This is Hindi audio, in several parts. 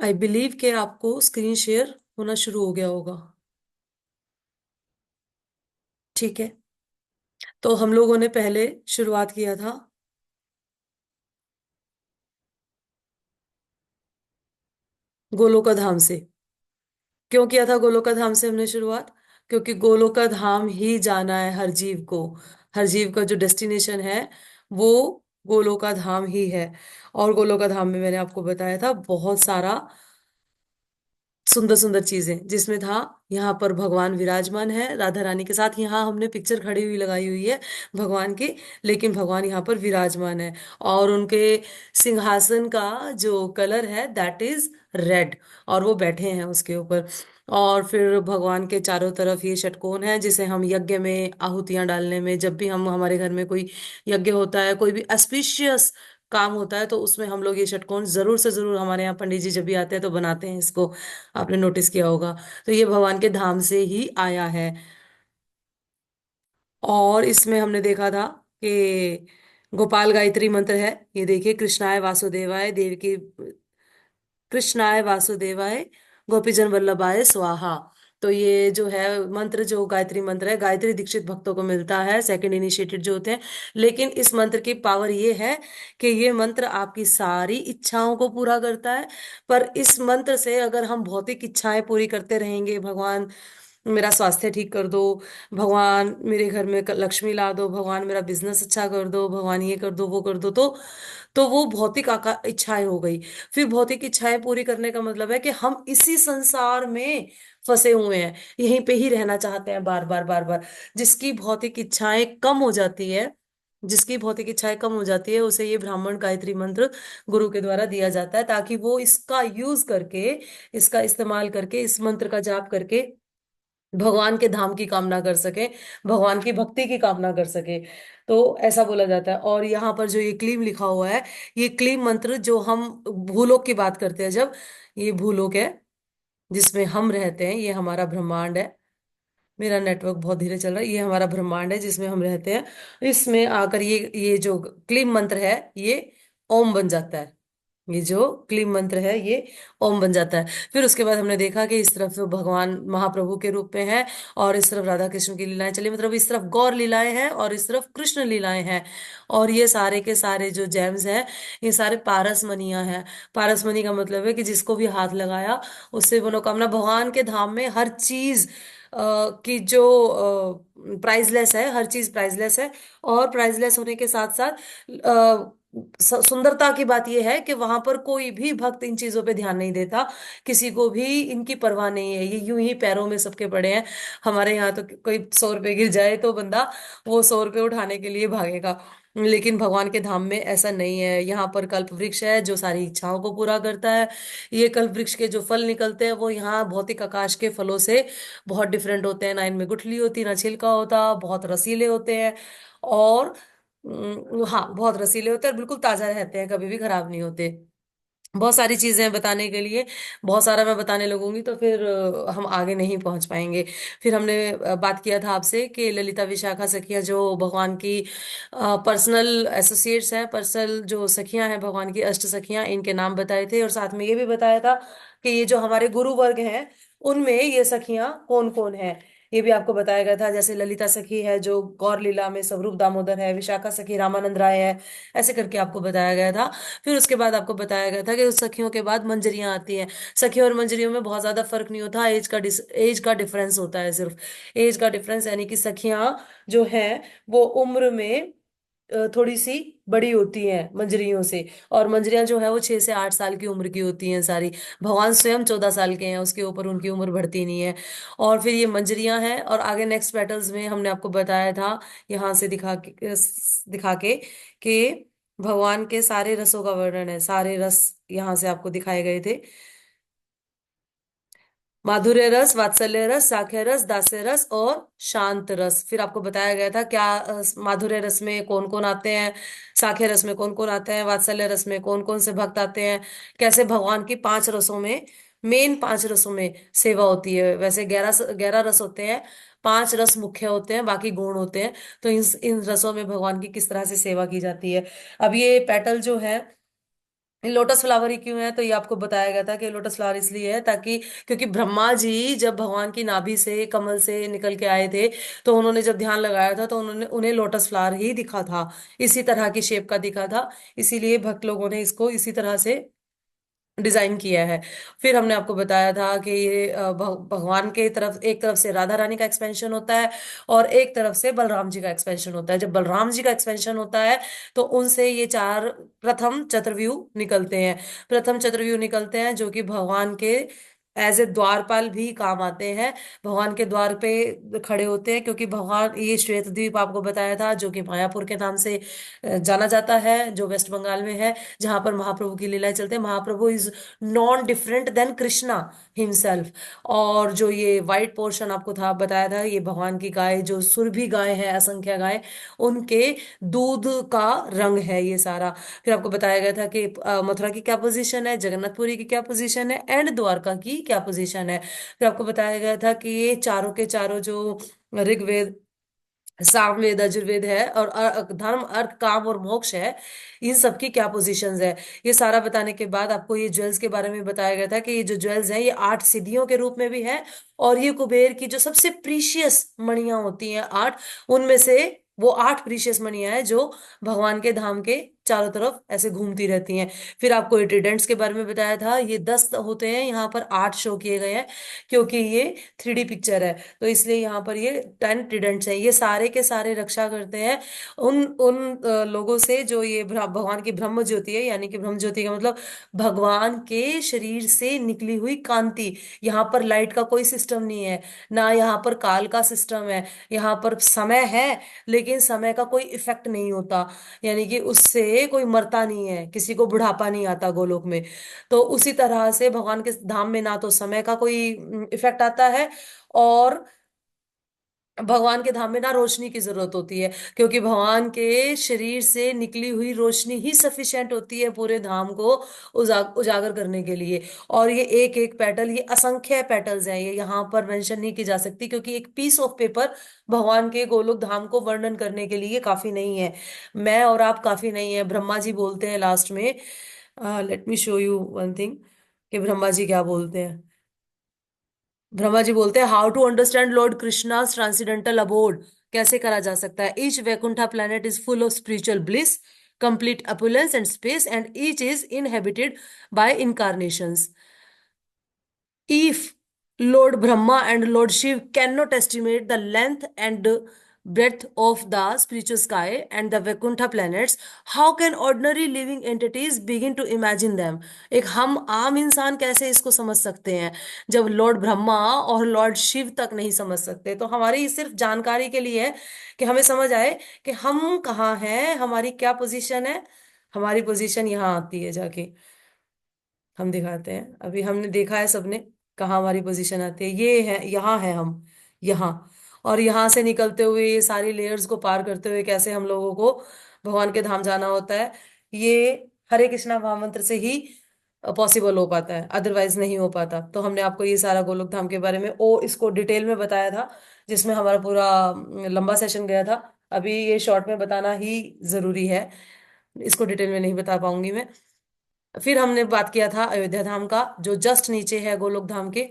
आई बिलीव कि आपको स्क्रीन शेयर होना शुरू हो गया होगा। ठीक है। तो हम लोगों ने पहले शुरुआत किया था गोलोका धाम से। क्यों किया था गोलोका धाम से हमने शुरुआत? क्योंकि गोलोका धाम ही जाना है हर जीव को। हर जीव का जो डेस्टिनेशन है वो गोलोका धाम ही है। और गोलोका धाम में मैंने आपको बताया था बहुत सारा सुंदर सुंदर चीजें, जिसमें था यहाँ पर भगवान विराजमान है राधा रानी के साथ। यहाँ हमने पिक्चर खड़ी हुई लगाई हुई है भगवान की, लेकिन भगवान यहाँ पर विराजमान है। और उनके सिंहासन का जो कलर है दैट इज रेड, और वो बैठे हैं उसके ऊपर। और फिर भगवान के चारों तरफ ये षटकोण है, जिसे हम यज्ञ में आहुतियां डालने में, जब भी हम हमारे घर में कोई यज्ञ होता है, कोई भी ऑस्पिशियस काम होता है, तो उसमें हम लोग ये षटकोण जरूर से जरूर, हमारे यहाँ पंडित जी जब भी आते हैं तो बनाते हैं इसको। आपने नोटिस किया होगा। तो ये भगवान के धाम से ही आया है। और इसमें हमने देखा था कि गोपाल गायत्री मंत्र है। ये देखिए, कृष्णाय वासुदेवाय देव की, कृष्णाय वासुदेवाय गोपीजन वल्लभाय स्वाहा। तो ये जो है मंत्र, जो गायत्री मंत्र है, गायत्री दीक्षित भक्तों को मिलता है, सेकंड इनिशिएटेड जो होते हैं। लेकिन इस मंत्र की पावर ये है कि ये मंत्र आपकी सारी इच्छाओं को पूरा करता है। पर इस मंत्र से अगर हम भौतिक इच्छाएं पूरी करते रहेंगे, भगवान मेरा स्वास्थ्य ठीक कर दो, भगवान मेरे घर में लक्ष्मी ला दो, भगवान मेरा बिजनेस अच्छा कर दो, भगवान ये कर दो वो कर दो, तो वो भौतिक इच्छाएं हो गई। फिर भौतिक इच्छाएं पूरी करने का मतलब है कि हम इसी संसार में फंसे हुए हैं, यहीं पे ही रहना चाहते हैं बार बार बार बार। जिसकी भौतिक इच्छाएं कम हो जाती है, जिसकी भौतिक इच्छाएं कम हो जाती है, उसे ये ब्राह्मण गायत्री मंत्र गुरु के द्वारा दिया जाता है, ताकि वो इसका यूज करके, इसका इस्तेमाल करके, इस मंत्र का जाप करके भगवान के धाम की कामना कर सके, भगवान की भक्ति की कामना कर सके। तो ऐसा बोला जाता है। और यहाँ पर जो ये क्लीम लिखा हुआ है, ये क्लीम मंत्र जो हम भूलोक की बात करते हैं, जब ये भूलोक है जिसमें हम रहते हैं, ये हमारा ब्रह्मांड है। मेरा नेटवर्क बहुत धीरे चल रहा है। ये हमारा ब्रह्मांड है जिसमें हम रहते हैं। इसमें आकर ये जो क्लीम मंत्र है, ये ओम बन जाता है। ये जो क्लीम मंत्र है ये ओम बन जाता है। फिर उसके बाद हमने देखा कि इस तरफ भगवान महाप्रभु के रूप में है, और इस तरफ राधा कृष्ण की लीलाएं चली, मतलब इस तरफ गौर लीलाएं हैं और इस तरफ कृष्ण लीलाएं हैं। और ये सारे के सारे जो जेम्स हैं, ये सारे पारसमणियां हैं। पारसमणि का मतलब है कि जिसको भी हाथ लगाया उससे मनोकामना, भगवान के धाम में हर चीज की जो प्राइसलेस है, हर चीज प्राइसलेस है। और प्राइसलेस होने के साथ साथ सुंदरता की बात यह है कि वहां पर कोई भी भक्त इन चीजों पे ध्यान नहीं देता, किसी को भी इनकी परवाह नहीं है, ये यूं ही पैरों में सबके पड़े हैं। हमारे यहाँ तो कोई 100 रुपए गिर जाए तो बंदा वो 100 रुपए उठाने के लिए भागेगा, लेकिन भगवान के धाम में ऐसा नहीं है। यहाँ पर कल्प वृक्ष है जो सारी इच्छाओं को पूरा करता है। ये कल्प वृक्ष के जो फल निकलते हैं वो यहाँ भौतिक आकाश के फलों से बहुत डिफरेंट होते हैं। ना इनमें गुठली होती, ना छिलका होता, बहुत रसीले होते हैं। और हाँ, बहुत रसीले होते हैं और बिल्कुल ताजा रहते हैं, कभी भी खराब नहीं होते। बहुत सारी चीजें हैं बताने के लिए, बहुत सारा मैं बताने लगूंगी तो फिर हम आगे नहीं पहुंच पाएंगे। फिर हमने बात किया था आपसे कि ललिता विशाखा सखियां जो भगवान की पर्सनल एसोसिएट्स हैं, पर्सनल जो सखियां हैं, भगवान की अष्ट सखियां, इनके नाम बताए थे। और साथ में ये भी बताया था कि ये जो हमारे गुरु वर्ग हैं उनमें ये सखियां कौन कौन है, ये भी आपको बताया गया था। जैसे ललिता सखी है जो गौर लीला में स्वरूप दामोदर है, विशाखा सखी रामानंद राय है, ऐसे करके आपको बताया गया था। फिर उसके बाद आपको बताया गया था कि उस सखियों के बाद मंजरियां आती हैं। सखियों और मंजरियों में बहुत ज्यादा फर्क नहीं होता, एज का डिफरेंस होता है, सिर्फ एज का डिफरेंस। यानी कि सखियां जो हैं वो उम्र में थोड़ी सी बड़ी होती हैं मंजरियों से, और मंजरियां जो है वो 6 से 8 साल की उम्र की होती हैं सारी। भगवान स्वयं 14 साल के हैं, उसके ऊपर उनकी उम्र बढ़ती नहीं है। और फिर ये मंजरियां हैं, और आगे नेक्स्ट पेटल्स में हमने आपको बताया था, यहाँ से दिखा के कि भगवान के सारे रसों का वर्णन है, सारे रस यहाँ से आपको दिखाए गए थे। माधुर्य रस, वात्सल्य रस, साख्य रस, दास्य रस और शांत रस। फिर आपको बताया गया था क्या माधुर्य रस में कौन कौन आते हैं, साख्य रस में कौन कौन आते हैं, वात्सल्य रस में कौन कौन से भक्त आते हैं, कैसे भगवान की 5 रसों में, मेन 5 रसों में सेवा होती है। वैसे 11 रस होते हैं, 5 रस मुख्य होते हैं, बाकी गुण होते हैं। तो इन इन रसों में भगवान की किस तरह से सेवा की जाती है। अब ये पेटल जो है ये लोटस फ्लावर ही क्यों है, तो ये आपको बताया गया था कि लोटस फ्लावर इसलिए है ताकि, क्योंकि ब्रह्मा जी जब भगवान की नाभि से कमल से निकल के आए थे, तो उन्होंने जब ध्यान लगाया था तो उन्होंने उन्हें लोटस फ्लावर ही दिखा था, इसी तरह की शेप का दिखा था। इसीलिए भक्त लोगों ने इसको इसी तरह से डिजाइन किया है। फिर हमने आपको बताया था कि ये भगवान के तरफ, एक तरफ से राधा रानी का एक्सपेंशन होता है और एक तरफ से बलराम जी का एक्सपेंशन होता है। जब बलराम जी का एक्सपेंशन होता है तो उनसे ये चार प्रथम चतुर्व्यूह निकलते हैं। प्रथम चतुर्व्यूह निकलते हैं जो कि भगवान के एज ए द्वारपाल भी काम आते हैं, भगवान के द्वार पे खड़े होते हैं। क्योंकि भगवान, ये श्वेत द्वीप आपको बताया था जो कि मायापुर के नाम से जाना जाता है, जो वेस्ट बंगाल में है, जहां पर महाप्रभु की लीलाएं चलते हैं। Mahaprabhu is non different than Krishna himself. और जो ये वाइट पोर्शन आपको था बताया था, ये भगवान की गाय, जो सुरभि गाय है, असंख्य गाय, उनके दूध का रंग है ये सारा। फिर आपको बताया गया था कि मथुरा की क्या पोजीशन है, जगन्नाथपुरी की क्या पोजीशन है, एंड द्वारका की क्या पोजीशन है। फिर आपको बताया गया था कि ये चारों के चारों जो ऋग्वेद, सामवेद, यजुर्वेद है, और धर्म, अर्थ, काम और मोक्ष है, इन सब की क्या पोजीशंस है। ये सारा बताने के बाद आपको ये ज्वेल्स के बारे में बताया गया था कि ये जो ज्वेल्स हैं ये 8 सिद्धियों के रूप में भी है। और ये कुबेर की जो सबसे प्रीशियस मणियां होती हैं 8, उनमें से वो 8 प्रीशियस मणियां हैं जो भगवान के धाम के चारों तरफ ऐसे घूमती रहती हैं। फिर आपको ये ट्रिडेंट्स के बारे में बताया था, ये 10 होते हैं, यहाँ पर 8 शो किए गए हैं क्योंकि ये 3D पिक्चर है, तो इसलिए यहाँ पर ये 10 ट्रिडेंट्स हैं। ये सारे के सारे रक्षा करते हैं उन उन लोगों से जो ये भगवान की ब्रह्म ज्योति है, यानी कि ब्रह्म ज्योति का मतलब भगवान के शरीर से निकली हुई कांति। यहाँ पर लाइट का कोई सिस्टम नहीं है, ना यहाँ पर काल का सिस्टम है। यहाँ पर समय है लेकिन समय का कोई इफेक्ट नहीं होता, यानी कि उससे कोई मरता नहीं है, किसी को बुढ़ापा नहीं आता गोलोक में। तो उसी तरह से भगवान के धाम में ना तो समय का कोई इफेक्ट आता है, और भगवान के धाम में ना रोशनी की जरूरत होती है, क्योंकि भगवान के शरीर से निकली हुई रोशनी ही सफिशिएंट होती है पूरे धाम को उजागर करने के लिए। और ये एक एक पेटल, ये असंख्य पेटल्स हैं, ये यहाँ पर मेंशन नहीं की जा सकती, क्योंकि एक पीस ऑफ पेपर भगवान के गोलोक धाम को वर्णन करने के लिए काफी नहीं है। मैं और आप काफी नहीं है। ब्रह्मा जी बोलते हैं लास्ट में, let me show you one thing, कि ब्रह्मा जी क्या बोलते हैं। ब्रह्मा जी बोलते हैं, how to understand Lord Krishna transcendental abode, कैसे करा जा सकता है। Each Vaikuntha planet is full of spiritual bliss, complete opulence and space, and each is inhabited by incarnations. If Lord Brahma and Lord Shiv cannot estimate the length and breadth of the spiritual sky and the Vaikuntha planets, how can ordinary living entities begin to imagine them? एक हम आम इंसान कैसे इसको समझ सकते हैं जब लॉर्ड ब्रह्मा और लॉर्ड शिव तक नहीं समझ सकते। तो हमारी सिर्फ जानकारी के लिए है कि हमें समझ आए कि हम कहाँ हैं, हमारी क्या पोजीशन है। हमारी पोजीशन यहाँ आती है जाके, हम दिखाते हैं। अभी हमने देखा है सबने कहाँ हमारी पोजीशन आती है, ये है, यहाँ है हम, यहाँ। और यहाँ से निकलते हुए ये सारी लेयर्स को पार करते हुए कैसे हम लोगों को भगवान के धाम जाना होता है, ये हरे कृष्णा महामंत्र से ही पॉसिबल हो पाता है, अदरवाइज नहीं हो पाता। तो हमने आपको ये सारा गोलोक धाम के बारे में इसको डिटेल में बताया था, जिसमें हमारा पूरा लंबा सेशन गया था। अभी ये शॉर्ट में बताना ही जरूरी है, इसको डिटेल में नहीं बता पाऊंगी मैं। फिर हमने बात किया था अयोध्या धाम का, जो जस्ट नीचे है गोलोक धाम के।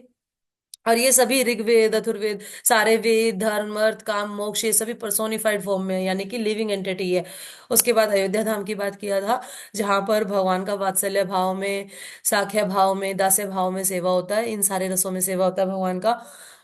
और ये सभी ऋग्वेद, अथुर्वेद, सारे वेद, धर्म, अर्थ, काम, मोक्ष, ये सभी पर्सोनिफाइड फॉर्म में है, यानी कि लिविंग एंटिटी है। उसके बाद अयोध्या धाम की बात किया था, जहां पर भगवान का वात्सल्य भाव में, साख्य भाव में, दास्य भाव में सेवा होता है, इन सारे रसों में सेवा होता है भगवान का।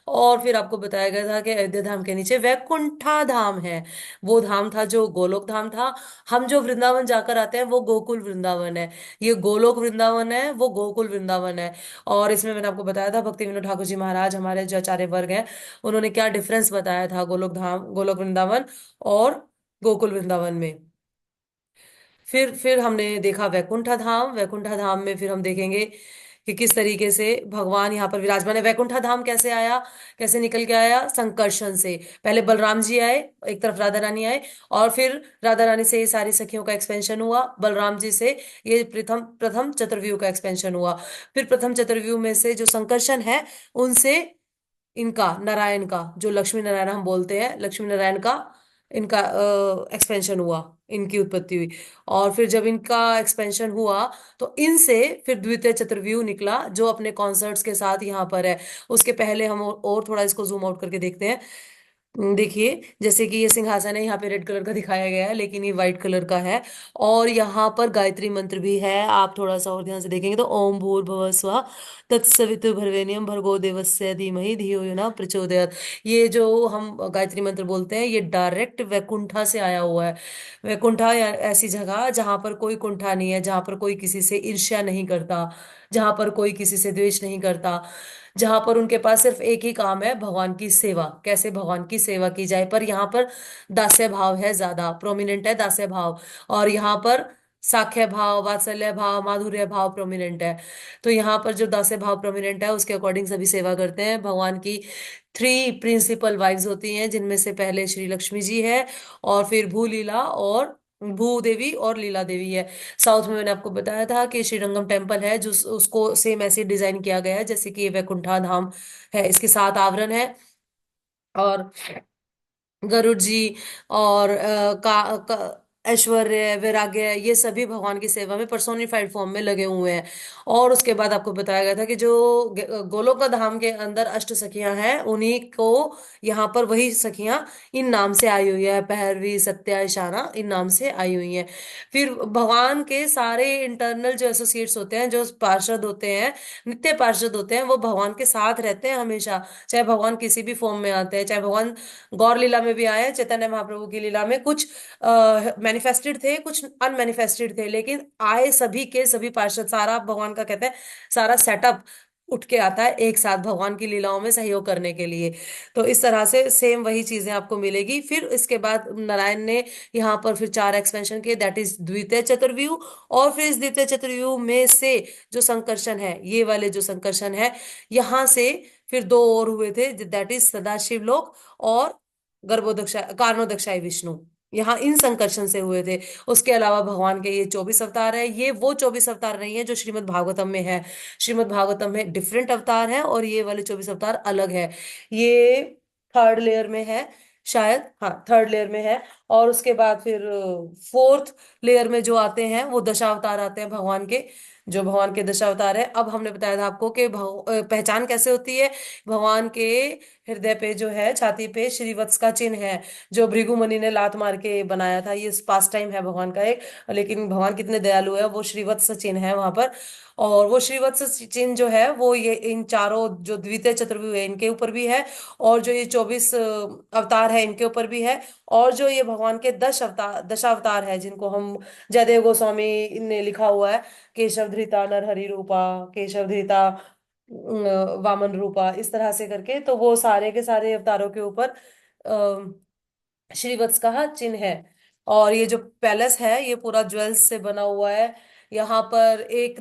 और फिर आपको बताया गया था कि अयोध्या धाम के नीचे वैकुंठा धाम है। वो धाम था जो गोलोक धाम था। हम जो वृंदावन जाकर आते हैं वो गोकुल वृंदावन है, ये गोलोक वृंदावन है, वो गोकुल वृंदावन है। और इसमें मैंने आपको बताया था भक्ति विनोद ठाकुर जी महाराज, हमारे जो आचार्य वर्ग हैं, उन्होंने क्या डिफरेंस बताया था गोलोक धाम, गोलोक वृंदावन और गोकुल वृंदावन में। फिर हमने देखा वैकुंठा धाम। वैकुंठा धाम में फिर हम देखेंगे कि किस तरीके से भगवान यहाँ पर विराजमान है। वैकुंठा धाम कैसे आया, कैसे निकल के आया, संकर्षण से। पहले बलराम जी आए, एक तरफ राधा रानी आए, और फिर राधा रानी से ये सारी सखियों का एक्सपेंशन हुआ, बलराम जी से ये प्रथम प्रथम चतुर्व्यूह का एक्सपेंशन हुआ। फिर प्रथम चतुर्व्यूह में से जो संकर्षण है, उनसे इनका नारायण का, जो लक्ष्मी नारायण हम बोलते हैं, लक्ष्मी नारायण का इनका एक्सपेंशन हुआ, इनकी उत्पत्ति हुई। और फिर जब इनका एक्सपेंशन हुआ तो इनसे फिर द्वितीय चतुर्व्यूह निकला जो अपने कॉन्सर्ट्स के साथ यहाँ पर है। उसके पहले हम और थोड़ा इसको जूम आउट करके देखते हैं। देखिए, जैसे कि ये सिंहासन है, यहाँ पे रेड कलर का दिखाया गया है लेकिन ये व्हाइट कलर का है। और यहाँ पर गायत्री मंत्र भी है, आप थोड़ा सा और ध्यान से देखेंगे तो ओम भूर्भुवः स्वः तत्सवितुर्भर्वण्यं भर्गो देवस्य धीमहि धियो यो न प्रचोदयात्। ये जो हम गायत्री मंत्र बोलते हैं ये डायरेक्ट वैकुंठा से आया हुआ है। वैकुंठा या ऐसी जगह जहां पर कोई कुंठा नहीं है, जहां पर कोई किसी से ईर्ष्या नहीं करता, जहां पर कोई किसी से द्वेष नहीं करता, जहां पर उनके पास सिर्फ एक ही काम है, भगवान की सेवा, कैसे भगवान की सेवा की जाए। पर यहाँ पर दास्य भाव है, ज्यादा प्रोमिनेंट है दास्य भाव। और यहाँ पर साख्य भाव, वात्सल्य भाव, माधुर्य भाव प्रोमिनेंट है। तो यहाँ पर जो दास्य भाव प्रोमिनेंट है उसके अकॉर्डिंग सभी सेवा करते हैं। भगवान की थ्री प्रिंसिपल वाइव्स होती हैं जिनमें से पहले श्री लक्ष्मी जी है, और फिर भूलीला और भूदेवी और लीला देवी है। साउथ में मैंने आपको बताया था कि श्रीरंगम टेम्पल है जो उसको सेम ऐसे डिजाइन किया गया है जैसे कि ये वैकुंठा धाम है, इसके सात आवरण है। और गरुड़ जी और ऐश्वर्य वैराग्य ये सभी भगवान की सेवा में पर्सोनिफाइड फॉर्म में लगे हुए हैं। और उसके बाद आपको बताया गया था कि जो गोलोक धाम के अंदर अष्ट सखियां हैं उन्हीं को यहाँ पर वही सखियां इन नाम से आई हुई है, भैरवी सत्या ईशाना इन नाम से आई हुई हैं। फिर भगवान के सारे इंटरनल जो एसोसिएट्स होते हैं, जो पार्षद होते हैं, नित्य पार्षद होते हैं, वो भगवान के साथ रहते हैं हमेशा। चाहे भगवान किसी भी फॉर्म में आते हैं, चाहे भगवान गौर लीला में भी आए, चैतन्य महाप्रभु की लीला में कुछ मैनिफेस्टेड थे, कुछ अनमैनिफेस्टेड थे, लेकिन आए सभी के सभी पार्षद, सारा भगवान का कहते हैं सारा सेटअप उठ के आता है एक साथ भगवान की लीलाओं में सहयोग करने के लिए। तो इस तरह से सेम वही चीजें आपको मिलेगी। फिर इसके बाद नारायण ने यहाँ पर फिर चार एक्सपेंशन किए, दैट इज द्वितीय चतुर्व्यूह। और फिर इस द्वितीय चतुर्व्यूह में से जो संकर्षण है, ये वाले जो संकर्षण है, यहाँ से फिर दो और हुए थे, दैट इज सदाशिव लोक और गर्भोदक्षा कारणोदक्षाई विष्णु, यहाँ इन संकर्षण से हुए थे। उसके अलावा भगवान के ये 24 अवतार है, ये वो 24 अवतार नहीं है जो श्रीमद् भागवतम में है। श्रीमद् भागवतम में डिफरेंट अवतार है और ये वाले 24 अवतार अलग है। ये थर्ड लेयर में है शायद, हाँ थर्ड लेयर में है। और उसके बाद फिर फोर्थ लेयर में जो आते हैं वो दशावतार आते हैं भगवान के, जो भगवान के दशावतार है। अब हमने बताया था आपको कि पहचान कैसे होती है। भगवान के हृदय पे जो है, छाती पे श्रीवत्स का चिन्ह है, जो भृगु मुनि ने लात मार के बनाया था। ये पास टाइम है भगवान का एक, लेकिन भगवान कितने दयालु है, वो श्रीवत्स चिन्ह है वहां पर। और वो श्रीवत्स चिन्ह जो है वो ये इन चारों जो द्वितीय चतुर्भुज है इनके ऊपर भी है, और जो ये 24 अवतार है इनके ऊपर भी है। और जो ये भगवान के 10 अवतार है जिनको हम, जयदेव गोस्वामी ने लिखा हुआ है, केशव धृता नरहरि रूपा, केशव धृता वामन रूपा, इस तरह से करके, तो वो सारे के सारे अवतारों के ऊपर श्रीवत्स का चिन्ह है। और ये जो पैलेस है ये पूरा ज्वेल्स से बना हुआ है। यहाँ पर एक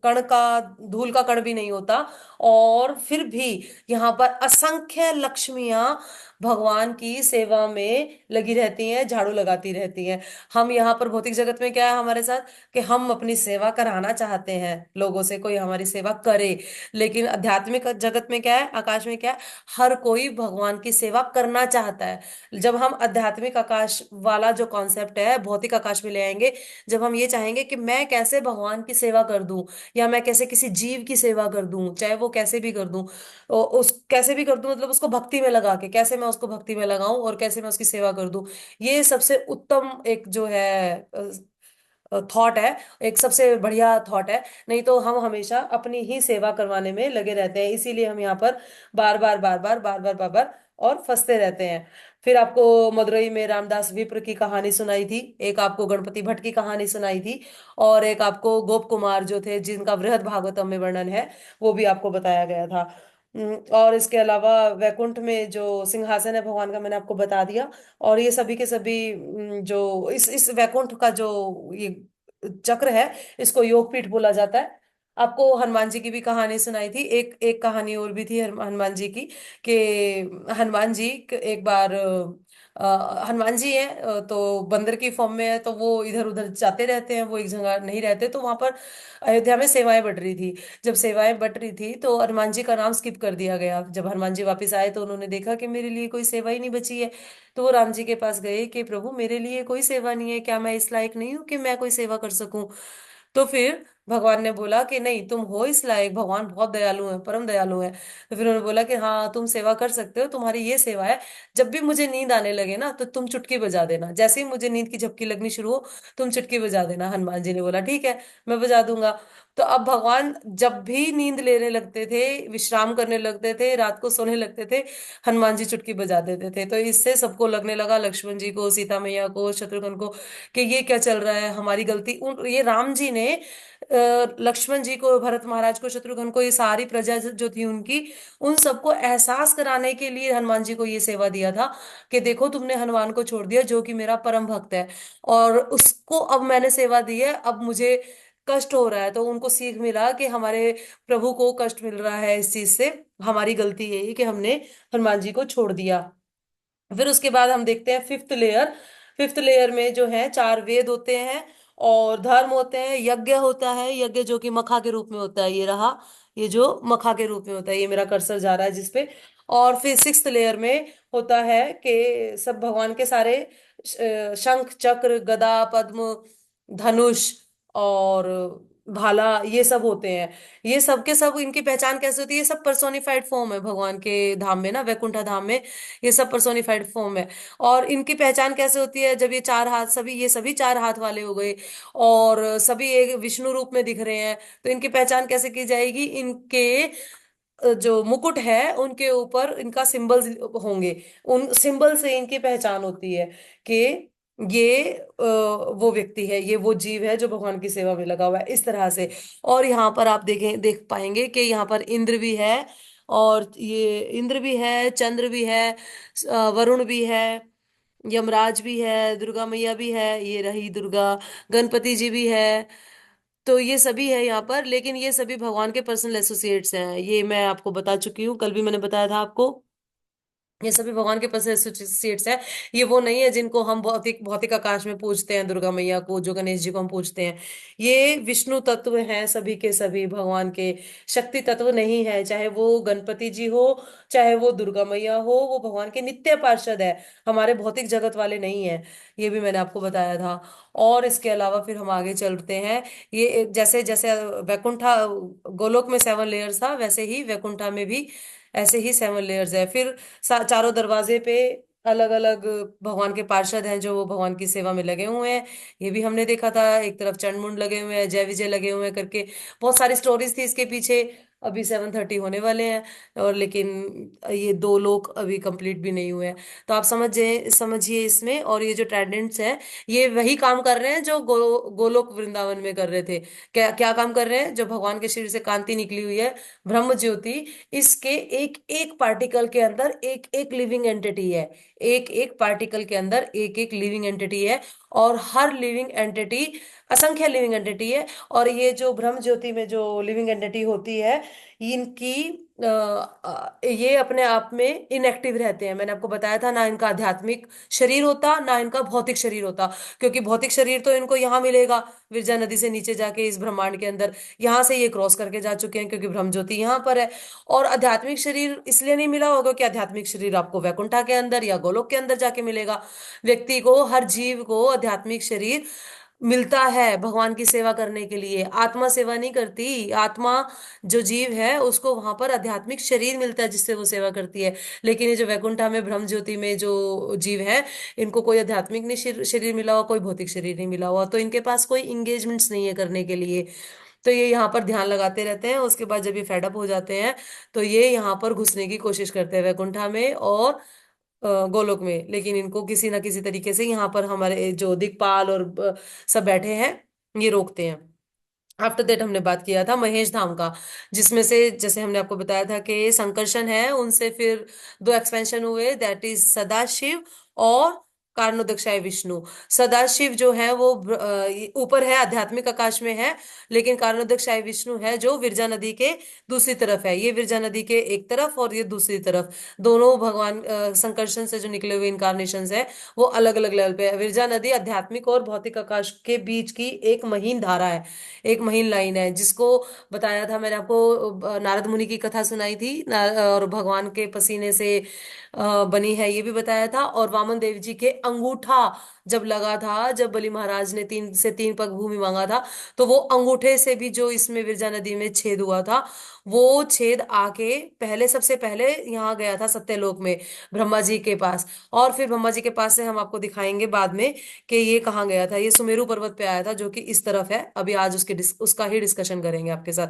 कण का, धूल का कण भी नहीं होता। और फिर भी यहाँ पर असंख्य लक्ष्मियां भगवान की सेवा में लगी रहती हैं, झाड़ू लगाती रहती हैं। हम यहाँ पर भौतिक जगत में क्या है हमारे साथ, कि हम अपनी सेवा कराना चाहते हैं लोगों से, कोई हमारी सेवा करे। लेकिन आध्यात्मिक जगत में क्या है, आकाश में क्या है, हर कोई भगवान की सेवा करना चाहता है। जब हम आध्यात्मिक आकाश वाला जो कॉन्सेप्ट है भौतिक आकाश में ले आएंगे, जब हम ये चाहेंगे कि मैं कैसे भगवान की सेवा कर दूं, या मैं कैसे किसी जीव की सेवा कर दूं, चाहे वो कैसे भी कर दूं, उस कैसे भी कर दूं मतलब उसको भक्ति में लगा के, कैसे मैं उसको भक्ति में लगाऊं और कैसे मैं उसकी सेवा कर दूं, ये सबसे उत्तम एक जो है थॉट है, एक सबसे बढ़िया थॉट है। नहीं तो हम हमेशा अपनी ही सेवा करवाने में लगे रहते हैं, इसीलिए हम यहाँ पर बार बार बार बार बार बार बार बार और फंसते रहते हैं। फिर आपको मदुरई में रामदास विप्र की कहानी सुनाई थी, एक आपको गणपति भट्ट की कहानी सुनाई थी, और एक आपको गोप कुमार जो थे जिनका बृहद भागवतम में वर्णन है वो भी आपको बताया गया था। और इसके अलावा वैकुंठ में जो सिंहासन है भगवान का मैंने आपको बता दिया। और ये सभी के सभी जो इस वैकुंठ का जो ये चक्र है इसको योगपीठ बोला जाता है। आपको हनुमान जी की भी कहानी सुनाई थी, एक एक कहानी और भी थी हनुमान जी की, कि हनुमान जी एक बार हनुमान जी हैं, तो बंदर की फॉर्म में है, तो वो इधर उधर जाते रहते हैं, वो एक जगह नहीं रहते। तो वहां पर अयोध्या में सेवाएं बढ़ रही थी। जब सेवाएं बढ़ रही थी तो हनुमान जी का नाम स्किप कर दिया गया। जब हनुमान जी वापस आए तो उन्होंने देखा कि मेरे लिए कोई सेवा ही नहीं बची है। तो वो राम जी के पास गए कि प्रभु, मेरे लिए कोई सेवा नहीं है, क्या मैं इस लायक नहीं हूं कि मैं कोई सेवा कर सकूं? तो फिर भगवान ने बोला कि नहीं, तुम हो इस लायक, भगवान बहुत दयालु है, परम दयालु है। तो फिर उन्होंने बोला कि हाँ, तुम सेवा कर सकते हो, तुम्हारी ये सेवा है, जब भी मुझे नींद आने लगे ना तो तुम चुटकी बजा देना, जैसे ही मुझे नींद की झपकी लगनी शुरू हो तुम चुटकी बजा देना। हनुमान जी ने बोला ठीक है, मैं बजा दूंगा। तो अब भगवान जब भी नींद लेने लगते थे, विश्राम करने लगते थे, रात को सोने लगते थे, हनुमान जी चुटकी बजा देते थे। तो इससे सबको लगने लगा, लक्ष्मण जी को, सीता मैया को, शत्रुघ्न को, कि ये क्या चल रहा है, हमारी गलती। उन ये राम जी ने लक्ष्मण जी को, भरत महाराज को, शत्रुघ्न को, ये सारी प्रजा जो थी उनकी, उन सबको एहसास कराने के लिए हनुमान जी को ये सेवा दिया था कि देखो, तुमने हनुमान को छोड़ दिया जो कि मेरा परम भक्त है, और उसको अब मैंने सेवा दी है, अब मुझे कष्ट हो रहा है। तो उनको सीख मिला कि हमारे प्रभु को कष्ट मिल रहा है इस चीज से, हमारी गलती यही कि हमने हनुमान जी को छोड़ दिया। फिर उसके बाद हम देखते हैं फिफ्थ लेयर। फिफ्थ लेयर में जो है चार वेद होते हैं, और धर्म होते हैं, यज्ञ होता है, यज्ञ जो कि मखा के रूप में होता है, ये रहा, ये जो मखा के रूप में होता है, ये मेरा कर्सर जा रहा है जिसपे। और फिर सिक्स्थ लेयर में होता है कि सब भगवान के सारे शंख चक्र गदा पद्म धनुष और भाला, ये सब होते हैं। ये सब के सब, इनकी पहचान कैसे होती है? ये सब पर्सोनिफाइड फॉर्म है भगवान के धाम में ना, वैकुंठा धाम में ये सब पर्सोनिफाइड फॉर्म है। और इनकी पहचान कैसे होती है? जब ये चार हाथ, सभी ये सभी चार हाथ वाले हो गए और सभी एक विष्णु रूप में दिख रहे हैं, तो इनकी पहचान कैसे की जाएगी? इनके जो मुकुट है उनके ऊपर इनका सिंबल्स होंगे, उन सिंबल से इनकी पहचान होती है कि ये वो व्यक्ति है, ये वो जीव है जो भगवान की सेवा में लगा हुआ है, इस तरह से। और यहाँ पर आप देख पाएंगे कि यहाँ पर इंद्र भी है, और ये इंद्र भी है, चंद्र भी है, वरुण भी है, यमराज भी है, दुर्गा मैया भी है, ये रही दुर्गा, गणपति जी भी है। तो ये सभी है यहाँ पर, लेकिन ये सभी भगवान के पर्सनल एसोसिएट्स हैं, ये मैं आपको बता चुकी हूँ, कल भी मैंने बताया था आपको। ये सभी भगवान के पर्सनल एसोसिएट्स हैं। ये वो नहीं है जिनको हम भौतिक भौतिक आकाश में पूजते हैं, दुर्गा मैया को, जो गणेश जी को हम पूजते हैं। ये विष्णु तत्व हैं, सभी के सभी भगवान के शक्ति तत्व नहीं है, चाहे वो गणपति जी हो, चाहे वो दुर्गा मैया हो, वो भगवान के नित्य पार्षद है, हमारे भौतिक जगत वाले नहीं है। ये भी मैंने आपको बताया था। और इसके अलावा फिर हम आगे चलते हैं। ये जैसे जैसे वैकुंठा, गोलोक में 7 लेयर्स था, वैसे ही वैकुंठा में भी ऐसे ही 7 लेयर्स है। फिर चारों दरवाजे पे अलग अलग भगवान के पार्षद हैं जो वो भगवान की सेवा में लगे हुए हैं। ये भी हमने देखा था, एक तरफ चंडमुंड लगे हुए हैं, जय विजय लगे हुए हैं करके, बहुत सारी स्टोरीज थी इसके पीछे। अभी 7:30 होने वाले हैं, और लेकिन ये 2 लोग अभी कंप्लीट भी नहीं हुए हैं। तो आप समझिए इसमें। और ये जो ट्राइडेंट्स हैं, ये वही काम कर रहे हैं जो गोलोक वृंदावन में कर रहे थे। क्या क्या काम कर रहे हैं? जो भगवान के शरीर से कांति निकली हुई है, ब्रह्म ज्योति, इसके एक एक पार्टिकल के अंदर एक एक लिविंग एंटिटी है, एक एक पार्टिकल के अंदर एक एक लिविंग एंटिटी है, और हर लिविंग एंटिटी असंख्य लिविंग एंटिटी है। और ये जो ब्रह्म ज्योति में जो लिविंग एंटिटी होती है, इनकी ये अपने आप में इनएक्टिव रहते हैं। मैंने आपको बताया था ना, इनका आध्यात्मिक शरीर होता ना इनका भौतिक शरीर होता, क्योंकि भौतिक शरीर तो इनको यहाँ मिलेगा, विरजा नदी से नीचे जाके इस ब्रह्मांड के अंदर, यहाँ से ये क्रॉस करके जा चुके हैं क्योंकि ब्रह्म ज्योति यहाँ पर है। और आध्यात्मिक शरीर इसलिए नहीं मिला होगा कि आध्यात्मिक शरीर आपको वैकुंठा के अंदर या गोलोक के अंदर जाके मिलेगा। व्यक्ति को, हर जीव को आध्यात्मिक शरीर मिलता है भगवान की सेवा करने के लिए। आत्मा सेवा नहीं करती, आत्मा जो जीव है उसको वहां पर आध्यात्मिक शरीर मिलता है जिससे वो सेवा करती है। लेकिन ये जो वैकुंठा में, ब्रह्म ज्योति में जो जीव है, इनको कोई आध्यात्मिक नहीं शरीर मिला हुआ, कोई भौतिक शरीर नहीं मिला हुआ, तो इनके पास कोई इंगेजमेंट्स नहीं है करने के लिए। तो ये यहाँ पर ध्यान लगाते रहते हैं, उसके बाद जब ये फेडअप हो जाते हैं तो ये यहाँ पर घुसने की कोशिश करते हैं वैकुंठा में और गोलोक में। लेकिन इनको किसी ना किसी तरीके से यहाँ पर हमारे जो दिक्पाल और सब बैठे हैं, ये रोकते हैं। आफ्टर दैट हमने बात किया था महेश धाम का, जिसमें से जैसे हमने आपको बताया था कि संकर्षण है, उनसे फिर 2 एक्सपेंशन हुए, दैट इज सदाशिव और कारणोदकशाय विष्णु। सदाशिव जो है वो ऊपर है, आध्यात्मिक आकाश में है, लेकिन कारणोदकशाय विष्णु है जो विरजा नदी के दूसरी तरफ है। ये विरजा नदी के एक तरफ और ये दूसरी तरफ, दोनों भगवान संकर्षण से जो निकले हुए इनकारनेशन है वो अलग अलग लेवल पे है। विरजा नदी आध्यात्मिक और भौतिक आकाश के बीच की एक महीन धारा है, एक महीन लाइन है, जिसको बताया था मैंने आपको, नारद मुनि की कथा सुनाई थी, और भगवान के पसीने से बनी है ये भी बताया था। और वामन देव जी के अंगूठा जब लगा था, जब बलि महाराज ने 3 पग भूमि मांगा था, तो वो अंगूठे से भी जो इसमें विरजा नदी में छेद हुआ था, वो छेद आके पहले, सबसे पहले यहाँ गया था सत्यलोक में, ब्रह्मा जी के पास। और फिर ब्रह्मा जी के पास से हम आपको दिखाएंगे बाद में कि ये कहाँ गया था। ये सुमेरु पर्वत पे आया था, जो कि इस तरफ है। अभी आज उसका ही डिस्कशन करेंगे आपके साथ।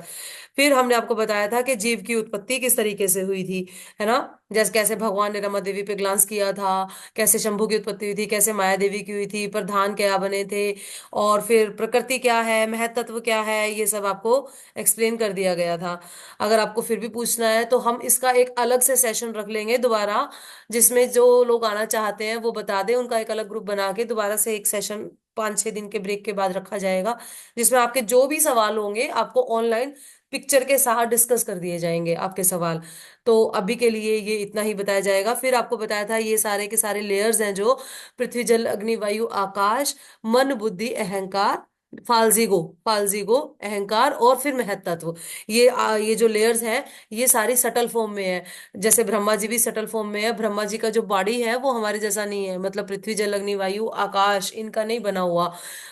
फिर हमने आपको बताया था कि जीव की उत्पत्ति किस तरीके से हुई थी, है ना। जैसे कैसे भगवान ने रमा देवी पे ग्लांस किया था, कैसे शंभू की उत्पत्ति हुई थी, कैसे माया देवी की हुई थी, प्रधान क्या बने थे, और फिर प्रकृति क्या है, महतत्व क्या है, ये सब आपको एक्सप्लेन कर दिया गया था। अगर आपको फिर भी पूछना है तो हम इसका एक अलग से सेशन रख लेंगे दोबारा, जिसमें जो लोग आना चाहते हैं वो बता दें, उनका एक अलग ग्रुप बना के दोबारा से एक सेशन 5-6 दिन के ब्रेक के बाद रखा जाएगा, जिसमें आपके जो भी सवाल होंगे आपको ऑनलाइन पिक्चर के साथ डिस्कस कर दिए जाएंगे आपके सवाल। तो अभी के लिए ये इतना ही बताया जाएगा। फिर आपको बताया था ये सारे के सारे लेयर्स हैं, जो पृथ्वी जल अग्नि वायु आकाश, मन बुद्धि अहंकार, फाल्जिगो, फाल्जिगो अहंकार, और फिर महत्त्व। ये जो लेयर्स हैं ये सारी सटल फॉर्म में है। जैसे ब्रह्मा जी भी सटल फॉर्म में है। ब्रह्मा जी का जो बॉडी है वो हमारे जैसा नहीं है, मतलब पृथ्वी जल अग्नि वायु आकाश इनका नहीं बना हुआ,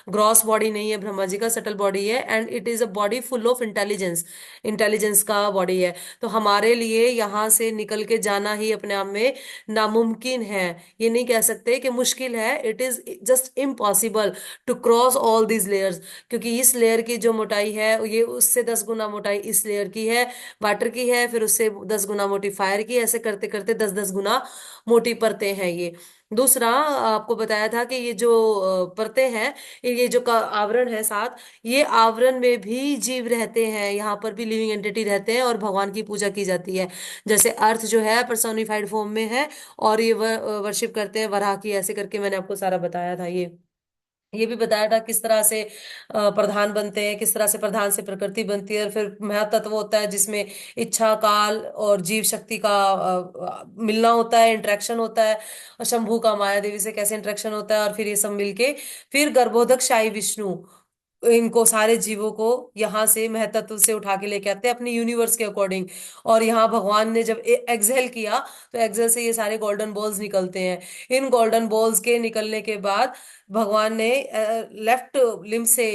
ग्रॉस बॉडी नहीं है ब्रह्मा जी का, सटल बॉडी है। And it is a body full of intelligence, intelligence का बॉडी है। तो हमारे लिए यहाँ से निकल के जाना ही अपने आप में नामुमकिन है, ये नहीं कह सकते कि मुश्किल है, it is just impossible to cross all these layers. क्योंकि इस लेयर की जो मोटाई है ये उससे 10 गुना मोटाई इस लेयर की है, वाटर की है, फिर उससे 10 गुना मोटी फायर की, ऐसे करते करते 10-10 गुना मोटी परतें हैं ये। दूसरा आपको बताया था कि ये जो परतें हैं, ये जो आवरण है साथ, ये आवरण में भी जीव रहते हैं, यहाँ पर भी लिविंग एंटिटी रहते हैं और भगवान की पूजा की जाती है। जैसे अर्थ जो है पर्सोनिफाइड फॉर्म में है, और ये वर्शिप करते हैं वराह की, ऐसे करके मैंने आपको सारा बताया था। ये भी बताया था किस तरह से प्रधान बनते हैं, किस तरह से प्रधान से प्रकृति बनती है, और फिर महातत्व होता है जिसमें इच्छा काल और जीव शक्ति का मिलना होता है, इंटरेक्शन होता है, और शंभू का माया देवी से कैसे इंटरेक्शन होता है, और फिर ये सब मिलके फिर गर्भोदक शाही विष्णु इनको सारे जीवों को यहाँ से महतत्व से उठा के लेके आते हैं अपने यूनिवर्स के अकॉर्डिंग। और यहाँ भगवान ने जब एक्सहेल किया तो एक्सहेल से ये सारे गोल्डन बॉल्स निकलते हैं। इन गोल्डन बॉल्स के निकलने के बाद भगवान ने लेफ्ट लिम्ब से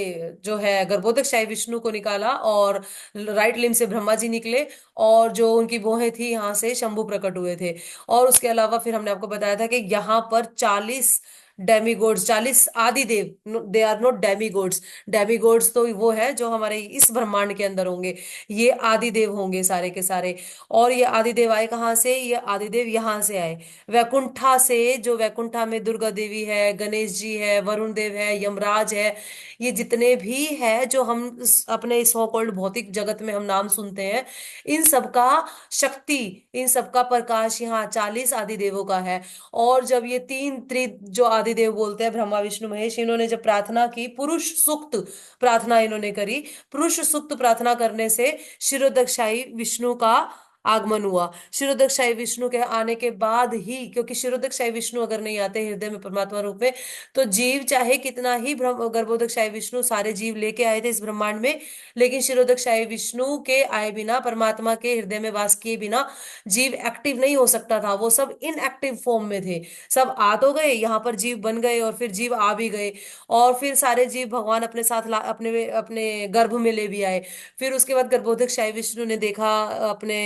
जो है गर्भोदकशाही विष्णु को निकाला, और राइट लिम्ब से ब्रह्मा जी निकले, और जो उनकी बोहें थी यहाँ से शंभु प्रकट हुए थे। और उसके अलावा फिर हमने आपको बताया था कि यहाँ पर 40 डेमीगोड्स, 40 आदि देव, दे आर नॉट डेमीगोड्स। डेमीगोड्स तो वो है जो हमारे इस ब्रह्मांड के अंदर होंगे, ये आदि देव होंगे सारे के सारे। और ये आदि देव आए कहाँ से? ये आदि देव यहाँ से आए वैकुंठा से। जो वैकुंठा में दुर्गा देवी है, गणेश जी है, वरुण देव है, यमराज है, ये जितने भी है जो हम अपने सो कॉल्ड भौतिक जगत में हम नाम सुनते हैं, इन सबका शक्ति, इन सबका प्रकाश यहाँ 40 आदि देवों का है। और जब ये तीन त्रि जो आदि देव बोलते हैं, ब्रह्मा विष्णु महेश, इन्होंने जब प्रार्थना की, पुरुष सुक्त प्रार्थना इन्होंने करी, पुरुष सुक्त प्रार्थना करने से क्षीरोदकशाही विष्णु का आगमन हुआ। क्षीरोदकशाही विष्णु के आने के बाद ही, क्योंकि क्षीरोदकशाही विष्णु अगर नहीं आते हृदय में परमात्मा रूप में, तो जीव चाहे कितना ही गर्भोदकशाही विष्णु सारे जीव लेके आए थे इस ब्रह्मांड में, लेकिन क्षीरोदकशाही विष्णु के आए बिना, परमात्मा के हृदय में वास किए बिना जीव एक्टिव नहीं हो सकता था। वो सब इनएक्टिव फॉर्म में थे। सब आ तो गए, यहाँ पर जीव बन गए, और फिर जीव आ भी गए, और फिर सारे जीव भगवान अपने साथ अपने अपने गर्भ में ले भी आए। फिर उसके बाद गर्भोदक शाही विष्णु ने देखा अपने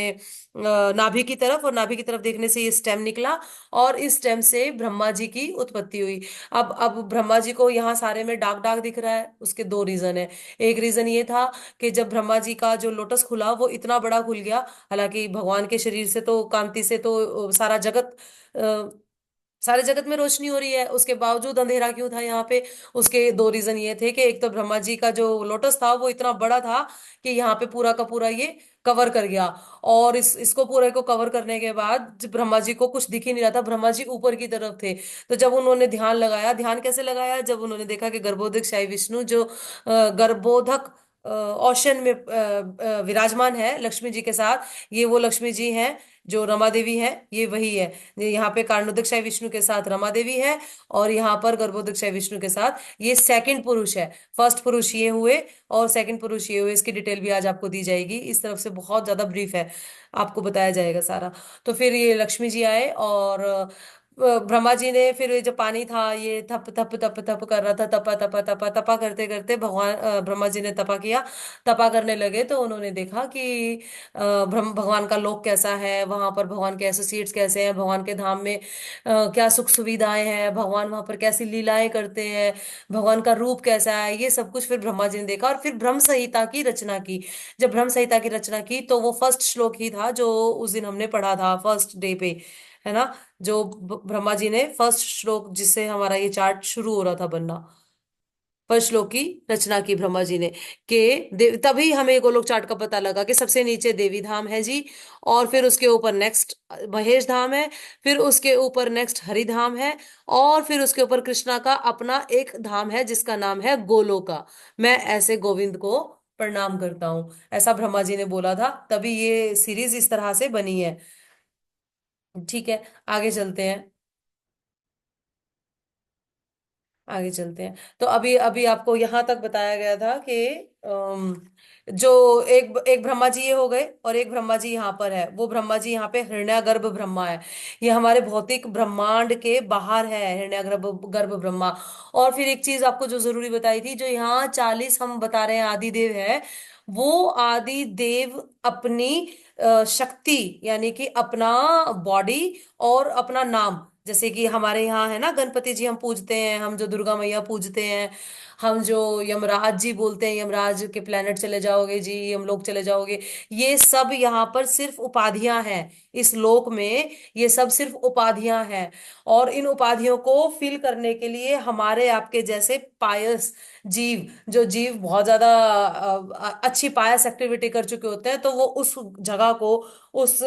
नाभि की तरफ, और नाभि की तरफ देखने से ये स्टेम निकला, और इस स्टेम से ब्रह्मा जी की उत्पत्ति हुई। अब ब्रह्मा जी को यहाँ सारे में डाग डाग दिख रहा है, उसके 2 रीजन है। एक रीजन ये था कि जब ब्रह्मा जी का जो लोटस खुला वो इतना बड़ा खुल गया, हालांकि भगवान के शरीर से तो, कांति से तो सारा जगत सारे जगत में रोशनी हो रही है, उसके बावजूद अंधेरा क्यों था यहाँ पे? उसके दो रीजन ये थे कि एक तो ब्रह्मा जी का जो लोटस था वो इतना बड़ा था कि यहाँ पे पूरा का पूरा ये कवर कर गया। और इसको पूरे को कवर करने के बाद जब ब्रह्मा जी को कुछ दिख ही नहीं रहा था, ब्रह्मा जी ऊपर की तरफ थे। तो जब उन्होंने ध्यान लगाया, ध्यान कैसे लगाया, जब उन्होंने देखा कि गर्भोदक शाही विष्णु जो गर्भोदक ओशन में विराजमान है लक्ष्मी जी के साथ, ये वो लक्ष्मी जी हैं जो रमा देवी है, ये वही है। यहाँ पे कारणोदक विष्णु के साथ रमा देवी है, और यहाँ पर गर्भोदक विष्णु के साथ ये सेकंड पुरुष है। फर्स्ट पुरुष ये हुए और सेकंड पुरुष ये हुए, इसकी डिटेल भी आज आपको दी जाएगी, इस तरफ से बहुत ज्यादा ब्रीफ है, आपको बताया जाएगा सारा। तो फिर ये लक्ष्मी जी आए, और ब्रह्मा जी ने फिर ये जो पानी था ये थप थप थप थप कर रहा था, तपा तपा तपा तपा करते करते भगवान ब्रह्मा जी ने तपा किया। तपा करने लगे तो उन्होंने देखा कि ब्रह्म भगवान का लोक कैसा है, वहां पर भगवान के एसोसिएट्स कैसे हैं, भगवान के धाम में क्या सुख सुविधाएं हैं, भगवान वहां पर कैसी लीलाएं करते हैं, भगवान का रूप कैसा है, ये सब कुछ फिर ब्रह्मा जी ने देखा और फिर ब्रह्म संहिता की रचना की। जब ब्रह्म संहिता की रचना की तो वो फर्स्ट श्लोक ही था जो उस दिन हमने पढ़ा था फर्स्ट डे पे, है ना? जो ब्रह्मा जी ने फर्स्ट श्लोक जिससे हमारा ये चार्ट शुरू हो रहा था बनना, फर्स्ट श्लोक की रचना की ब्रह्मा जी ने, के तभी हमें गोलोक चार्ट का पता लगा कि सबसे नीचे देवी धाम है जी, और फिर उसके ऊपर नेक्स्ट महेश धाम है, फिर उसके ऊपर नेक्स्ट हरि धाम है, और फिर उसके ऊपर कृष्णा का अपना एक धाम है जिसका नाम है गोलोका। मैं ऐसे गोविंद को प्रणाम करता हूँ, ऐसा ब्रह्मा जी ने बोला था, तभी ये सीरीज इस तरह से बनी है। ठीक है, आगे चलते हैं। आगे चलते हैं। तो अभी अभी आपको यहां तक बताया गया था कि जो एक एक ब्रह्मा जी ये हो गए, और एक ब्रह्मा जी यहाँ पर है, वो ब्रह्मा जी यहाँ पे हिरण्यगर्भ ब्रह्मा है। ये हमारे भौतिक ब्रह्मांड के बाहर है हिरण्यगर्भ गर्भ ब्रह्मा। और फिर एक चीज आपको जो जरूरी बताई थी, जो यहाँ 40 हम बता रहे हैं आदि देव है, वो आदि देव अपनी शक्ति, यानी कि अपना बॉडी और अपना नाम, जैसे कि हमारे यहाँ है ना गणपति जी हम पूजते हैं, हम जो दुर्गा मैया पूजते हैं, हम जो यमराज जी बोलते हैं, यमराज के प्लेनेट चले जाओगे जी, यमलोक चले जाओगे, ये सब यहाँ पर सिर्फ उपाधियां हैं इस लोक में, ये सब सिर्फ उपाधियां हैं। और इन उपाधियों को फिल करने के लिए हमारे आपके जैसे पायस जीव, जो जीव बहुत ज्यादा अच्छी पायस एक्टिविटी कर चुके होते हैं, तो वो उस जगह को, उस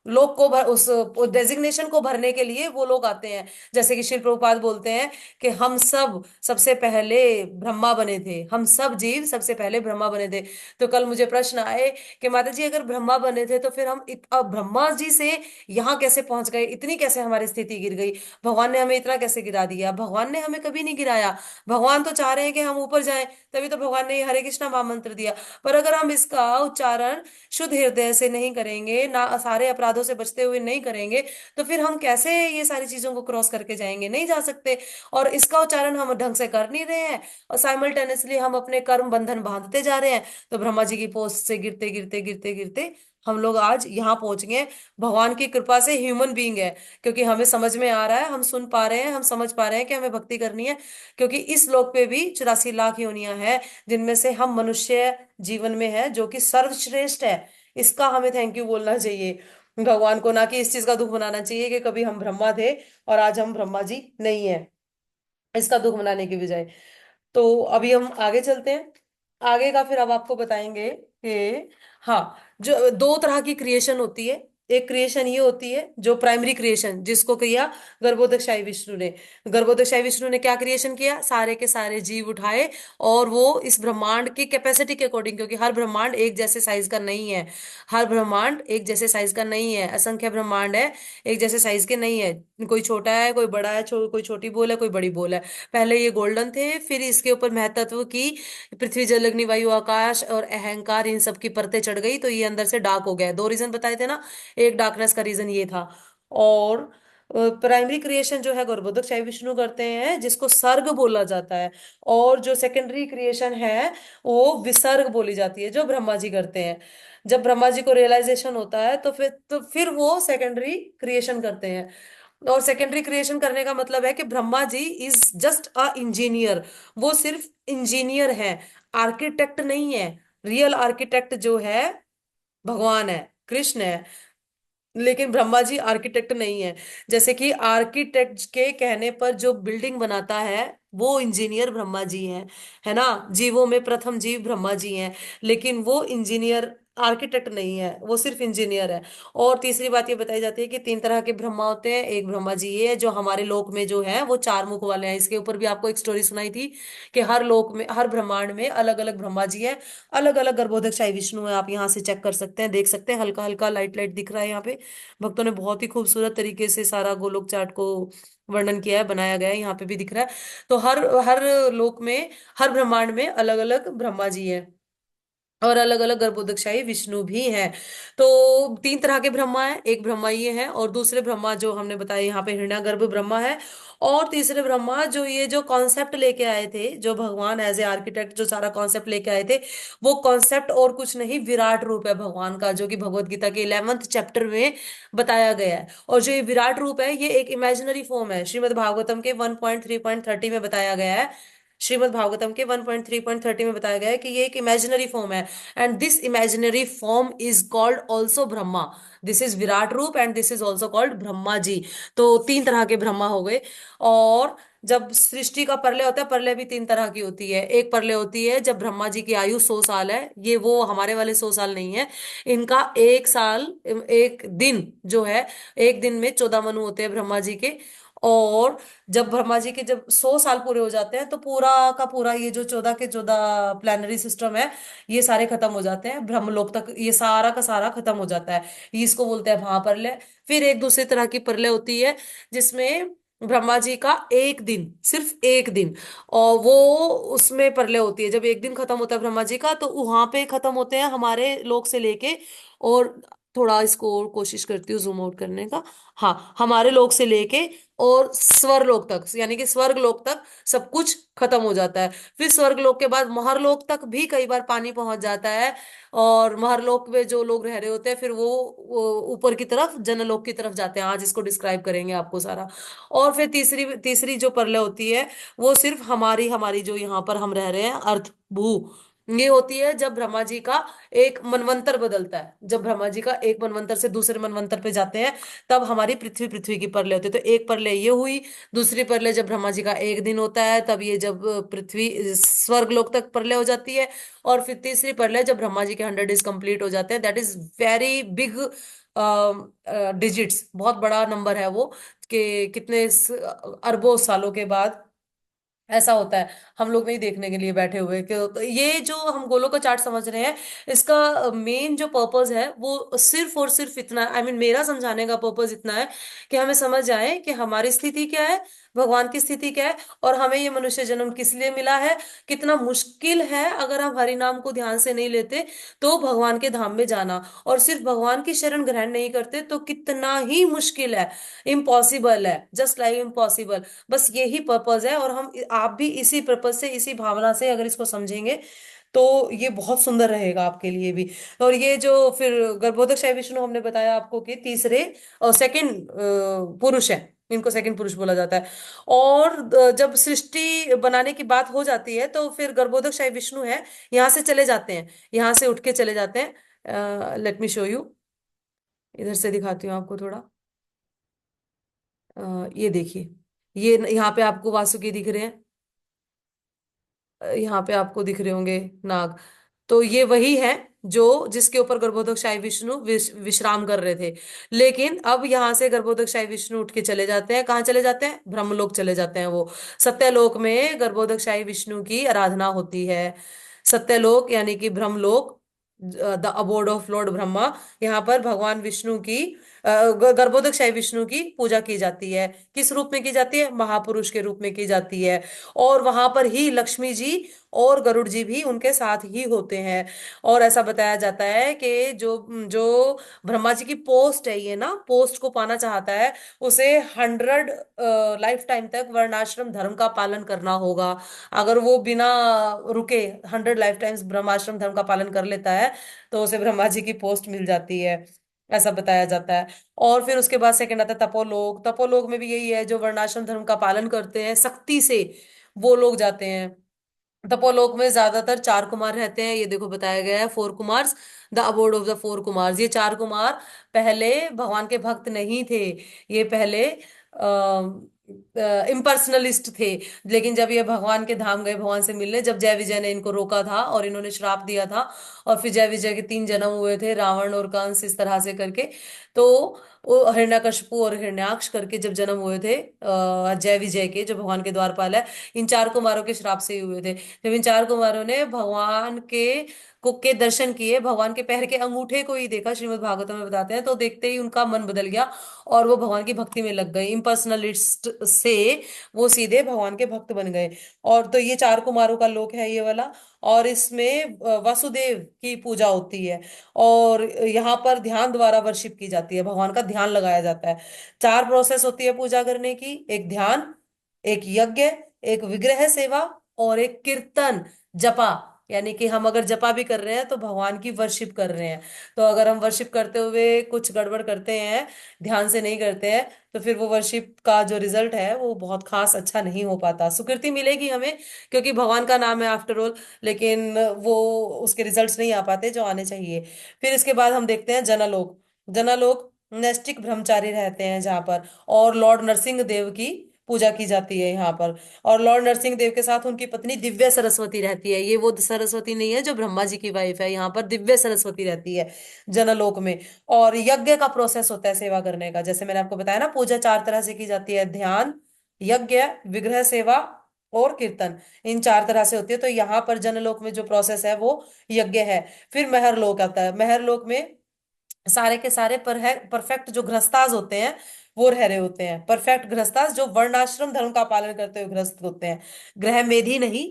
लोग को उस डेजिग्नेशन को भरने के लिए वो लोग आते हैं। जैसे कि श्री प्रभुपाद बोलते हैं कि हम सब सबसे पहले ब्रह्मा बने थे, हम सब जीव सबसे पहले ब्रह्मा बने थे। तो कल मुझे प्रश्न आए कि माता जी अगर ब्रह्मा बने थे तो फिर हम अब ब्रह्मा जी से यहाँ कैसे पहुंच गए, इतनी कैसे हमारी स्थिति गिर गई, भगवान ने हमें इतना कैसे गिरा दिया? भगवान ने हमें कभी नहीं गिराया, भगवान तो चाह रहे हैं कि हम ऊपर जाएं, तभी तो भगवान ने ये हरे कृष्णा महामंत्र दिया। पर अगर हम इसका उच्चारण शुद्ध हृदय से नहीं करेंगे, ना सारे अपराधों से बचते हुए नहीं करेंगे, तो फिर हम कैसे ये सारी चीजों को क्रॉस करके जाएंगे? नहीं जा सकते। और इसका उच्चारण हम ढंग से कर नहीं रहे हैं, और साइमल्टेनियसली हम अपने कर्म बंधन बांधते जा रहे हैं। तो ब्रह्मा जी की पोस्ट से गिरते गिरते गिरते गिरते हम लोग आज यहाँ पहुंच गए हैं। भगवान की कृपा से ह्यूमन बीइंग है, क्योंकि हमें समझ में आ रहा है, हम सुन पा रहे हैं, हम समझ पा रहे हैं कि हमें भक्ति करनी है। क्योंकि इस लोक पे भी 84 लाख योनियां हैं, जिनमें से हम मनुष्य जीवन में है जो कि सर्वश्रेष्ठ है। इसका हमें थैंक यू बोलना चाहिए भगवान को, ना कि इस चीज का दुख मनाना चाहिए कि कभी हम ब्रह्मा थे और आज हम ब्रह्मा जी नहीं है, इसका दुख मनाने की बजाय। तो अभी हम आगे चलते हैं। आगे का फिर अब आपको बताएंगे कि हाँ, जो दो तरह की क्रिएशन होती है। एक क्रिएशन ये होती है जो प्राइमरी क्रिएशन, जिसको किया गर्भोदकशाही विष्णु ने। गर्भोदकशाही विष्णु ने क्या क्रिएशन किया? सारे के सारे जीव उठाए, और वो इस ब्रह्मांड की कैपेसिटी के अकॉर्डिंग, क्योंकि हर ब्रह्मांड एक जैसे साइज का नहीं है, हर ब्रह्मांड एक जैसे साइज का नहीं है, असंख्य ब्रह्मांड है, एक जैसे साइज के नहीं है। कोई छोटा है, कोई बड़ा है, कोई छोटी बोल है, कोई बड़ी बोल है। पहले ये गोल्डन थे, फिर इसके ऊपर महतत्व की पृथ्वी जल अग्नि वायु आकाश और अहंकार, इन सब की परतें चढ़ गई, तो ये अंदर से डार्क हो गया। दो रीजन बताए थे ना, एक डार्कनेस का रीजन ये था। और प्राइमरी क्रिएशन जो है गर्भोदक शाही विष्णु करते हैं, जिसको सर्ग बोला जाता है। और जो सेकेंडरी क्रिएशन है वो विसर्ग बोली जाती है, जो ब्रह्मा जी करते हैं। जब ब्रह्मा जी को रियलाइजेशन होता है तो फिर वो सेकेंडरी क्रिएशन करते हैं। और सेकेंडरी क्रिएशन करने का मतलब है कि Brahma ji is just a engineer, वो सिर्फ इंजीनियर है, आर्किटेक्ट नहीं है। रियल आर्किटेक्ट जो है भगवान है, कृष्ण है। लेकिन ब्रह्मा जी आर्किटेक्ट नहीं है। जैसे कि आर्किटेक्ट के कहने पर जो बिल्डिंग बनाता है वो इंजीनियर ब्रह्मा जी हैं, है ना। जीवों में प्रथम जीव ब्रह्मा जी हैं, लेकिन वो इंजीनियर, आर्किटेक्ट नहीं है, वो सिर्फ इंजीनियर है। और तीसरी बात ये बताई जाती है कि तीन तरह के ब्रह्मा होते हैं। एक ब्रह्मा जी ये है जो हमारे लोक में जो है वो चार मुख वाले हैं। इसके ऊपर भी आपको एक स्टोरी सुनाई थी कि हर लोक में, हर ब्रह्मांड में अलग अलग ब्रह्मा जी हैं, अलग अलग गर्भोदक शाही विष्णु है। आप यहाँ से चेक कर सकते हैं, देख सकते हैं, हल्का हल्का लाइट लाइट दिख रहा है यहाँ पे। भक्तों ने बहुत ही खूबसूरत तरीके से सारा गोलोक चार्ट को वर्णन किया है, बनाया गया है, यहाँ पे भी दिख रहा है। तो हर हर लोक में, हर ब्रह्मांड में अलग अलग ब्रह्मा जी हैं, और अलग अलग गर्भोदकशाही विष्णु भी हैं। तो तीन तरह के ब्रह्मा है, एक ब्रह्मा ये है, और दूसरे ब्रह्मा जो हमने बताया यहाँ पे हिरण्यागर्भ ब्रह्मा है। और तीसरे ब्रह्मा जो ये जो कॉन्सेप्ट लेके आए थे, जो भगवान एज ए आर्किटेक्ट जो सारा कॉन्सेप्ट लेके आए थे, वो कॉन्सेप्ट और कुछ नहीं, विराट रूप है भगवान का, जो कि भगवत गीता के 11वें चैप्टर में बताया गया है। और जो ये विराट रूप है ये एक इमेजिनरी फॉर्म है, श्रीमद् भागवतम के 1.3.30 में बताया गया है। श्रीमद् भागवतम के 1.3.30 में बताया गया है कि ये एक इमेजिनरी फॉर्म है, and this imaginary form is called also Brahma. This is Virat Roop and this is also called Brahma ji. तो तीन तरह के ब्रह्मा हो गए। और जब सृष्टि का प्रलय होता है, प्रलय भी तीन तरह की होती है। एक प्रलय होती है जब ब्रह्मा जी की आयु 100 साल है, ये वो हमारे वाले 100 साल नहीं है, इनका एक साल, एक दिन जो है, एक दिन में 14 मनु होते हैं ब्रह्मा जी के। और जब ब्रह्मा जी के जब 100 साल पूरे हो जाते हैं, तो पूरा का पूरा ये जो 14 के 14 प्लानरी सिस्टम है, ये सारे खत्म हो जाते हैं, ब्रह्मलोक तक ये सारा का सारा खत्म हो जाता है। ये इसको बोलते हैं महाप्रलय। फिर एक दूसरी तरह की प्रलय होती है जिसमें ब्रह्मा जी का एक दिन, सिर्फ एक दिन, और वो उसमें प्रलय होती है। जब एक दिन खत्म होता है ब्रह्मा जी का, तो वहां पे खत्म होते हैं हमारे लोक से लेके, और थोड़ा इसको और कोशिश करती हूँ जूम आउट करने का। हाँ, हमारे लोक से लेके और स्वर्गलोक तक, यानी कि स्वर्गलोक तक सब कुछ खत्म हो जाता है। फिर स्वर्गलोक के बाद महरलोक तक भी कई बार पानी पहुंच जाता है, और महरलोक में जो लोग रह रहे होते हैं फिर वो ऊपर की तरफ जनलोक की तरफ जाते हैं। आज इसको डिस्क्राइब करेंगे आपको सारा। और फिर तीसरी तीसरी जो प्रलय होती है, वो सिर्फ हमारी हमारी जो यहाँ पर हम रह रहे हैं, अर्थ भू, ये होती है जब ब्रह्मा जी का एक मनवंतर बदलता है। जब ब्रह्मा जी का एक मनवंतर से दूसरे मनवंतर पे जाते हैं, तब हमारी पृथ्वी पृथ्वी की प्रलय होती है। तो एक प्रलय ये हुई। दूसरी प्रलय जब ब्रह्मा जी का एक दिन होता है, तब ये जब पृथ्वी स्वर्गलोक तक प्रलय हो जाती है। और फिर तीसरी प्रलय जब ब्रह्मा जी के 100 डेज कंप्लीट हो जाते हैं, that is very big digits, बहुत बड़ा नंबर है वो, कि कितने अरबों सालों के बाद ऐसा होता है। हम लोग नहीं देखने के लिए बैठे हुए कि तो ये जो हम गोलों का चार्ट समझ रहे हैं, इसका मेन जो पर्पस है वो सिर्फ और सिर्फ इतना, आई मीन मेरा समझाने का पर्पस इतना है कि हमें समझ आए कि हमारी स्थिति क्या है, भगवान की स्थिति क्या है, और हमें ये मनुष्य जन्म किस लिए मिला है, कितना मुश्किल है अगर हम हरि नाम को ध्यान से नहीं लेते तो भगवान के धाम में जाना, और सिर्फ भगवान की शरण ग्रहण नहीं करते तो कितना ही मुश्किल है, इम्पॉसिबल है, जस्ट लाइक इम्पॉसिबल। बस यही पर्पस है, और हम आप भी इसी पर्पस से, इसी भावना से अगर इसको समझेंगे तो ये बहुत सुंदर रहेगा आपके लिए भी। और ये जो फिर गर्भोदक शैव विष्णु हमने बताया आपको कि तीसरे और सेकंड पुरुष है, इनको सेकंड पुरुष बोला जाता है। और जब सृष्टि बनाने की बात हो जाती है, तो फिर गर्भोदक शैव विष्णु है, यहाँ से चले जाते हैं, यहाँ से उठ के चले जाते हैं। लेट मी शो यू, इधर से दिखाती हूँ आपको थोड़ा। ये देखिए, ये यहाँ पे आपको वासुकी दिख रहे हैं, यहाँ पे आपको दिख रहे होंगे नाग। तो ये वही है जो जिसके ऊपर गर्भोदक शाही विष्णु विश्राम कर रहे थे। लेकिन अब यहाँ से गर्भोदक शाही विष्णु उठ के चले जाते हैं, कहाँ चले जाते हैं, ब्रह्मलोक चले जाते हैं वो। सत्यलोक में गर्भोदक शाही विष्णु की आराधना होती है। सत्यलोक यानी कि Brahmalok, the abode of Lord Brahma, यहाँ पर भगवान विष्णु की गर्भोदक शाही विष्णु की पूजा की जाती है। किस रूप में की जाती है, महापुरुष के रूप में की जाती है। और वहां पर ही लक्ष्मी जी और गरुड़ जी भी उनके साथ ही होते हैं। और ऐसा बताया जाता है कि जो जो ब्रह्मा जी की पोस्ट है, ये ना पोस्ट को पाना चाहता है, उसे 100 लाइफ टाइम तक वर्णाश्रम धर्म का पालन करना होगा। अगर वो बिना रुके 100 लाइफ टाइम्स ब्रह्माश्रम धर्म का पालन कर लेता है, तो उसे ब्रह्मा जी की पोस्ट मिल जाती है, ऐसा बताया जाता है। और फिर उसके बाद सेकंड आता है तपोलोक। तपोलोक में भी यही है, जो वर्णाश्रम धर्म का पालन करते हैं सख्ती से, वो लोग जाते हैं। तपोलोक में ज्यादातर चार कुमार रहते हैं, ये देखो बताया गया है, four Kumars, the abode of the four Kumars. ये चार कुमार पहले भगवान के भक्त नहीं थे, ये पहले इम्पर्सनलिस्ट थे। लेकिन जब ये भगवान के धाम गए भगवान से मिलने, जब जय विजय ने इनको रोका था और इन्होंने श्राप दिया था, और फिर जय विजय के तीन जन्म हुए थे, रावण और कंस इस तरह से करके, तो वो हिरण्यकशिपु और हिरण्याक्ष करके जब जन्म हुए थे जय विजय के, जो भगवान के द्वारपाल है, इन चार कुमारों के श्राप से ही हुए थे। जब इन चार कुमारों ने भगवान के दर्शन किए, भगवान के पैर के अंगूठे को ही देखा, श्रीमद् भागवत में बताते हैं, तो देखते ही उनका मन बदल गया और वो भगवान की भक्ति में लग गए। इम्पर्सनलिस्ट से वो सीधे भगवान के भक्त बन गए। और तो ये चार कुमारों का लोक है ये वाला। और इसमें वासुदेव की पूजा होती है, और यहाँ पर ध्यान द्वारा वर्शिप की जाती है, भगवान का ध्यान लगाया जाता है। चार प्रोसेस होती है पूजा करने की, एक ध्यान, एक यज्ञ, एक विग्रह सेवा, और एक कीर्तन, जपा। यानी कि हम अगर जपा भी कर रहे हैं तो भगवान की वर्शिप कर रहे हैं। तो अगर हम वर्शिप करते हुए कुछ गड़बड़ करते हैं, ध्यान से नहीं करते हैं, तो फिर वो वर्शिप का जो रिजल्ट है वो बहुत खास अच्छा नहीं हो पाता। सुकृति मिलेगी हमें, क्योंकि भगवान का नाम है आफ्टर ऑल, लेकिन वो उसके रिजल्ट्स नहीं आ पाते जो आने चाहिए। फिर इसके बाद हम देखते हैं जनलोक। जनलोक नैष्टिक ब्रह्मचारी रहते हैं जहाँ पर, और लॉर्ड नरसिंह देव की पूजा की जाती है यहाँ पर। और लॉर्ड नरसिंह देव के साथ उनकी पत्नी दिव्य सरस्वती रहती है। ये वो सरस्वती नहीं है जो ब्रह्मा जी की वाइफ है, यहाँ पर दिव्य सरस्वती रहती है जनलोक में। और यज्ञ का प्रोसेस होता है सेवा करने का, जैसे मैंने आपको बताया ना, पूजा चार तरह से की जाती है, ध्यान, यज्ञ, विग्रह सेवा और कीर्तन। इन चार तरह से होती है। तो यहाँ पर जनलोक में जो प्रोसेस है वो यज्ञ है। फिर महरलोक आता है। महरलोक में सारे के सारे परफेक्ट जो गृहस्थास होते हैं वो रह रहे होते हैं। परफेक्ट गृहस्थास जो वर्णाश्रम धर्म का पालन करते हुए गृहस्थ होते हैं। ग्रह मेधी नहीं,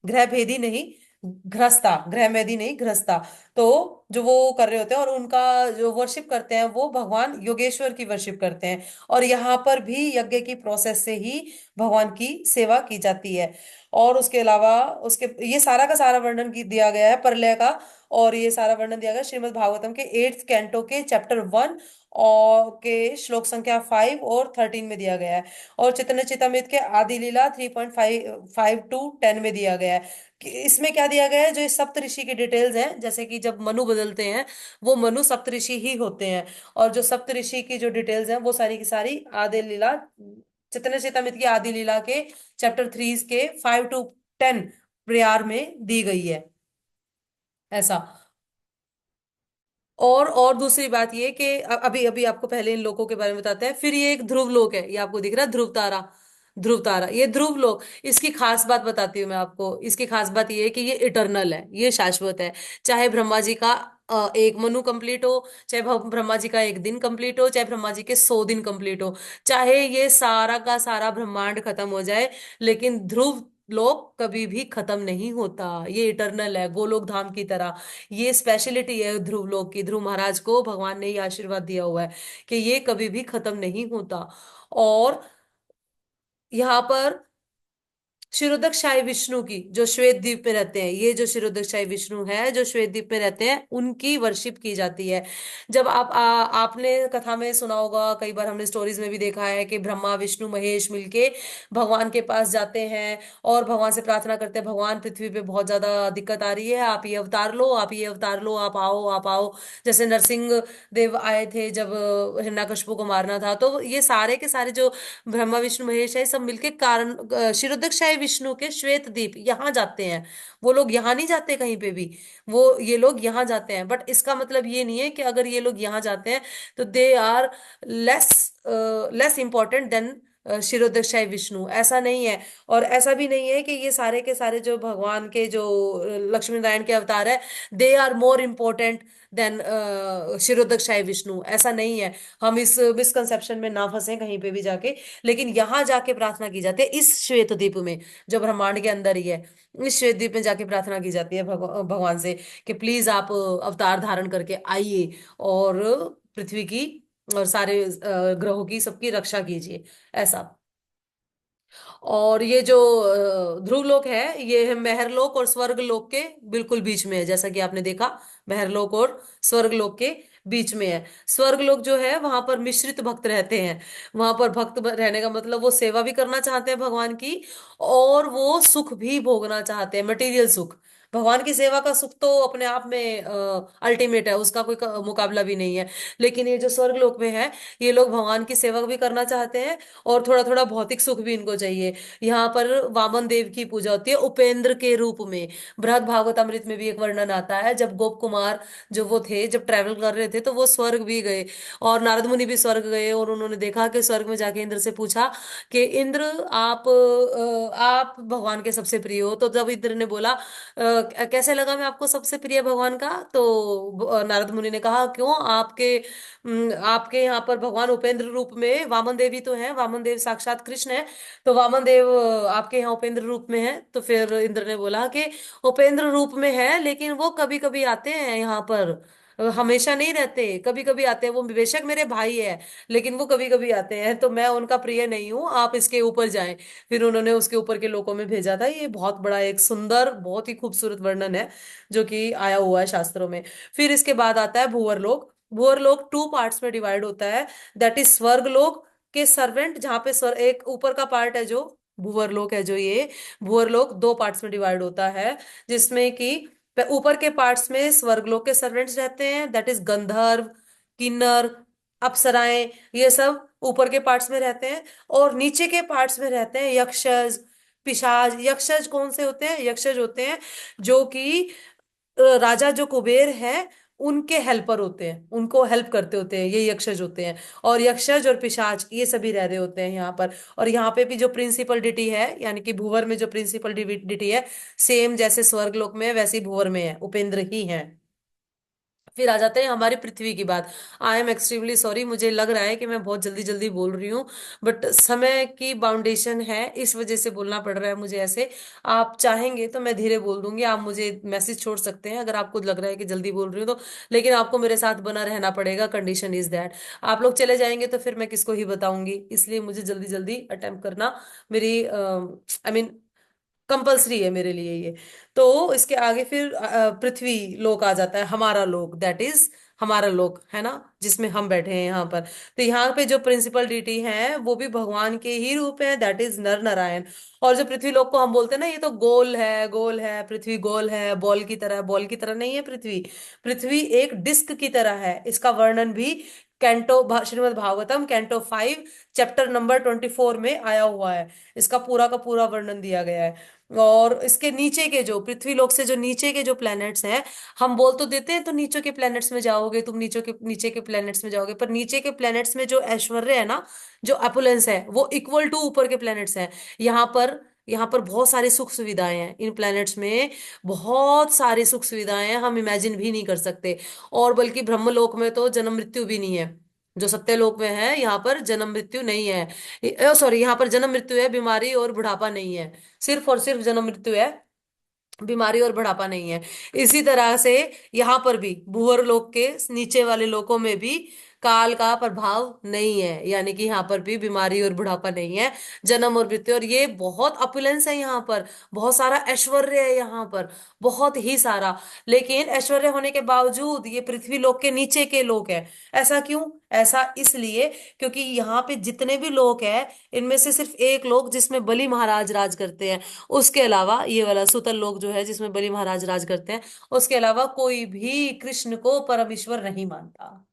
ग्रह भेदी नहीं, गृहस्था, ग्रह मेधी नहीं, गृहस्था। तो जो वो कर रहे होते हैं और उनका जो वर्शिप करते हैं वो भगवान योगेश्वर की वर्शिप करते हैं। और यहाँ पर भी यज्ञ की प्रोसेस से ही भगवान की सेवा की जाती है। और उसके अलावा उसके ये सारा का सारा वर्णन दिया गया है प्रलय का। और ये सारा वर्णन दिया गया श्रीमद् भागवतम के 8th कैंटो के चैप्टर 1 और के श्लोक संख्या 5 और 13 में दिया गया है। और चैतन्य चेतामृत के आदि लीला 3.5 to 10 में दिया गया है। कि इसमें क्या दिया गया है, जो इस सप्त ऋषि की डिटेल्स हैं, जैसे कि जब मनु बदलते हैं, वो मनु सप्त ऋषि ही होते हैं। और जो सप्त ऋषि की जो डिटेल्स हैं वो सारी की सारी आदि लीला, चैतन्य चेतामृत की आदि लीला के चैप्टर 3 के 5 to 10 प्रेयर में दी गई है। ऐसा। और दूसरी बात ये कि अभी अभी आपको पहले इन लोगों के बारे में बताते हैं। फिर ये एक ध्रुव लोक है, ये आपको दिख रहा है ध्रुव तारा। ध्रुव तारा, ये ध्रुव लोक। इसकी खास बात बताती हूँ मैं आपको। इसकी खास बात ये है कि ये इटर्नल है, ये शाश्वत है। चाहे ब्रह्मा जी का एक मनु कंप्लीट हो, चाहे ब्रह्मा जी का एक दिन कंप्लीट हो, चाहे ब्रह्मा जी के 100 दिन कंप्लीट हो, चाहे ये सारा का सारा ब्रह्मांड खत्म हो जाए, लेकिन ध्रुव लोक कभी भी खत्म नहीं होता। ये इटर्नल है, गोलोक धाम की तरह। ये स्पेशलिटी है ध्रुव लोक की। ध्रुव महाराज को भगवान ने ये आशीर्वाद दिया हुआ है कि ये कभी भी खत्म नहीं होता। और यहाँ पर क्षीरोदक विष्णु की, जो श्वेत द्वीप में रहते हैं, ये जो क्षीरोदक विष्णु है जो श्वेत द्वीप में रहते हैं, उनकी वर्शिप की जाती है। जब आपने कथा में सुना होगा, कई बार हमने स्टोरीज में भी देखा है कि ब्रह्मा विष्णु महेश मिलके भगवान के पास जाते हैं और भगवान से प्रार्थना करते हैं, भगवान पृथ्वी पे बहुत ज्यादा दिक्कत आ रही है, आप ये अवतार लो, आप ये अवतार लो, आप आओ, आप आओ। जैसे नरसिंह देव आए थे जब हिरण्यकशिपु को मारना था, तो ये सारे के सारे जो ब्रह्मा विष्णु महेश है सब मिलके कारण क्षीरोदक विष्णु के श्वेत द्वीप यहाँ जाते हैं। वो लोग यहाँ नहीं जाते कहीं पे भी, वो ये लोग यहाँ जाते हैं। बट इसका मतलब ये नहीं है कि अगर ये लोग यहाँ जाते हैं तो they are less less important than Kshirodak Vishnu, ऐसा नहीं है। और ऐसा भी नहीं है कि ये सारे के सारे जो भगवान के जो लक्ष्मी नारायण के अवतार है, they are more important than Kshirodak Vishnu, ऐसा नहीं है। हम इस मिसकंसेप्शन में ना फंसे कहीं पे भी जाके। लेकिन यहाँ जाके प्रार्थना की जाती है इस श्वेत द्वीप में, जो ब्रह्मांड के अंदर ही है। इस श्वेत द्वीप में जाके प्रार्थना की जाती है भगवान से कि प्लीज आप अवतार धारण करके आइए और पृथ्वी की और सारे ग्रहों की सबकी रक्षा कीजिए, ऐसा। और ये जो ध्रुव लोक है, ये है महरलोक और स्वर्ग लोक के बिल्कुल बीच में है, जैसा कि आपने देखा, महरलोक और स्वर्ग लोक के बीच में है। स्वर्ग लोक जो है वहां पर मिश्रित भक्त रहते हैं। वहां पर भक्त रहने का मतलब वो सेवा भी करना चाहते हैं भगवान की, और वो सुख भी भोगना चाहते हैं, मटेरियल सुख। भगवान की सेवा का सुख तो अपने आप में अल्टीमेट है, उसका कोई मुकाबला भी नहीं है। लेकिन ये जो स्वर्ग लोक में है, ये लोग भगवान की सेवा भी करना चाहते हैं, और थोड़ा थोड़ा भौतिक सुख भी इनको चाहिए। यहाँ पर वामन देव की पूजा होती है उपेंद्र के रूप में। बृहद भागवत अमृत में भी एक वर्णन आता है, जब गोप कुमार जो वो थे, जब ट्रैवल कर रहे थे तो वो स्वर्ग भी गए, और नारद मुनि भी स्वर्ग गए, और उन्होंने देखा कि स्वर्ग में जाके इंद्र से पूछा कि इंद्र आप भगवान के सबसे प्रिय हो। तो जब इंद्र ने बोला कैसे लगा मैं आपको सबसे प्रिय भगवान का, तो नारद मुनि ने कहा क्यों, आपके यहाँ पर भगवान उपेंद्र रूप में, वामन देव ही तो है, वामन देव साक्षात कृष्ण है, तो वामन देव आपके यहाँ उपेंद्र रूप में है। तो फिर इंद्र ने बोला कि उपेंद्र रूप में है, लेकिन वो कभी कभी आते हैं यहाँ पर, हमेशा नहीं रहते, कभी कभी आते हैं। वो बेशक मेरे भाई है, लेकिन वो कभी कभी आते हैं, तो मैं उनका प्रिय नहीं हूँ, आप इसके ऊपर जाएं। फिर उन्होंने उसके ऊपर के लोकों में भेजा था। ये बहुत बड़ा एक सुंदर, बहुत ही खूबसूरत वर्णन है जो कि आया हुआ है शास्त्रों में। फिर इसके बाद आता है भूवर लोक। भूवर लोक टू पार्ट्स में डिवाइड होता है। दैट इज स्वर्ग लोक के सर्वेंट, जहाँ पे स्वर एक ऊपर का पार्ट है जो भूवर लोक है, जो ये भूवर लोक दो पार्ट्स में डिवाइड होता है, जिसमें कि ऊपर के पार्ट्स में स्वर्गलोक के सर्वेंट्स रहते हैं, दैट इज गंधर्व, किन्नर, अप्सराएं, ये सब ऊपर के पार्ट्स में रहते हैं। और नीचे के पार्ट्स में रहते हैं यक्षज, पिशाच। यक्षज कौन से होते हैं? यक्षज होते हैं जो कि राजा जो कुबेर है उनके हेल्पर होते हैं, उनको हेल्प करते होते हैं, ये यक्षज होते हैं। और यक्षज और पिशाच ये सभी रह रहे होते हैं यहाँ पर। और यहाँ पे भी जो प्रिंसिपल डिटी है, यानी कि भूवर में जो प्रिंसिपल डिटी है, सेम जैसे स्वर्गलोक में है वैसे ही भूवर में है, उपेंद्र ही है। फिर आ जाते हैं हमारी पृथ्वी की बात। आई एम एक्सट्रीमली सॉरी, मुझे लग रहा है कि मैं बहुत जल्दी जल्दी बोल रही हूँ, बट समय की बाउंडेशन है, इस वजह से बोलना पड़ रहा है मुझे ऐसे। आप चाहेंगे तो मैं धीरे बोल दूंगी, आप मुझे मैसेज छोड़ सकते हैं अगर आपको लग रहा है कि जल्दी बोल रही हूँ तो। लेकिन आपको मेरे साथ बना रहना पड़ेगा, कंडीशन इज दैट। आप लोग चले जाएंगे तो फिर मैं किसको ही बताऊंगी, इसलिए मुझे जल्दी जल्दी अटेम्प्ट करना मेरी आई मीन कंपल्सरी है मेरे लिए ये। तो इसके आगे फिर पृथ्वी लोक आ जाता है, हमारा लोक, दैट इज हमारा लोक है ना, जिसमें हम बैठे हैं यहाँ पर। तो यहाँ पे जो प्रिंसिपल डीटी है वो भी भगवान के ही रूप है, दैट इज नर नारायण। और जो पृथ्वी लोक को हम बोलते हैं ना, ये तो गोल है, गोल है पृथ्वी, गोल है, बॉल की तरह। बॉल की तरह नहीं है पृथ्वी, पृथ्वी एक डिस्क की तरह है। इसका वर्णन भी Shrimad Bhagavatam canto 5 chapter number 24 में आया हुआ है। इसका पूरा का पूरा वर्णन दिया गया है। और इसके नीचे के जो पृथ्वी लोक से जो नीचे के जो प्लैनेट्स हैं, हम बोल तो देते हैं तो नीचे के प्लैनेट्स में जाओगे तुम, नीचे के प्लैनेट्स में जाओगे, पर नीचे के प्लैनेट्स में जो ऐश्वर्य है ना, जो अपुलेंस है, वो इक्वल टू ऊपर के प्लैनेट्स हैं। यहाँ पर बहुत सारी सुख सुविधाएं हैं इन प्लैनेट्स में, बहुत सारी सुख सुविधाएं हैं, हम इमेजिन भी नहीं कर सकते। और बल्कि ब्रह्मलोक में तो जन्म मृत्यु भी नहीं है। जो सत्यलोक में है, यहाँ पर जन्म मृत्यु नहीं है, सॉरी, यहाँ पर जन्म मृत्यु है, बीमारी और बुढ़ापा नहीं है। सिर्फ और सिर्फ जन्म मृत्यु है, बीमारी और बुढ़ापा नहीं है। इसी तरह से यहाँ पर भी भूवर लोक के नीचे वाले लोकों में भी काल का प्रभाव नहीं है, यानी कि यहाँ पर भी बीमारी और बुढ़ापा नहीं है, जन्म और मृत्यु। और ये बहुत अपुलेंस है यहाँ पर, बहुत सारा ऐश्वर्य है यहाँ पर, बहुत ही सारा। लेकिन ऐश्वर्य होने के बावजूद ये पृथ्वी लोक के नीचे के लोग हैं। ऐसा क्यों? ऐसा इसलिए क्योंकि यहाँ पे जितने भी लोग हैं, इनमें से सिर्फ एक लोग जिसमें बलि महाराज राज करते हैं, उसके अलावा ये वाला सुतल लोक जो है जिसमें बलि महाराज राज करते हैं, उसके अलावा कोई भी कृष्ण को परमेश्वर नहीं मानता।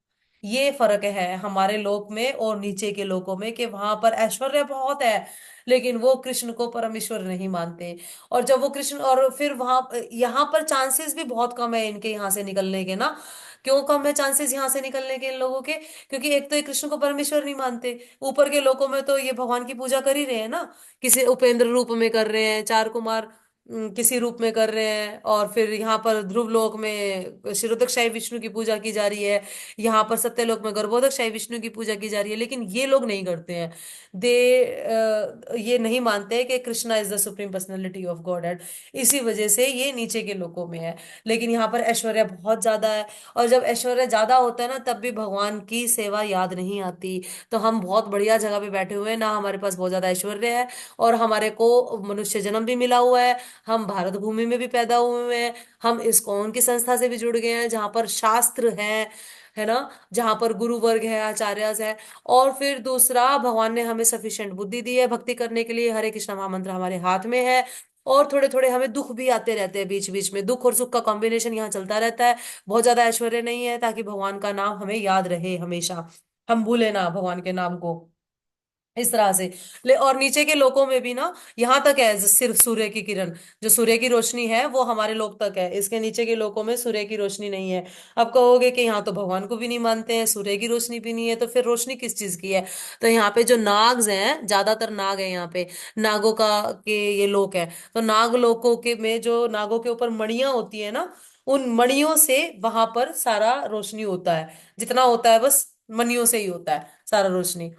ये फर्क है हमारे लोक में और नीचे के लोकों में, कि वहां पर ऐश्वर्य बहुत है, लेकिन वो कृष्ण को परमेश्वर नहीं मानते। और जब वो कृष्ण, और फिर वहां यहाँ पर चांसेस भी बहुत कम है इनके यहाँ से निकलने के ना। क्यों कम है चांसेस यहाँ से निकलने के इन लोगों के? क्योंकि एक तो ये कृष्ण को परमेश्वर नहीं मानते, ऊपर के लोकों में तो ये भगवान की पूजा कर ही रहे हैं ना, किसी उपेंद्र रूप में कर रहे हैं, चार कुमार किसी रूप में कर रहे हैं। और फिर यहाँ पर ध्रुव लोक में क्षीरोदकशाही विष्णु की पूजा की जा रही है, यहाँ पर सत्यलोक में गर्भोदकशाही विष्णु की पूजा की जा रही है। लेकिन ये लोग नहीं करते हैं, दे ये नहीं मानते कि Krishna is the supreme personality of God head. इसी वजह से ये नीचे के लोकों में है। लेकिन यहाँ पर ऐश्वर्य बहुत ज्यादा है, और जब ऐश्वर्य ज्यादा होता है ना, तब भी भगवान की सेवा याद नहीं आती। तो हम बहुत बढ़िया जगह पे बैठे हुए हैं ना, हमारे पास बहुत ज्यादा ऐश्वर्य है, और हमारे को मनुष्य जन्म भी मिला हुआ है, हम भारत भूमि में भी पैदा हुए हैं, हम इस्कॉन की संस्था से भी जुड़ गए हैं जहां पर शास्त्र हैं, है ना, जहां पर गुरु वर्ग है, आचार्य है। और फिर दूसरा, भगवान ने हमें सफिशिएंट बुद्धि दी है भक्ति करने के लिए, हरे कृष्णा महामंत्र हमारे हाथ में है। और थोड़े थोड़े हमें दुख भी आते रहते हैं बीच बीच में, दुख और सुख का कॉम्बिनेशन यहाँ चलता रहता है। बहुत ज्यादा ऐश्वर्य नहीं है, ताकि भगवान का नाम हमें याद रहे हमेशा, हम भूले ना भगवान के नाम को, इस तरह से। ले और नीचे के लोकों में भी ना, यहाँ तक है सिर्फ सूर्य की किरण, जो सूर्य की रोशनी है वो हमारे लोक तक है, इसके नीचे के लोकों में सूर्य की रोशनी नहीं है। अब कहोगे कि यहाँ तो भगवान को भी नहीं मानते हैं, सूर्य की रोशनी भी नहीं है, तो फिर रोशनी किस चीज की है? तो यहाँ पे जो नाग्स हैं, ज्यादातर नाग है यहाँ पे, नागों का के ये लोक है। तो नाग लोकों के में जो नागों के ऊपर मणियां होती है ना, उन मणियों से वहां पर सारा रोशनी होता है, जितना होता है बस मणियों से ही होता है सारा रोशनी।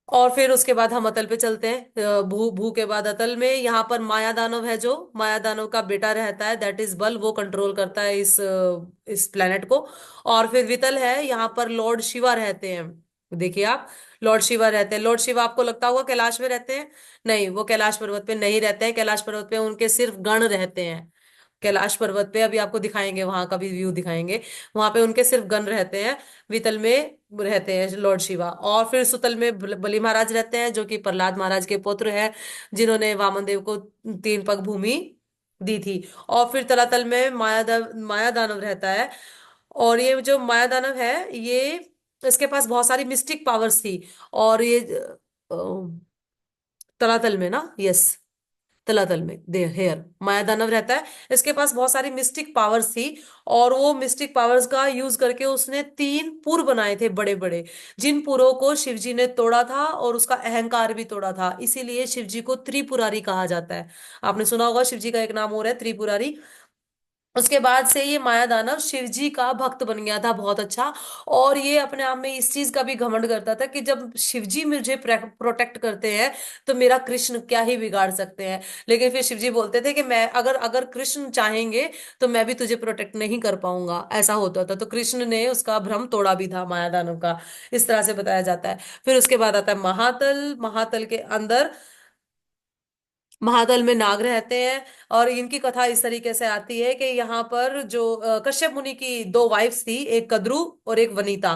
और फिर उसके बाद हम अतल पे चलते हैं। भू भू के बाद अतल में, यहाँ पर माया दानव है, जो माया दानव का बेटा रहता है, दैट इज बल, वो कंट्रोल करता है इस प्लेनेट को। और फिर वितल है, यहाँ पर लॉर्ड शिवा रहते हैं। देखिए आप, लॉर्ड शिवा रहते हैं। लॉर्ड शिवा आपको लगता होगा कैलाश में रहते हैं, नहीं, वो कैलाश पर्वत पे नहीं रहते हैं। कैलाश पर्वत पे उनके सिर्फ गण रहते हैं। कैलाश पर्वत पे अभी आपको दिखाएंगे, वहां का भी व्यू दिखाएंगे, वहां पे उनके सिर्फ गण रहते हैं। वितल में रहते हैं लॉर्ड शिवा। और फिर सुतल में बलि महाराज रहते हैं, जो कि प्रहलाद महाराज के पुत्र हैं, जिन्होंने वामन देव को 3 पग भूमि दी थी। और फिर तलातल में माया दानव रहता है। और ये जो माया दानव है, ये इसके पास बहुत सारी मिस्टिक पावर्स थी। और ये तलातल में ना, यस, तलातल में दे हेयर माया दानव रहता है। इसके पास बहुत सारी मिस्टिक पावर्स थी, और वो मिस्टिक पावर्स का यूज करके उसने 3 पुर बनाए थे बड़े बड़े, जिन पुरों को शिवजी ने तोड़ा था और उसका अहंकार भी तोड़ा था, इसीलिए शिवजी को त्रिपुरारी कहा जाता है। आपने सुना होगा शिवजी का एक नाम और है त्रिपुरारी। उसके बाद से ये माया दानव शिव जी का भक्त बन गया था, बहुत अच्छा। और ये अपने आप में इस चीज का भी घमंड करता था कि जब शिव जी मुझे प्रोटेक्ट करते हैं, तो मेरा कृष्ण क्या ही बिगाड़ सकते हैं। लेकिन फिर शिव जी बोलते थे कि मैं अगर अगर कृष्ण चाहेंगे तो मैं भी तुझे प्रोटेक्ट नहीं कर पाऊंगा, ऐसा होता था। तो कृष्ण ने उसका भ्रम तोड़ा भी था माया दानव का, इस तरह से बताया जाता है। फिर उसके बाद आता है महातल। महातल के अंदर, महातल में नाग रहते हैं। और इनकी कथा इस तरीके से आती है कि यहाँ पर जो कश्यप मुनि की 2 वाइफ्स थी, एक कद्रु और एक वनिता।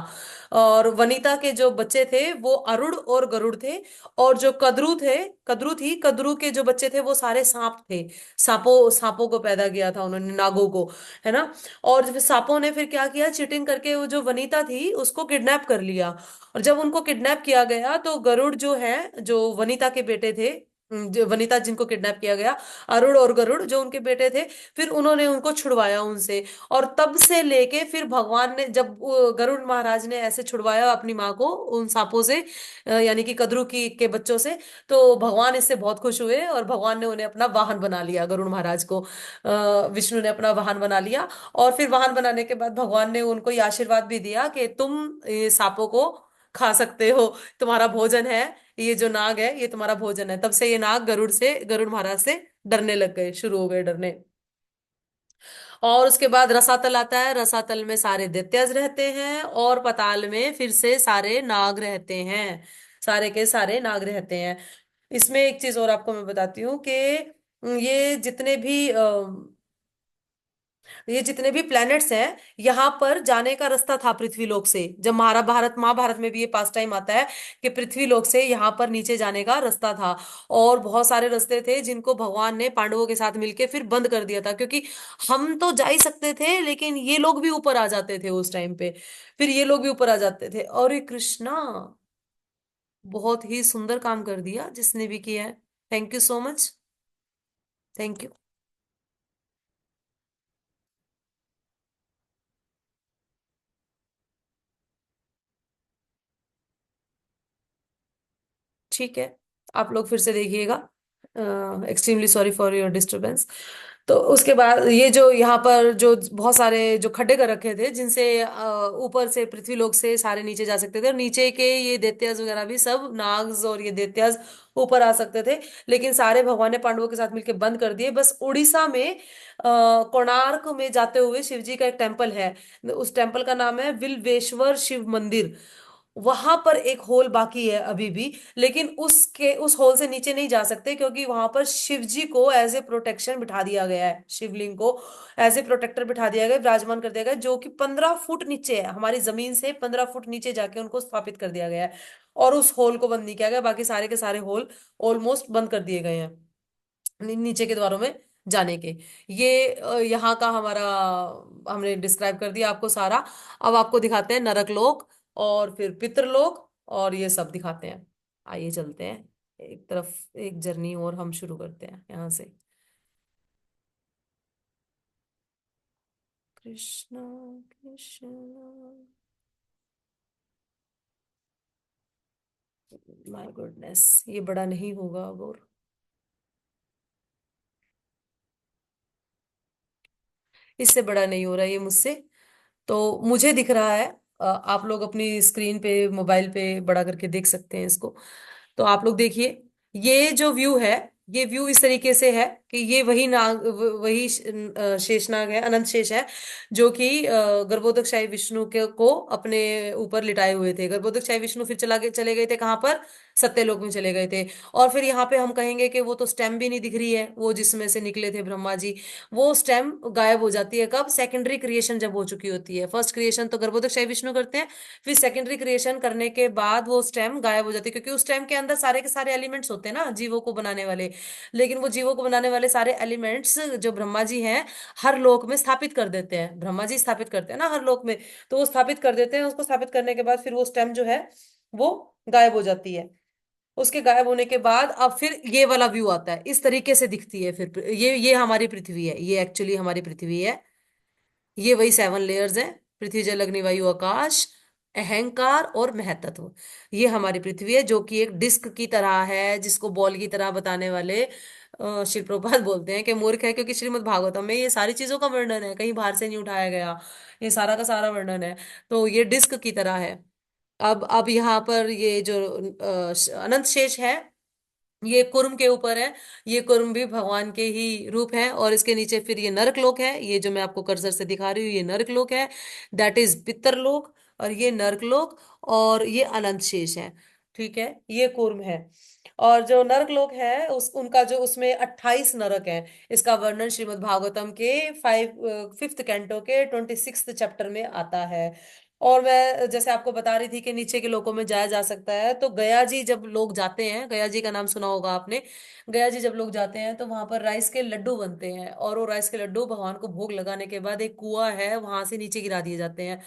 और वनिता के जो बच्चे थे वो अरुण और गरुड़ थे। और जो कद्रु थी, कद्रु के जो बच्चे थे वो सारे सांप थे। सांपों सांपों को पैदा किया था उन्होंने, नागों को, है ना। और फिर सांपों ने फिर क्या किया, चीटिंग करके वो जो वनिता थी उसको किडनैप कर लिया। और जब उनको किडनैप किया गया, तो गरुड़ जो है, जो वनिता के बेटे थे, जो वनिता जिनको किडनैप किया गया, अरुण और गरुड़ जो उनके बेटे थे, फिर उन्होंने उनको छुड़वाया उनसे। और तब से लेके फिर भगवान ने, जब वो गरुड़ महाराज ने ऐसे छुड़वाया अपनी माँ को उन सांपों से, यानी कि कद्रू की के बच्चों से, तो भगवान इससे बहुत खुश हुए, और भगवान ने उन्हें अपना वाहन बना लिया, गरुड़ महाराज को विष्णु ने अपना वाहन बना लिया। और फिर वाहन बनाने के बाद भगवान ने उनको ये आशीर्वाद भी दिया कि तुम ये सांपों को खा सकते हो, तुम्हारा भोजन है, ये जो नाग है ये तुम्हारा भोजन है। तब से ये नाग गरुड़ महाराज से डरने लग गए, शुरू हो गए डरने। और उसके बाद रसातल आता है। रसातल में सारे दैत्यज रहते हैं, और पाताल में फिर से सारे नाग रहते हैं, सारे के सारे नाग रहते हैं। इसमें एक चीज और आपको मैं बताती हूँ कि ये जितने भी प्लैनेट्स हैं, यहाँ पर जाने का रास्ता था पृथ्वी लोक से। जब महाभारत में भी ये पास टाइम आता है कि पृथ्वी लोक से यहाँ पर नीचे जाने का रास्ता था। और बहुत सारे रास्ते थे जिनको भगवान ने पांडवों के साथ मिलके फिर बंद कर दिया था, क्योंकि हम तो जा ही सकते थे, लेकिन ये लोग भी ऊपर आ जाते थे उस टाइम पे। फिर ये लोग भी ऊपर आ जाते थे, और ये कृष्णा बहुत ही सुंदर काम कर दिया जिसने भी किया है। Thank you so much. Thank you. ठीक है, आप लोग फिर से देखिएगा। Extremely sorry for your disturbance. तो उसके बाद ये जो यहाँ पर जो बहुत सारे जो खड्डे कर रखे थे, जिनसे ऊपर से पृथ्वी लोक से सारे नीचे जा सकते थे, और नीचे के ये दैत्याज वगैरह भी सब नाग्स और ये दैत्याज ऊपर आ सकते थे। लेकिन सारे भगवान ने पांडवों के साथ मिलकर बंद कर दिए। बस उड़ीसा में कोणार्क में जाते हुए शिव जी का एक टेम्पल है, उस टेम्पल का नाम है विल्वेश्वर शिव मंदिर। वहां पर एक होल बाकी है अभी भी, लेकिन उसके उस होल से नीचे नहीं जा सकते, क्योंकि वहां पर शिव जी को एज ए प्रोटेक्शन बिठा दिया गया है, शिवलिंग को एज ए प्रोटेक्टर बिठा दिया गया है, विराजमान कर दिया गया है, जो कि 15 फुट नीचे है, हमारी जमीन से 15 फुट नीचे जाके उनको स्थापित कर दिया गया है। और उस होल को बंद नहीं किया गया, बाकी सारे के सारे होल ऑलमोस्ट बंद कर दिए गए हैं नीचे के द्वारों में जाने के। ये यहाँ का हमारा हमने डिस्क्राइब कर दिया आपको सारा। अब आपको दिखाते हैं नरक लोक और फिर पितरलोक और ये सब दिखाते हैं। आइए चलते हैं एक तरफ, एक जर्नी और हम शुरू करते हैं यहाँ से। कृष्णा कृष्णा, माय गुडनेस, ये बड़ा नहीं होगा अब, और इससे बड़ा नहीं हो रहा ये मुझसे। तो मुझे दिख रहा है, आप लोग अपनी स्क्रीन पे मोबाइल पे बड़ा करके देख सकते हैं इसको। तो आप लोग देखिए, ये जो व्यू है, ये व्यू इस तरीके से है कि ये वही नाग वही शेषनाग है, अनंत शेष है, जो कि गर्भोदकशाही विष्णु के को अपने ऊपर लिटाए हुए थे। गर्भोदकशाही विष्णु फिर चले गए थे कहाँ पर, सत्यलोक में चले गए थे। और फिर यहाँ पे हम कहेंगे कि वो तो स्टेम भी नहीं दिख रही है, वो जिसमें से निकले थे ब्रह्मा जी, वो स्टेम गायब हो जाती है कब, सेकेंडरी क्रिएशन जब हो चुकी होती है। फर्स्ट क्रिएशन तो गर्भोदकशाही विष्णु करते हैं, फिर सेकेंडरी क्रिएशन करने के बाद वो स्टेम गायब हो जाती है, क्योंकि उस स्टेम के अंदर सारे के सारे एलिमेंट्स होते हैं ना जीवों को बनाने वाले। लेकिन वो जीवों को बनाने वाले सारे एलिमेंट्स जो ब्रह्मा जी हैं हर लोक में स्थापित कर देते हैं, ब्रह्मा जी स्थापित करते हैं ना हर लोक में। तो वो स्थापित कर देते हैं, उसको स्थापित करने के बाद फिर वो स्टेम जो है वो गायब हो जाती है। उसके गायब होने के बाद अब फिर ये वाला व्यू आता है, इस तरीके से दिखती है फिर ये हमारी पृथ्वी है, ये एक्चुअली हमारी पृथ्वी है। ये वही 7 लेयर्स हैं, पृथ्वी जल अग्नि वायु आकाश, अहंकार और महतत्व। ये हमारी पृथ्वी है, जो कि एक डिस्क की तरह है, जिसको बॉल की तरह बताने वाले श्री प्रभुपाद बोलते हैं कि मूर्ख है, क्योंकि श्रीमद् भागवतम में ये सारी चीजों का वर्णन है, कहीं बाहर से नहीं उठाया गया, ये सारा का सारा वर्णन है। तो ये डिस्क की तरह है। अब यहाँ पर ये जो अनंत शेष है, ये कुर्म के ऊपर है। ये कुर्म भी भगवान के ही रूप है, और इसके नीचे फिर ये नरक लोक है, ये जो मैं आपको कर्सर से दिखा रही हूँ ये नरक लोक है, दैट इज पितर लोक, और ये नरक लोक, और ये अनंत शेष है। ठीक है, ये कुर्म है। और जो नरक लोक है उस उनका जो उसमें 28 नरक है, इसका वर्णन श्रीमद् भागवतम के 5th कैंटो के 26th चैप्टर में आता है। और मैं जैसे आपको बता रही थी कि नीचे के लोकों में जाया जा सकता है, तो गया जी जब लोग जाते हैं, गया जी का नाम सुना होगा आपने, गया जी जब लोग जाते हैं तो वहां पर राइस के लड्डू बनते हैं, और वो राइस के लड्डू भगवान को भोग लगाने के बाद एक कुआं है वहां से नीचे गिरा दिए जाते हैं।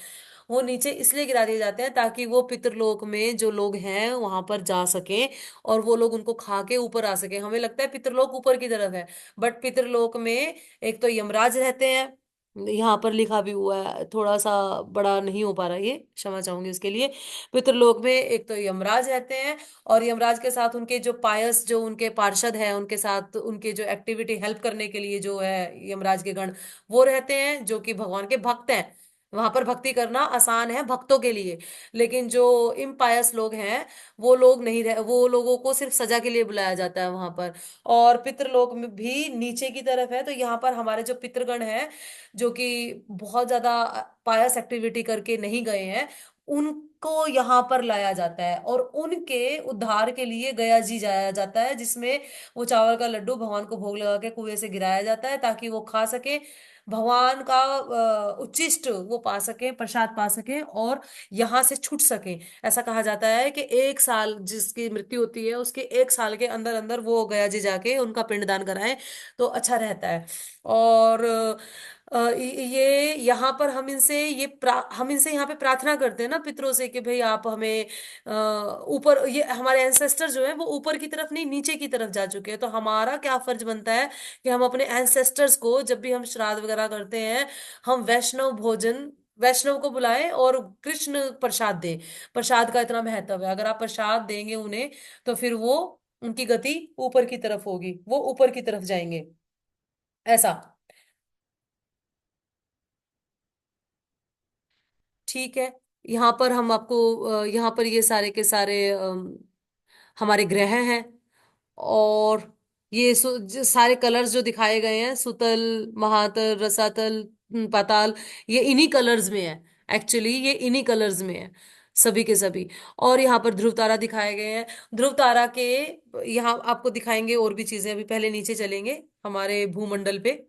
वो नीचे इसलिए गिरा दिए जाते हैं ताकि वो पितरलोक में जो लोग हैं वहां पर जा सके, और वो लोग उनको खा के ऊपर आ सके। हमें लगता है पितरलोक ऊपर की तरफ है, बट पितरलोक में एक तो यमराज रहते हैं, यहाँ पर लिखा भी हुआ है, थोड़ा सा बड़ा नहीं हो पा रहा ये, क्षमा चाहूंगी उसके लिए। पितरलोक में एक तो यमराज रहते हैं, और यमराज के साथ उनके जो पायस, जो उनके पार्षद हैं, उनके साथ उनके जो एक्टिविटी हेल्प करने के लिए जो है यमराज के गण, वो रहते हैं, जो कि भगवान के भक्त हैं। वहां पर भक्ति करना आसान है भक्तों के लिए, लेकिन जो इम्पायस लोग हैं वो लोग नहीं रह वो लोगों को सिर्फ सजा के लिए बुलाया जाता है वहां पर। और पितृलोक में भी नीचे की तरफ है, तो यहाँ पर हमारे जो पितृगण हैं, जो कि बहुत ज्यादा पायस एक्टिविटी करके नहीं गए हैं, उनको यहाँ पर लाया जाता है, और उनके उद्धार के लिए गया जी जाया जाता है, जिसमें वो चावल का लड्डू भगवान को भोग लगा के कुएं से गिराया जाता है, ताकि वो खा सके, भगवान का उच्छिष्ट वो पा सके, प्रसाद पा सके, और यहाँ से छूट सके। ऐसा कहा जाता है कि 1 साल जिसकी मृत्यु होती है, उसके 1 साल के अंदर अंदर वो गया जी जाके उनका पिंडदान कराएं, तो अच्छा रहता है। और ये यहाँ पर हम इनसे यहाँ पे प्रार्थना करते हैं ना पितरों से, कि भाई आप हमें ऊपर, ये हमारे एंसेस्टर जो है वो ऊपर की तरफ नहीं नीचे की तरफ जा चुके हैं, तो हमारा क्या फर्ज बनता है कि हम अपने एंसेस्टर्स को जब भी हम श्राद्ध वगैरह करते हैं, हम वैष्णव भोजन, वैष्णव को बुलाएं और कृष्ण प्रसाद दें। प्रसाद का इतना महत्व है, अगर आप प्रसाद देंगे उन्हें, तो फिर वो उनकी गति ऊपर की तरफ होगी, वो ऊपर की तरफ जाएंगे, ऐसा। ठीक है, यहाँ पर हम आपको यहाँ पर ये सारे के सारे हमारे ग्रह हैं, और ये सारे कलर्स जो दिखाए गए हैं, सुतल, महातल, रसातल, पाताल, ये इन्हीं कलर्स में है, एक्चुअली ये इन्हीं कलर्स में है। सभी के सभी। और यहाँ पर ध्रुव तारा दिखाए गए हैं। ध्रुव तारा के यहाँ आपको दिखाएंगे और भी चीजें। अभी पहले नीचे चलेंगे हमारे भूमंडल पे।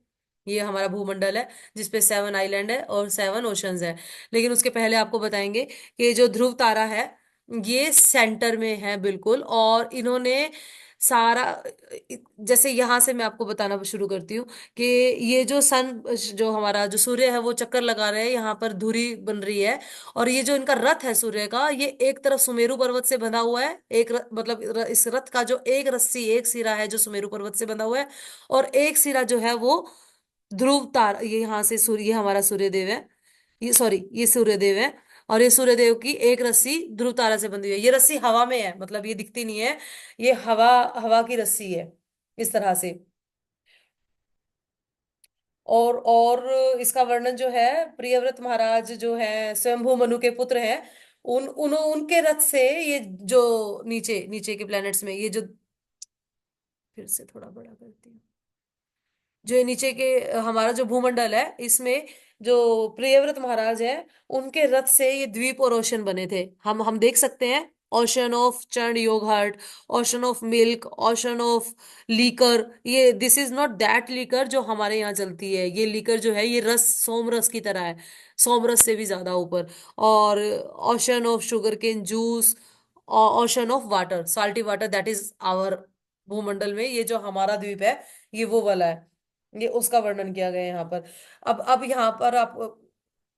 ये हमारा भूमंडल है जिसपे 7 आइलैंड है और 7 ओशंस है। लेकिन उसके पहले आपको बताएंगे कि जो ध्रुव तारा है ये सेंटर में है बिल्कुल। और इन्होंने सारा, जैसे यहां से मैं आपको बताना शुरू करती हूँ कि ये जो सन, जो हमारा जो सूर्य है वो चक्कर लगा रहे हैं, यहाँ पर धुरी बन रही है। और ये जो इनका रथ है सूर्य का, ये एक तरफ सुमेरु पर्वत से बंधा हुआ है। मतलब इस रथ का जो एक रस्सी, एक सिरा है जो सुमेरु पर्वत से बंधा हुआ है। और एक सिरा जो है वो ध्रुव तारा, ये यहाँ से सूर्य, ये हमारा सूर्य देव है। ये सॉरी, ये सूर्य देव है। और ये सूर्य देव की एक रस्सी ध्रुव तारा से बंधी हुई है। ये रस्सी हवा में है, मतलब ये दिखती नहीं है। ये हवा, हवा की रस्सी है इस तरह से। और इसका वर्णन जो है, प्रियव्रत महाराज जो है स्वयंभू मनु के पुत्र हैं। उनके रथ से ये जो नीचे नीचे के प्लैनेट्स में ये जो, फिर से थोड़ा बड़ा करती हूँ, जो ये नीचे के हमारा जो भूमंडल है इसमें जो प्रियव्रत महाराज है, उनके रथ से ये द्वीप और ओशन बने थे। हम देख सकते हैं, ocean of churned yoghurt, ocean of milk, ocean of liquor. ये this is not that liquor जो हमारे यहाँ चलती है। ये लीकर जो है ये रस सोम रस की तरह है, सोम रस से भी ज्यादा ऊपर। और ocean of sugar cane juice, ocean of water, salty water, that is our भूमंडल में ये जो हमारा द्वीप है ये वो वाला है। ये उसका वर्णन किया गया है यहाँ पर। अब यहाँ पर आप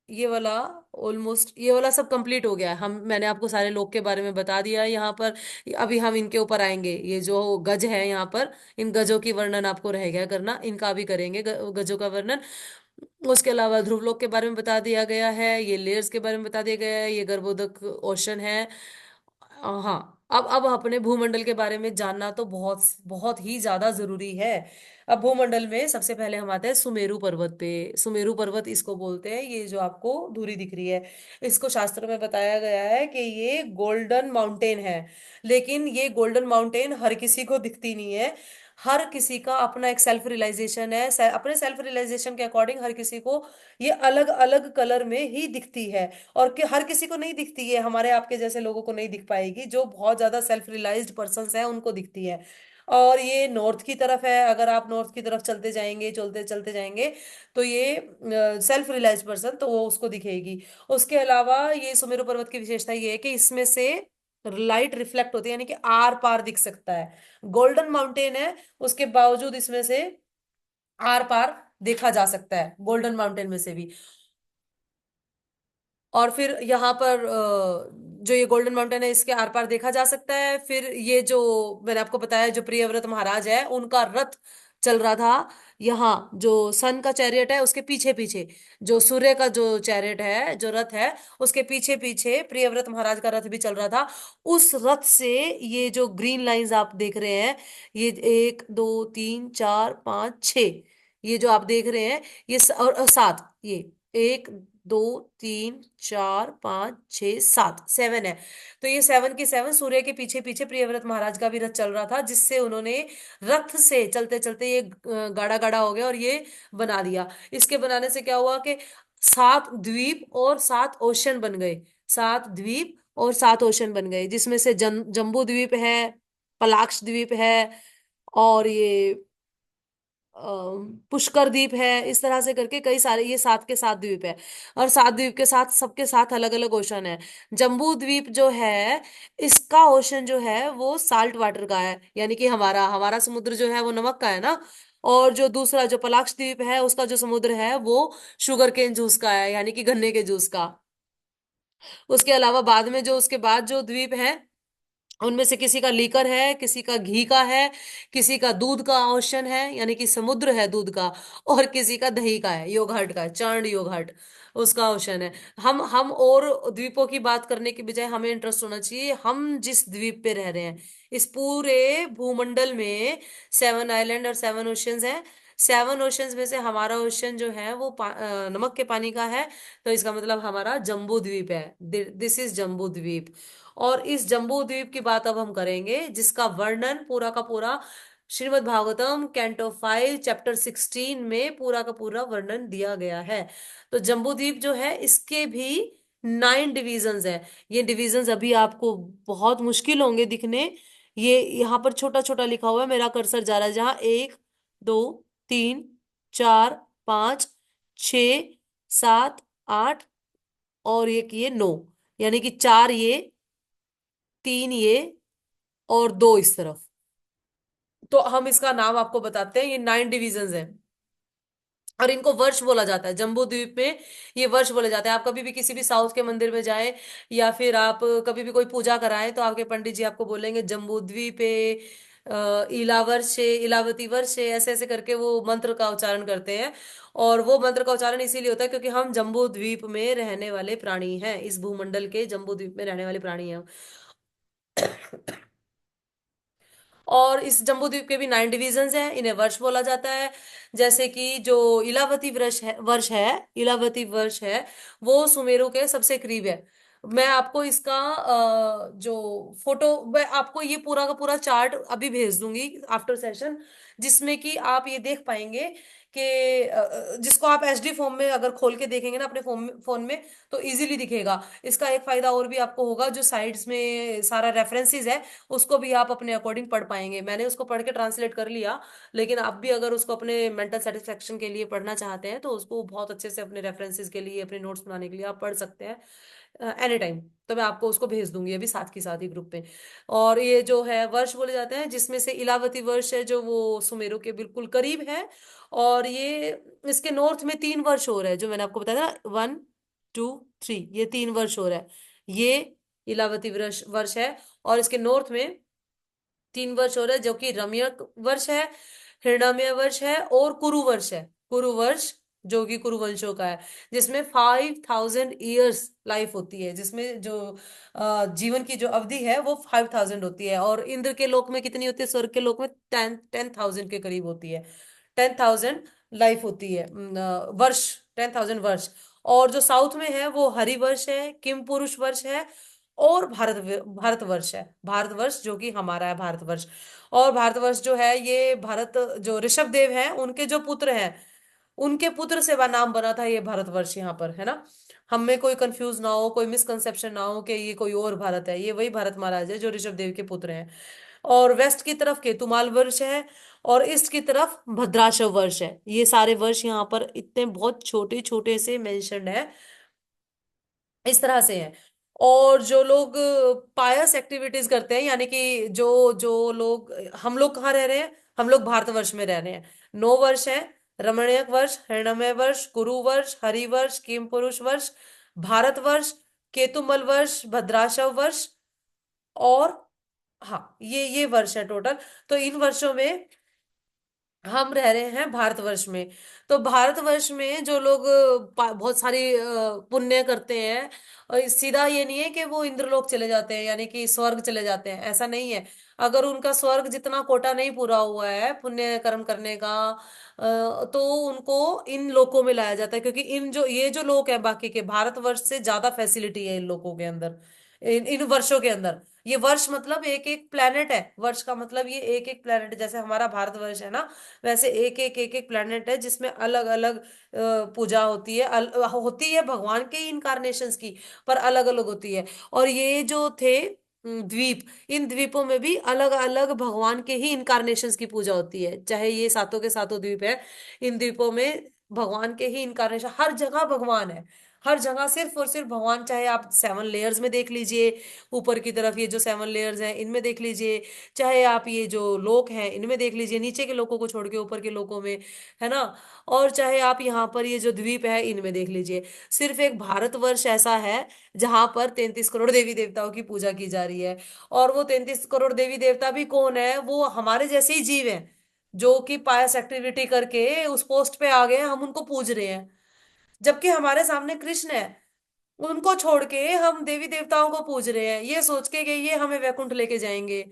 ये वाला, ऑलमोस्ट ये वाला सब कंप्लीट हो गया है। हम, मैंने आपको सारे लोग के बारे में बता दिया है यहाँ पर। अभी हम इनके ऊपर आएंगे। ये जो गज है यहाँ पर, इन गजों की वर्णन आपको रह गया करना, इनका भी करेंगे गजों का वर्णन। उसके अलावा ध्रुवलोक के बारे में बता दिया गया है, ये लेयर्स के बारे में बता दिया गया है, ये गर्भोदक ओशन है। हाँ, अब अपने भूमंडल के बारे में जानना तो बहुत बहुत ही ज्यादा जरूरी है। अब भूमंडल में सबसे पहले हम आते हैं सुमेरु पर्वत पे। सुमेरु पर्वत इसको बोलते हैं, ये जो आपको धुरी दिख रही है। इसको शास्त्रों में बताया गया है कि ये गोल्डन माउंटेन है। लेकिन ये गोल्डन माउंटेन हर किसी को दिखती नहीं है। हर किसी का अपना एक सेल्फ रियलाइजेशन है। अपने सेल्फ रियलाइजेशन के अकॉर्डिंग हर किसी को ये अलग अलग कलर में ही दिखती है। और कि हर किसी को नहीं दिखती है, हमारे आपके जैसे लोगों को नहीं दिख पाएगी। जो बहुत ज्यादा सेल्फ रियलाइज्ड पर्संस हैं उनको दिखती है। और ये नॉर्थ की तरफ है। अगर आप नॉर्थ की तरफ चलते जाएंगे, चलते चलते जाएंगे, तो ये सेल्फ रियलाइज्ड पर्सन, तो वो उसको दिखेगी। उसके अलावा ये सुमेरु पर्वत की विशेषता ये है कि इसमें से लाइट रिफ्लेक्ट होती है, यानी कि आर पार दिख सकता है। गोल्डन माउंटेन है, उसके बावजूद इसमें से आर पार देखा जा सकता है, गोल्डन माउंटेन में से भी। और फिर यहाँ पर जो ये गोल्डन माउंटेन है इसके आर पार देखा जा सकता है। फिर ये जो मैंने आपको बताया, जो प्रियव्रत महाराज है उनका रथ चल रहा था यहाँ, जो सन का चैरियट है उसके पीछे पीछे, जो सूर्य का जो चैरियट है, जो रथ है, उसके पीछे पीछे प्रियव्रत महाराज का रथ भी चल रहा था। उस रथ से ये जो ग्रीन लाइंस आप देख रहे हैं, ये 1 2 3 4 5 6, ये जो आप देख रहे हैं, ये और 7, ये 1 2 3 4 5 6 7, 7 है। तो ये 7 की 7 सूर्य के पीछे पीछे प्रियव्रत महाराज का भी रथ चल रहा था, जिससे उन्होंने रथ से चलते चलते ये गाढ़ा गाढ़ा हो गया और ये बना दिया। इसके बनाने से क्या हुआ कि 7 द्वीप और 7 ओशन बन गए। 7 द्वीप और 7 ओशन बन गए, जिसमें से जम्बू द्वीप है, पलाक्ष द्वीप है, और ये पुष्कर द्वीप है। इस तरह से करके कई सारे, ये 7 के 7 द्वीप है। और 7 द्वीप के साथ, सबके साथ अलग अलग ओशन है। जम्बू द्वीप जो है, इसका ओशन जो है वो साल्ट वाटर का है, यानी कि हमारा हमारा समुद्र जो है वो नमक का है ना। और जो दूसरा जो पलाक्ष द्वीप है, उसका जो समुद्र है वो शुगर केन जूस का है, यानी कि गन्ने के जूस का। उसके अलावा बाद में जो उसके बाद जो द्वीप है, उनमें से किसी का लीकर है, किसी का घी का है, किसी का दूध का ओशन है, यानी कि समुद्र है दूध का। और किसी का दही का है, योगहर्ट का है, चर्ण योगहर्ट, उसका ओशन है। हम और द्वीपों की बात करने के बजाय हमें इंटरेस्ट होना चाहिए हम जिस द्वीप पे रह रहे हैं। इस पूरे भूमंडल में 7 आइलैंड और 7 ओशंस हैं। 7 ओशंस में से हमारा ओशन जो है वो नमक के पानी का है। तो इसका मतलब हमारा जम्बू द्वीप है। दिस इज जम्बू द्वीप। और इस जम्बू द्वीप की बात अब हम करेंगे, जिसका वर्णन पूरा का पूरा श्रीमद् भागवतम कैंटो 5 चैप्टर 16 में पूरा का पूरा वर्णन दिया गया है। तो जम्बू द्वीप जो है, इसके भी 9 डिविजन्स है। ये डिविजन्स अभी आपको बहुत मुश्किल होंगे दिखने। ये यहाँ पर छोटा छोटा लिखा हुआ है, मेरा कर्सर जा रहा है जहां, 1 2 3 4 5 6 7 8 और एक ये 9, यानी कि 4 ये, 3 ये और 2 इस तरफ। तो हम इसका नाम आपको बताते हैं, ये 9 डिविजन्स हैं। और इनको वर्ष बोला जाता है जम्बू द्वीप में, ये वर्ष बोले जाते हैं। आप कभी भी किसी भी साउथ के मंदिर में जाएं, या फिर आप कभी भी कोई पूजा कराएं, तो आपके पंडित जी आपको बोलेंगे जम्बू द्वीपे इला वर्षे, इलावती वर्षे, ऐसे ऐसे करके वो मंत्र का उच्चारण करते हैं। और वो मंत्र का उच्चारण इसीलिए होता है क्योंकि हम जम्बू द्वीप में रहने वाले प्राणी हैं, इस भूमंडल के जम्बू द्वीप में रहने वाले प्राणी हैं हम। और इस जम्बूद्वीप के भी 9 डिविजन्स हैं, इन्हें वर्ष बोला जाता है। जैसे कि जो इलावती वर्ष है, वो सुमेरु के सबसे करीब है। मैं आपको इसका जो फोटो, मैं आपको ये पूरा का पूरा चार्ट अभी भेज दूंगी आफ्टर सेशन, जिसमें कि आप ये देख पाएंगे कि जिसको आप एचडी फॉर्म में अगर खोल के देखेंगे ना अपने फोन फोन में, तो इजीली दिखेगा। इसका एक फायदा और भी आपको होगा, जो साइड्स में सारा रेफरेंसेस है उसको भी आप अपने अकॉर्डिंग पढ़ पाएंगे। मैंने उसको पढ़ के ट्रांसलेट कर लिया, लेकिन आप भी अगर उसको अपने मेंटल सेटिस्फेक्शन के लिए पढ़ना चाहते हैं, तो उसको बहुत अच्छे से अपने रेफरेंसेस के लिए, अपने नोट्स बनाने के लिए आप पढ़ सकते हैं एनी टाइम। तो मैं आपको उसको भेज दूंगी अभी साथ की साथ ही ग्रुप पे। और ये जो है वर्ष बोले जाते हैं, जिसमें से इलावती वर्ष है जो वो सुमेरु के बिल्कुल करीब है। और ये इसके नॉर्थ में 3 वर्ष हो रहा है, जो मैंने आपको बताया ना, 1 2 3, ये 3 वर्ष हो रहा है। ये इलावती वर्ष है। और इसके नॉर्थ में 3 वर्ष हो रहा है, जो कि रम्यक वर्ष है, हिरण्मय वर्ष है और कुरु वर्ष है। कुरु वर्ष जो कि कुरुवंशों का है, जिसमें 5000 ईयर्स लाइफ होती है, जिसमें जो जीवन की जो अवधि है वो 5000 होती है। और इंद्र के लोक में कितनी होती है, स्वर्ग के लोक में 10,000 के करीब होती है। 10,000 लाइफ होती है, वर्ष, 10,000 वर्ष। और जो साउथ में है वो हरिवर्ष है, किम पुरुष वर्ष है और भारतवर्ष है। भारतवर्ष जो कि हमारा है, भारतवर्ष। और भारतवर्ष जो है, ये भारत जो ऋषभ देव है उनके जो पुत्र हैं, उनके पुत्र से नाम बना था ये भारतवर्ष, यहाँ पर है ना। हम में कोई कंफ्यूज ना हो, कोई मिसकंसेप्शन ना हो कि ये कोई और भारत है, ये वही भारत महाराज है जो ऋषभ देव के पुत्र हैं। और वेस्ट की तरफ केतुमाल वर्ष है, और ईस्ट की तरफ भद्राशव वर्ष है। ये सारे वर्ष यहाँ पर इतने बहुत छोटे छोटे से मेंशन्ड है, इस तरह से है। और जो लोग पायस एक्टिविटीज करते हैं, यानी कि जो जो लोग, हम लोग कहाँ रह रहे हैं, हम लोग भारतवर्ष में रह रहे हैं। 9 वर्ष है, रमणीयक वर्ष, हिरण्मय वर्ष, कुरु वर्ष, हरिवर्ष, किम पुरुष वर्ष, भारतवर्ष, केतुमल वर्ष, भद्राशव वर्ष। और हाँ, ये वर्ष है टोटल। तो इन वर्षों में हम रह रहे हैं भारतवर्ष में। तो भारतवर्ष में जो लोग बहुत सारी पुण्य करते हैं, और सीधा ये नहीं है कि वो इंद्रलोक चले जाते हैं, यानी कि स्वर्ग चले जाते हैं, ऐसा नहीं है। अगर उनका स्वर्ग जितना कोटा नहीं पूरा हुआ है पुण्य कर्म करने का, तो उनको इन लोकों में लाया जाता है, क्योंकि इन जो ये जो लोग हैं बाकी के, भारतवर्ष से ज्यादा फैसिलिटी है इन लोगों के अंदर, इन वर्षों के अंदर। ये वर्ष मतलब एक एक प्लेनेट है, वर्ष का मतलब ये एक एक प्लेनेट, जैसे हमारा भारतवर्ष है ना, वैसे एक एक प्लेनेट है जिसमें अलग अलग पूजा होती है, होती है भगवान के इनकारनेशंस की, पर अलग अलग होती है। और ये जो थे द्वीप, इन द्वीपों में भी अलग अलग भगवान के ही इनकारनेशंस की पूजा होती है, चाहे ये सातों के सातों द्वीप है, इन द्वीपों में भगवान के ही इनकारनेशन, हर जगह भगवान है, हर जगह सिर्फ और सिर्फ भगवान। चाहे आप 7 लेयर्स में देख लीजिए, ऊपर की तरफ ये जो 7 लेयर्स हैं इनमें देख लीजिए, चाहे आप ये जो लोक हैं इनमें देख लीजिए, नीचे के लोगों को छोड़ के ऊपर के लोगों में, है ना। और चाहे आप यहाँ पर ये जो द्वीप है इनमें देख लीजिए, सिर्फ एक भारतवर्ष ऐसा है जहां पर 33 करोड़ देवी देवताओं की पूजा की जा रही है। और वो 33 करोड़ देवी देवता भी कौन है, वो हमारे जैसे ही जीव हैं, जो कि पायस एक्टिविटी करके उस पोस्ट पे आ गए हैं, हम उनको पूज रहे हैं। जबकि हमारे सामने कृष्ण है, उनको छोड़ के हम देवी देवताओं को पूज रहे हैं, ये सोच के कि ये हमें वैकुंठ लेके जाएंगे।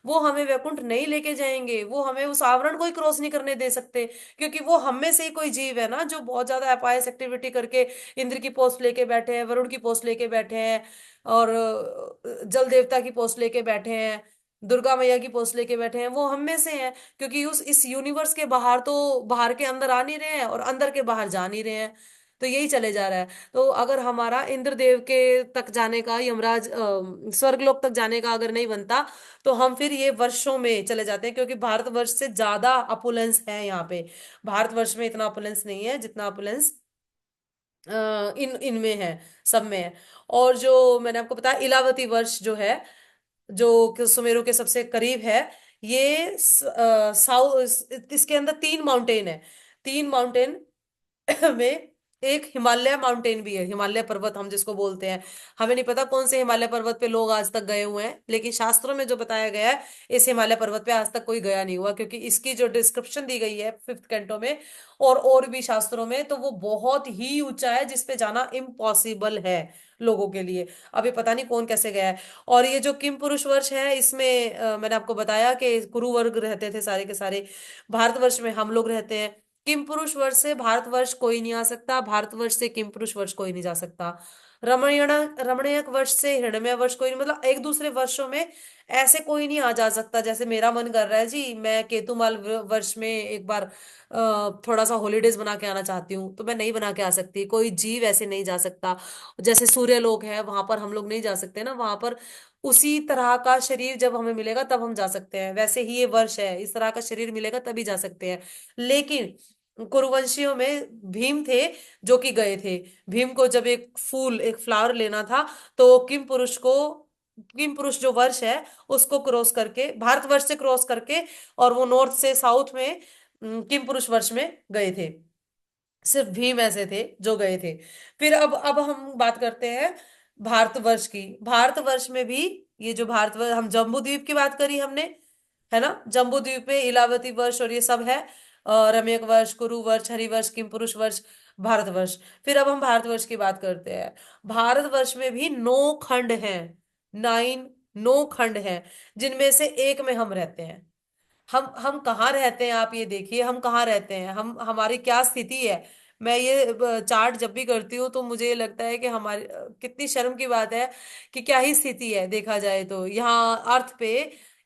वो हमें वैकुंठ नहीं लेके जाएंगे, वो हमें उस आवरण को ही क्रॉस नहीं करने दे सकते, क्योंकि वो हम में से ही कोई जीव है ना जो बहुत ज्यादा अपायस एक्टिविटी करके इंद्र की पोस्ट लेके बैठे हैं, वरुण की पोस्ट लेके बैठे हैं, और जल देवता की पोस्ट लेके बैठे हैं, दुर्गा मैया की पोस्ट लेके बैठे हैं, वो हम में से हैं। क्योंकि उस इस यूनिवर्स के बाहर तो बाहर के अंदर आ नहीं रहे हैं, और अंदर के बाहर जा नहीं रहे हैं। तो यही चले जा रहा है। तो अगर हमारा इंद्रदेव के तक जाने का, यमराज स्वर्गलोक तक जाने का अगर नहीं बनता, तो हम फिर ये वर्षों में चले जाते हैं, क्योंकि भारतवर्ष से ज्यादा अपुलेंस है यहाँ पे। भारतवर्ष में इतना अपुलेंस नहीं है जितना अपुलेंस इन इनमें है, सब में है। और जो मैंने आपको बताया इलावती वर्ष जो है, जो कि सुमेरु के सबसे करीब है, ये साउथ, इसके अंदर तीन माउंटेन है। तीन माउंटेन में एक हिमालय माउंटेन भी है, हिमालय पर्वत हम जिसको बोलते हैं। हमें नहीं पता कौन से हिमालय पर्वत पे लोग आज तक गए हुए हैं, लेकिन शास्त्रों में जो बताया गया है, इस हिमालय पर्वत पे आज तक कोई गया नहीं हुआ, क्योंकि इसकी जो डिस्क्रिप्शन दी गई है फिफ्थ कैंटो में और भी शास्त्रों में, तो वो बहुत ही ऊंचा है, जिसपे जाना इम्पॉसिबल है लोगों के लिए। अभी पता नहीं कौन कैसे गया है। और ये जो किम पुरुष वर्ष है, इसमें मैंने आपको बताया कि कुरु वर्ग रहते थे सारे के सारे। भारतवर्ष में हम लोग रहते हैं। किम पुरुष वर्ष से भारतवर्ष कोई नहीं आ सकता, भारतवर्ष से किम पुरुष वर्ष कोई नहीं जा सकता। रमणीय रमणीयक वर्ष से हिरण्मय वर्ष कोई नहीं, मतलब एक दूसरे वर्षों में ऐसे कोई नहीं आ जा सकता। जैसे मेरा मन कर रहा है जी, मैं केतुमाल वर्ष में एक बार थोड़ा सा हॉलीडेज बना के आना चाहती हूँ, तो मैं नहीं बना के आ सकती। कोई जीव ऐसे नहीं जा सकता। जैसे सूर्य लोक है, वहां पर हम लोग नहीं जा सकते ना, वहां पर उसी तरह का शरीर जब हमें मिलेगा तब हम जा सकते हैं। वैसे ही ये वर्ष है, इस तरह का शरीर मिलेगा तभी जा सकते हैं। लेकिन कुरुवंशियों में भीम थे जो कि गए थे। भीम को जब एक फूल, एक फ्लावर लेना था, तो किम पुरुष जो वर्ष है उसको क्रॉस करके, भारतवर्ष से क्रॉस करके, और वो नॉर्थ से साउथ में किम पुरुष वर्ष में गए थे। सिर्फ भीम ऐसे थे जो गए थे। फिर अब हम बात करते हैं भारतवर्ष की। भारतवर्ष में भी ये जो भारतवर्ष, हम जम्बू द्वीप की बात करी हमने, है ना, जम्बू द्वीप में इलावती वर्ष और ये सब है। रम्यक वर्ष, कुरु वर्ष, हरिवर्ष, किमपुरुष वर्ष, भारतवर्ष। फिर अब हम भारतवर्ष की बात करते हैं। भारतवर्ष में भी 9 खंड हैं। 9 खंड हैं, जिनमें से एक में हम रहते हैं। हम कहाँ रहते हैं, आप ये देखिए, हम कहाँ रहते हैं, हम हमारी क्या स्थिति है। मैं ये चार्ट जब भी करती हूँ तो मुझे ये लगता है कि हमारी कितनी शर्म की बात है कि क्या ही स्थिति है। देखा जाए तो यहाँ अर्थ पे,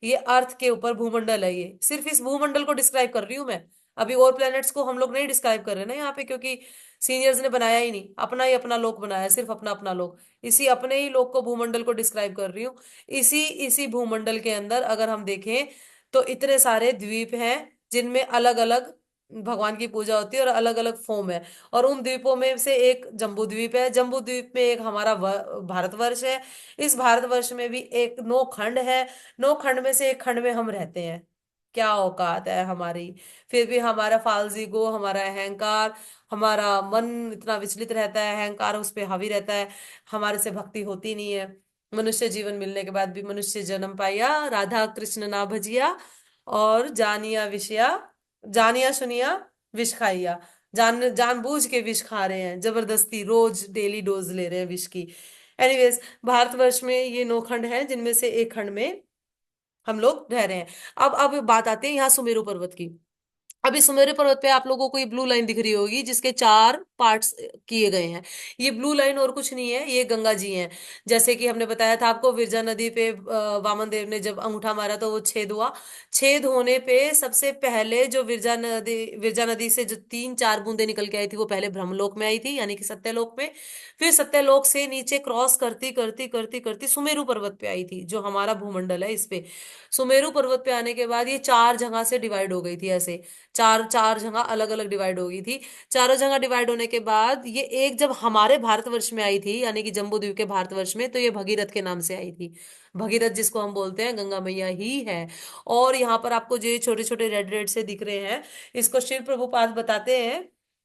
ये अर्थ के ऊपर भूमंडल है, ये सिर्फ इस भूमंडल को डिस्क्राइब कर रही हूँ मैं। अभी और प्लैनेट्स को हम लोग नहीं डिस्क्राइब कर रहे ना यहाँ पे, क्योंकि सीनियर्स ने बनाया ही नहीं, अपना ही अपना लोक बनाया है, सिर्फ अपना अपना लोक। इसी अपने ही लोक को, भूमंडल को डिस्क्राइब कर रही हूँ। इसी इसी भूमंडल के अंदर अगर हम देखें, तो इतने सारे द्वीप हैं जिनमें अलग अलग भगवान की पूजा होती है और अलग अलग फॉर्म है। और उन द्वीपों में से एक जम्बू द्वीप है। जम्बू द्वीप में एक हमारा भारतवर्ष है। इस भारतवर्ष में भी एक 9 खंड है। 9 खंड में से एक खंड में हम रहते हैं। क्या औकात है हमारी। फिर भी हमारा फालजीगो, हमारा अहंकार, हमारा मन इतना विचलित रहता है, अहंकार उस पे हावी रहता है, हमारे से भक्ति होती नहीं है। मनुष्य जीवन मिलने के बाद भी मनुष्य जन्म पाया, राधा कृष्ण ना भजिया, और जानिया विषया, जानिया सुनिया, विष खाइया। जानबूझ के विष खा रहे हैं, जबरदस्ती रोज डेली डोज ले रहे हैं विष की। एनीवेज, भारतवर्ष में ये 9 खंड हैं, जिनमें से एक खंड में हम लोग रह रहे हैं। अब बात आती है यहाँ सुमेरु पर्वत की। अभी सुमेरु पर्वत पे आप लोगों को ये ब्लू लाइन दिख रही होगी, जिसके 4 पार्ट्स किए गए हैं। ये ब्लू लाइन और कुछ नहीं है, ये गंगा जी हैं। जैसे कि हमने बताया था आपको, विरजा नदी पे वामन देव ने जब अंगूठा मारा तो वो छेद हुआ। छेद होने पे सबसे पहले जो विरजा नदी से जो 3-4 बूंदे निकल के आई थी, वो पहले ब्रह्मलोक में आई थी, यानी कि सत्यलोक में। फिर सत्यलोक से नीचे क्रॉस करती करती करती करती सुमेरु पर्वत पे आई थी, जो हमारा भूमंडल है, इस पे। सुमेरु पर्वत पे आने के बाद ये 4 जगह से डिवाइड हो गई थी, ऐसे चार चार जगह अलग अलग डिवाइड हो गई थी। चारों जगह डिवाइड होने के बाद ये एक जब हमारे भारतवर्ष में आई थी, यानी कि जम्बू द्वीप के भारतवर्ष में, तो ये भगीरथ के नाम से आई थी। भगीरथ जिसको हम बोलते हैं, गंगा मैया ही है। और यहाँ पर आपको जो छोटे छोटे रेड रेड से दिख रहे हैं, इसको शिव प्रभुपाद बताते हैं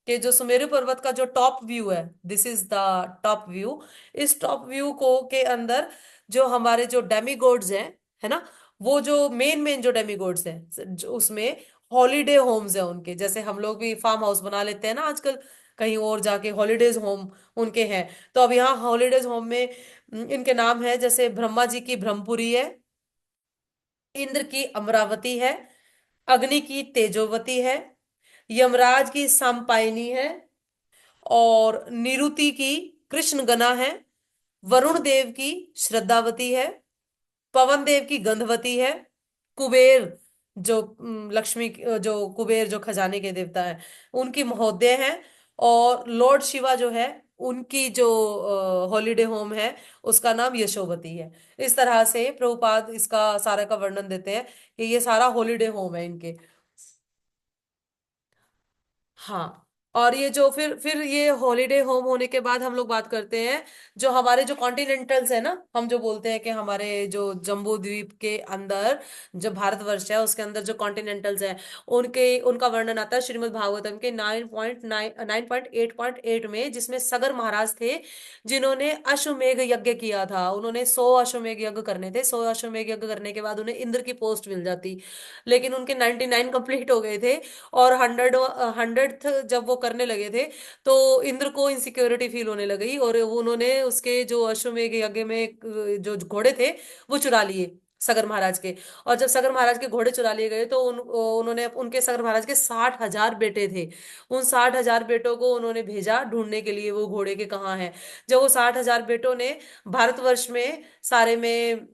कि जो सुमेरु पर्वत का जो टॉप व्यू है, this is the top view. इस टॉप व्यू को के अंदर जो हमारे जो डेमीगॉड्स हैं, है ना, वो जो मेन मेन जो डेमीगॉड्स हैं, उसमें हॉलीडे होम्स है उनके। जैसे हम लोग भी फार्म हाउस बना लेते हैं ना आजकल, कहीं और जाके हॉलीडेज होम उनके हैं। तो अब यहाँ हॉलीडेज होम में इनके नाम है, जैसे ब्रह्मा जी की ब्रह्मपुरी है, इंद्र की अमरावती है, अग्नि की तेजोवती है, यमराज की सांपाइनी है, और निरुति की कृष्ण गना है, वरुण देव की श्रद्धावती है, पवन देव की गंधवती है, कुबेर जो लक्ष्मी जो कुबेर जो खजाने के देवता है, उनकी महोदय है, और लॉर्ड शिवा जो है, उनकी जो हॉलीडे होम है, उसका नाम यशोवती है। इस तरह से प्रभुपाद इसका सारा का वर्णन देते हैं कि ये सारा हॉलीडे होम है इनके। हाँ। और ये जो फिर ये हॉलीडे होम होने के बाद हम लोग बात करते हैं, जो हमारे जो कॉन्टिनेंटल्स है ना, हम जो बोलते हैं कि हमारे जो जम्बू द्वीप के अंदर जो भारतवर्ष है उसके अंदर जो कॉन्टिनेंटल्स हैं, उनके उनका वर्णन आता है श्रीमद् भागवतम के 9.8 में, जिसमें सगर महाराज थे जिन्होंने अश्वमेघ यज्ञ किया था। उन्होंने 100 अश्वमेघ यज्ञ करने थे। 100 अश्वमेघ यज्ञ करने के बाद उन्हें इंद्र की पोस्ट मिल जाती, लेकिन उनके 99 कंप्लीट हो गए थे। और 100th जब वो करने लगे थे, तो इंद्र को इनसिक्योरिटी फील होने लगी, और वो उन्होंने उसके जो अश्वमेध यज्ञ में जो घोड़े थे वो चुरा लिए सगर महाराज के। और जब सगर महाराज के घोड़े चुरा लिए गए तो उन्होंने उनके सगर महाराज के 60,000 बेटे थे। उन 60,000 बेटों को उन्होंने भेजा ढूंढने के लिए वो घोड़े के कहाँ हैं। जब वो 60,000 बेटों ने भारतवर्ष में सारे में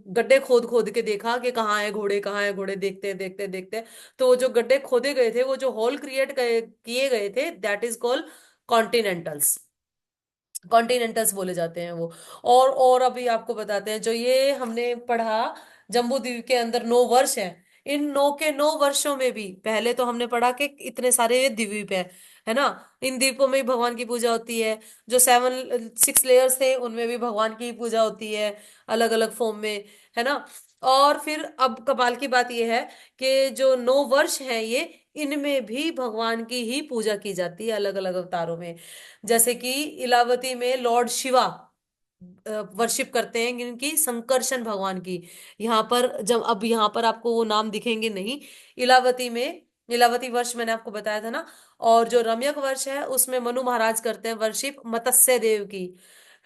गड्ढे खोद खोद के देखा कि कहाँ है घोड़े, कहाँ है घोड़े, देखते देखते देखते, तो जो गड्ढे खोदे गए थे, वो जो होल क्रिएट किए गए थे, दैट इज कॉल्ड कॉन्टिनेंटल्स। कॉन्टिनेंटल्स बोले जाते हैं वो। और अभी आपको बताते हैं, जो ये हमने पढ़ा जम्बू द्वीप के अंदर 9 वर्ष हैं, इन 9 के 9 वर्षों में भी पहले तो हमने पढ़ा कि इतने सारे ये द्वीप है ना। इन द्वीपों में भी भगवान की पूजा होती है। जो 6 लेयर्स थे उनमें भी भगवान की पूजा होती है, अलग अलग फॉर्म में, है ना। और फिर अब कमाल की बात यह है कि जो 9 वर्ष हैं ये, इनमें भी भगवान की ही पूजा की जाती है अलग अलग अवतारों में। जैसे कि इलावती में लॉर्ड शिवा वर्शिप करते हैं इनकी, संकर्षण भगवान की। यहाँ पर जब अब यहाँ पर आपको वो नाम दिखेंगे नहीं। इलावती में, इलावती वर्ष मैंने आपको बताया था ना। और जो रम्यक वर्ष है उसमें मनु महाराज करते हैं वर्शिप मत्स्य देव की।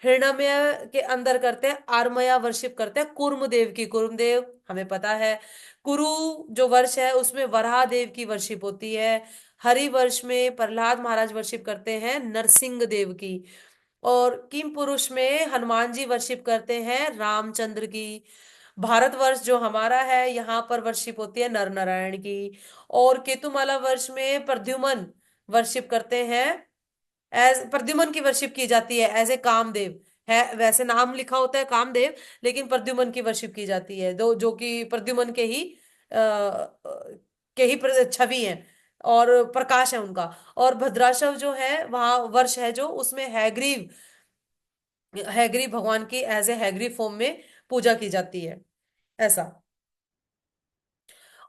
हिरण्यमय के अंदर करते हैं आरमया वर्शिप करते हैं कूर्म देव की। कूर्म देव हमें पता है। कुरु जो वर्ष है उसमें वराह देव की वर्शिप होती है। हरि वर्ष में प्रहलाद महाराज वर्शिप करते हैं नरसिंह देव की। और किम पुरुष में हनुमान जी वर्शिप करते हैं रामचंद्र की। भारतवर्ष जो हमारा है यहाँ पर वर्शिप होती है नर नारायण की। और केतुमाला वर्ष में प्रद्युमन वर्शिप करते हैं, एज प्रद्युमन की वर्शिप की जाती है एज ए कामदेव। है वैसे नाम लिखा होता है कामदेव, लेकिन प्रद्युमन की वर्शिप की जाती है, दो जो कि प्रद्युमन छवि है और प्रकाश है उनका। और भद्राशव जो है वहां वर्ष है जो, उसमें हैग्रीव, हैग्रीव भगवान की एज ए हैग्रीव फॉर्म में पूजा की जाती है, ऐसा।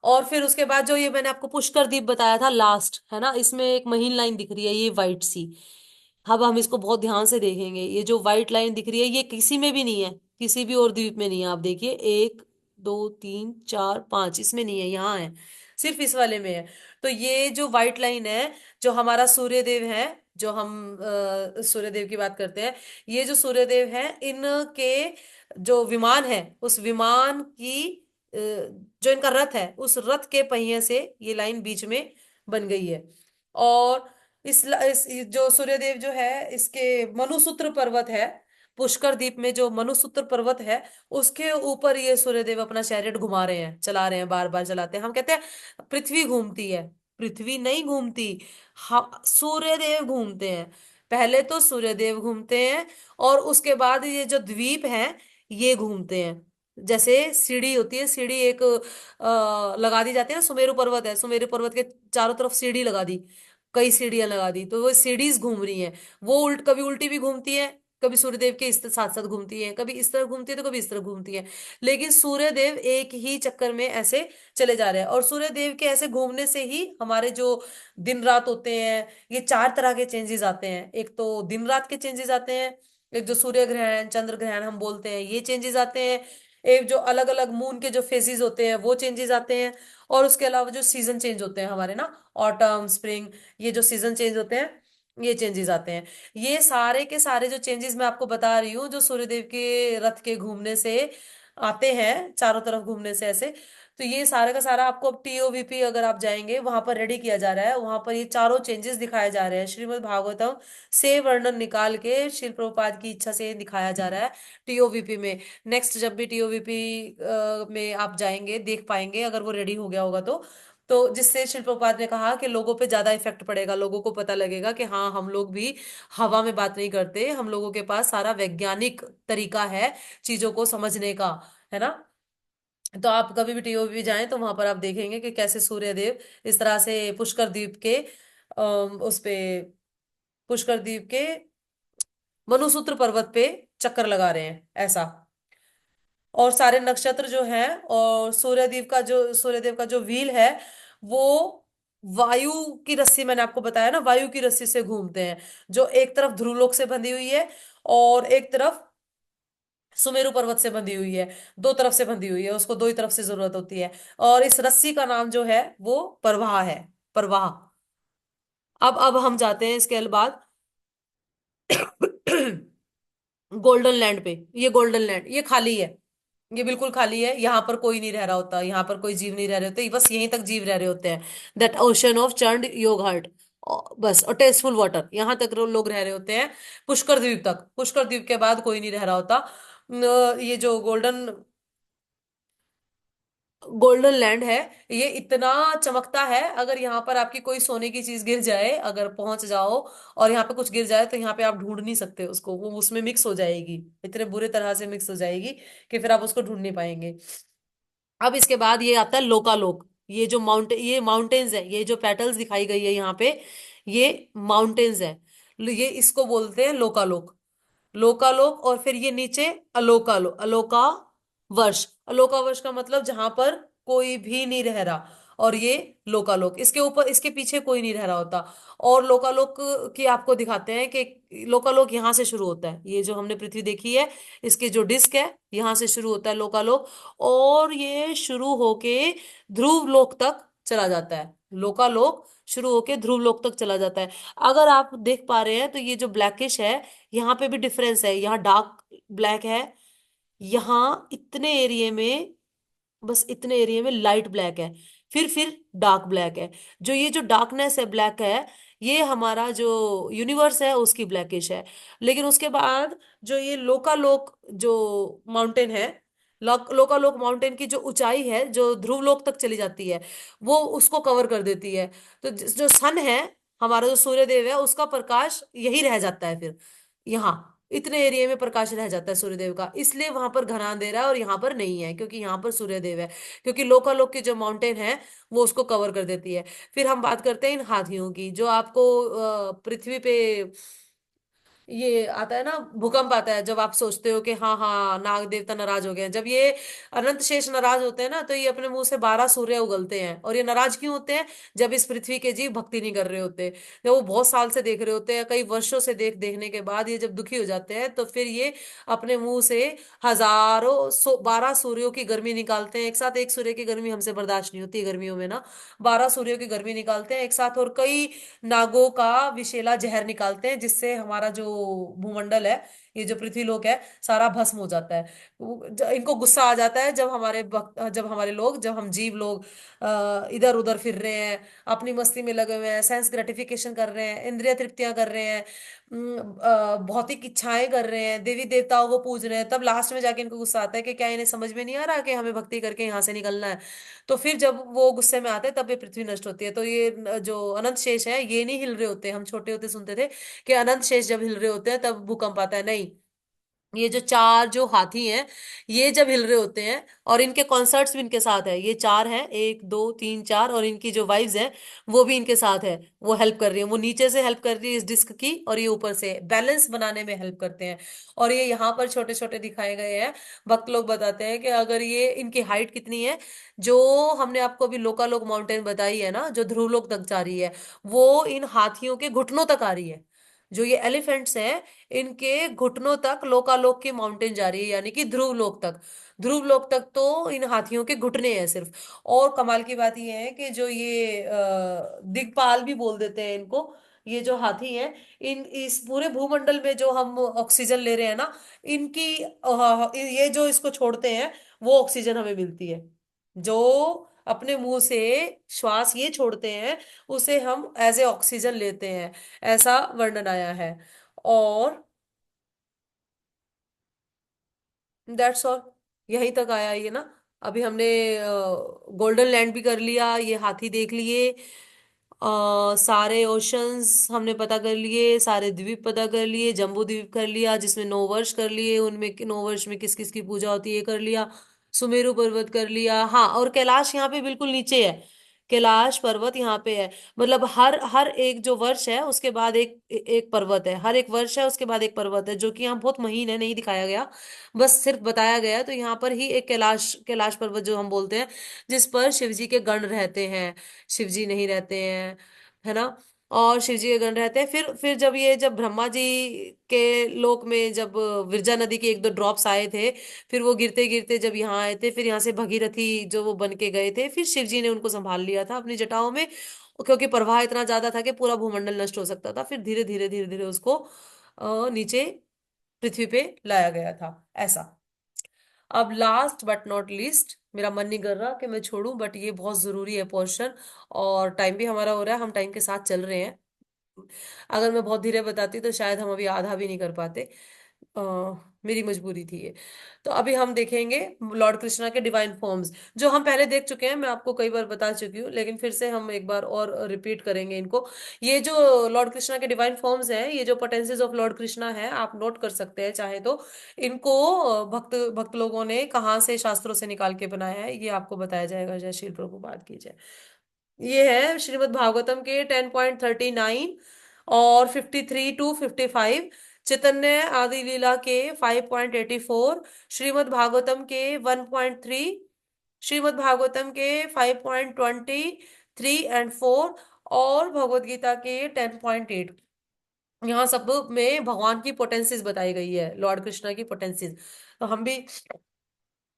और फिर उसके बाद जो ये मैंने आपको पुष्कर द्वीप बताया था लास्ट, है ना, इसमें एक महीन लाइन दिख रही है, ये व्हाइट सी। अब हम इसको बहुत ध्यान से देखेंगे। ये जो व्हाइट लाइन दिख रही है ये किसी में भी नहीं है, किसी भी और द्वीप में नहीं है। आप देखिए, 1 2 3 4 5, इसमें नहीं है, यहाँ है, सिर्फ इस वाले में है। तो ये जो व्हाइट लाइन है, जो हमारा सूर्य देव है, जो हम सूर्य देव की बात करते हैं, ये जो सूर्य देव है, इनके जो विमान है, उस विमान की जो इनका रथ है, उस रथ के पहिए से ये लाइन बीच में बन गई है। और इस जो सूर्यदेव जो है, इसके मनुसूत्र पर्वत है, पुष्कर द्वीप में जो मनुसूत्र पर्वत है, उसके ऊपर ये सूर्यदेव अपना चैरियट घुमा रहे हैं, चला रहे हैं, बार बार चलाते हैं। हम कहते हैं पृथ्वी घूमती है, पृथ्वी नहीं घूमती, हम सूर्यदेव घूमते हैं। पहले तो सूर्यदेव घूमते हैं, और उसके बाद ये जो द्वीप हैं ये घूमते हैं। जैसे सीढ़ी होती है, सीढ़ी एक लगा दी जाती है ना, सुमेरु पर्वत है, सुमेरु पर्वत के चारों तरफ सीढ़ी लगा दी, कई सीढ़ियां लगा दी, तो वो सीढ़ीज घूम रही हैं। वो कभी उल्टी भी घूमती है, कभी सूर्यदेव के इस साथ साथ घूमती है, कभी इस तरफ घूमती है तो कभी इस तरफ घूमती है। लेकिन सूर्यदेव एक ही चक्कर में ऐसे चले जा रहे हैं। और सूर्यदेव के ऐसे घूमने से ही हमारे जो दिन रात होते हैं, ये 4 तरह के चेंजेस आते हैं। एक तो दिन रात के चेंजेस आते हैं, एक जो सूर्य ग्रहण चंद्र ग्रहण हम बोलते हैं, ये चेंजेस आते हैं। एक जो अलग अलग मून के जो फेजेस होते हैं वो चेंजेस आते हैं। और उसके अलावा जो सीजन चेंज होते हैं हमारे ना, ऑटम स्प्रिंग, ये जो सीजन चेंज होते हैं, ये चेंजेस आते हैं। ये सारे के सारे जो चेंजेस मैं आपको बता रही हूँ, जो सूर्यदेव के रथ के घूमने से आते हैं, चारों तरफ घूमने से ऐसे, तो ये सारे का सारा आपको अब टीओवीपी अगर आप जाएंगे वहां पर रेडी किया जा रहा है, वहां पर ये चारों चेंजेस दिखाए जा रहे हैं। श्रीमद् भागवतम से वर्णन निकाल के श्रील प्रभुपाद की इच्छा से दिखाया जा रहा है टीओवीपी में। नेक्स्ट जब भी टीओवीपी में आप जाएंगे देख पाएंगे, अगर वो रेडी हो गया होगा तो। तो जिससे शिल प्रभुपाद ने कहा कि लोगों पे ज्यादा इफेक्ट पड़ेगा, लोगों को पता लगेगा कि हाँ हम लोग भी हवा में बात नहीं करते, हम लोगों के पास सारा वैज्ञानिक तरीका है चीजों को समझने का, है ना। तो आप कभी भी टीओ भी जाएं तो वहां पर आप देखेंगे कि कैसे सूर्यदेव इस तरह से पुष्कर द्वीप के उस पे पुष्कर द्वीप के मनुसूत्र पर्वत पे चक्कर लगा रहे हैं ऐसा। और सारे नक्षत्र जो हैं, और सूर्यदेव का जो व्हील है वो वायु की रस्सी, मैंने आपको बताया ना, वायु की रस्सी से घूमते हैं, जो एक तरफ ध्रुवलोक से बंधी हुई है और एक तरफ सुमेरु पर्वत से बंधी हुई है। दो तरफ से बंधी हुई है, उसको दो ही तरफ से जरूरत होती है। और इस रस्सी का नाम जो है वो प्रवाह है, प्रवाह। अब हम जाते हैं इसके बाद गोल्डन लैंड पे। ये गोल्डन लैंड ये खाली है, ये बिल्कुल खाली है, यहाँ पर कोई नहीं रह रहा होता, यहाँ पर कोई जीव नहीं रह रहे होते, बस यहीं तक जीव रह रहे होते हैं। दैट ओशन ऑफ चर्न्ड योग हार्ट, बस, और टेस्टफुल वाटर, यहाँ तक लोग रह रहे होते हैं। पुष्कर द्वीप तक, पुष्कर द्वीप के बाद कोई नहीं रह रहा होता। ये जो गोल्डन गोल्डन लैंड है, ये इतना चमकता है, अगर यहाँ पर आपकी कोई सोने की चीज गिर जाए, अगर पहुंच जाओ और यहाँ पे कुछ गिर जाए, तो यहाँ पे आप ढूंढ नहीं सकते उसको, वो उसमें मिक्स हो जाएगी, इतने बुरे तरह से मिक्स हो जाएगी कि फिर आप उसको ढूंढ नहीं पाएंगे। अब इसके बाद ये आता है लोकालोक। ये माउंटेन्स है, ये जो पेटल्स दिखाई गई है यहाँ पे, ये माउंटेन्स है। ये इसको बोलते हैं लोकालोक। लोकालोक, और फिर ये नीचे अलोका वर्ष। अलोका वर्ष का मतलब जहां पर कोई भी नहीं रह रहा, और ये लोकालोक, इसके ऊपर इसके पीछे कोई नहीं रह रहा होता। और लोकालोक की आपको दिखाते हैं कि लोकालोक यहाँ से शुरू होता है, ये जो हमने पृथ्वी देखी है, इसके जो डिस्क है यहाँ से शुरू होता है लोकालोक, और ये शुरू होके ध्रुव लोक तक चला जाता है। लोकालोक शुरू होके ध्रुव लोक तक चला जाता है। अगर आप देख पा रहे हैं तो ये जो ब्लैकिश है, यहाँ पे भी डिफरेंस है, यहाँ डार्क ब्लैक है, यहाँ इतने एरिया में, बस इतने एरिया में लाइट ब्लैक है, फिर डार्क ब्लैक है। जो ये जो डार्कनेस है, ब्लैक है, ये हमारा जो यूनिवर्स है उसकी ब्लैकिश है। लेकिन उसके बाद जो ये लोकालोक जो माउंटेन है, लोकालोक माउंटेन की जो ऊंचाई है, जो ध्रुवलोक तक चली जाती है, वो उसको कवर कर देती है। तो जो सन है, हमारा जो सूर्य देव है, उसका प्रकाश यही रह जाता है फिर, यहाँ इतने एरिया में प्रकाश रह जाता है सूर्यदेव का, इसलिए वहां पर घना अंधेरा है और यहाँ पर नहीं है, क्योंकि यहाँ पर सूर्यदेव है, क्योंकि लोकालोक की जो माउंटेन है वो उसको कवर कर देती है। फिर हम बात करते हैं इन हाथियों की, जो आपको पृथ्वी पे ये आता है ना, भूकंप आता है, जब आप सोचते हो कि हाँ हाँ नाग देवता नाराज हो गए हैं, जब ये अनंत शेष नाराज होते हैं ना, तो ये अपने मुंह से 12 सूर्य उगलते हैं। और ये नाराज क्यों होते हैं? जब इस पृथ्वी के जीव भक्ति नहीं कर रहे होते, जब वो बहुत साल से देख रहे होते हैं, कई वर्षों से देखने के बाद ये जब दुखी हो जाते हैं, तो फिर ये अपने मुंह से हजारों 12 सूर्यों की गर्मी निकालते हैं एक साथ। एक सूर्य की गर्मी हमसे बर्दाश्त नहीं होती गर्मियों में ना, 12 सूर्यों की गर्मी निकालते हैं एक साथ, और कई नागों का विषैला जहर निकालते हैं, जिससे हमारा जो भूमंडल है, ये जो पृथ्वी लोक है, सारा भस्म हो जाता है। इनको गुस्सा आ जाता है जब जब हमारे लोग, जब हम जीव लोग इधर उधर फिर रहे हैं, अपनी मस्ती में लगे हुए हैं, सेंस ग्रेटिफिकेशन कर रहे हैं, इंद्रिय तृप्तियां कर रहे हैं, भौतिक इच्छाएं कर रहे हैं, देवी देवताओं को पूज रहे हैं, तब लास्ट में जाके इनको गुस्सा आता है कि क्या इन्हें समझ में नहीं आ रहा कि हमें भक्ति करके यहाँ से निकलना है। तो फिर जब वो गुस्से में आते हैं, तब ये पृथ्वी नष्ट होती है। तो ये जो अनंत शेष है, ये नहीं हिल रहे होते। हम छोटे होते सुनते थे कि अनंत शेष जब हिल रहे होते हैं तब भूकंप आता है, नहीं, ये जो चार जो हाथी हैं, ये जब हिल रहे होते हैं, और इनके कॉन्सर्ट्स भी इनके साथ है, ये चार हैं, एक दो तीन चार, और इनकी जो वाइव्स हैं वो भी इनके साथ है, वो हेल्प कर रही है, वो नीचे से हेल्प कर रही है इस डिस्क की, और ये ऊपर से बैलेंस बनाने में हेल्प करते हैं। और ये यहाँ पर छोटे छोटे दिखाए गए हैं। भक्त लोग बताते हैं कि अगर ये इनकी हाइट कितनी है, जो हमने आपको अभी लोकालोक माउंटेन बताई है ना, जो ध्रुवलोक तक जा रही है, वो इन हाथियों के घुटनों तक आ रही है। जो ये एलिफेंट्स हैं, इनके घुटनों तक लोकालोक की माउंटेन जा रही है, यानी कि ध्रुव लोक तक। ध्रुव लोक तक तो इन हाथियों के घुटने हैं सिर्फ। और कमाल की बात यह है कि जो ये दिग्पाल भी बोल देते हैं इनको, ये जो हाथी हैं, इन इस पूरे भूमंडल में जो हम ऑक्सीजन ले रहे हैं ना, इनकी ये जो इसको छोड़ते हैं, वो ऑक्सीजन हमें मिलती है। जो अपने मुंह से श्वास ये छोड़ते हैं, उसे हम एज ए ऑक्सीजन लेते हैं, ऐसा वर्णन आया है। और दैट्स ऑल, यहीं तक आया ये ना। अभी हमने गोल्डन लैंड भी कर लिया, ये हाथी देख लिए, सारे ओशंस हमने पता कर लिए, सारे द्वीप पता कर लिए, जम्बू द्वीप कर लिया जिसमें 9 वर्ष कर लिए, उनमें 9 वर्ष में किस किस की पूजा होती है ये कर लिया, सुमेरु पर्वत कर लिया। हाँ, और कैलाश यहाँ पे बिल्कुल नीचे है, कैलाश पर्वत यहाँ पे है। मतलब हर हर एक जो वर्ष है उसके बाद एक एक पर्वत है, हर एक वर्ष है उसके बाद एक पर्वत है, जो कि यहाँ बहुत महीन है, नहीं दिखाया गया, बस सिर्फ बताया गया है। तो यहाँ पर ही एक कैलाश कैलाश पर्वत जो हम बोलते हैं, जिस पर शिव जी के गण रहते हैं, शिव जी नहीं रहते हैं, है ना। और शिव जी के गण रहते हैं। फिर जब ब्रह्मा जी के लोक में जब विरजा नदी के 1-2 ड्रॉप्स आए थे, फिर वो गिरते गिरते जब यहाँ आए थे, फिर यहाँ से भगीरथी जो वो बन के गए थे, फिर शिव जी ने उनको संभाल लिया था अपनी जटाओं में, क्योंकि प्रवाह इतना ज्यादा था कि पूरा भूमंडल नष्ट हो सकता था। फिर धीरे धीरे धीरे धीरे उसको नीचे पृथ्वी पे लाया गया था, ऐसा। अब लास्ट बट नॉट लीस्ट, मेरा मन नहीं कर रहा कि मैं छोड़ूं, बट ये बहुत जरूरी है पोर्शन, और टाइम भी हमारा हो रहा है, हम टाइम के साथ चल रहे हैं। अगर मैं बहुत धीरे बताती तो शायद हम अभी आधा भी नहीं कर पाते। आ, मेरी मजबूरी थी ये। तो अभी हम देखेंगे लॉर्ड कृष्णा के डिवाइन फॉर्म्स, जो हम पहले देख चुके हैं, मैं आपको कई बार बता चुकी हूँ, लेकिन फिर से हम एक बार और रिपीट करेंगे इनको। ये जो लॉर्ड कृष्णा के डिवाइन फॉर्म्स हैं, ये जो पोटेंसीज ऑफ लॉर्ड कृष्णा है, आप नोट कर सकते हैं चाहे तो। इनको भक्त भक्त लोगों ने कहाँ से शास्त्रों से निकाल के बनाया है, ये आपको बताया जाएगा, जय श्री प्रभुपाद की जय। ये है श्रीमद् भागवतम के 10.39 और 53 to 55, चैतन्य आदि लीला के 5.84, श्रीमद् भागवतम के 1.3, श्रीमद् भागवतम के 5.23 and 4, और भगवत गीता के 10.8। यहाँ सब में भगवान की पोटेंसीज बताई गई है, लॉर्ड कृष्णा की पोटेंसीज। तो हम भी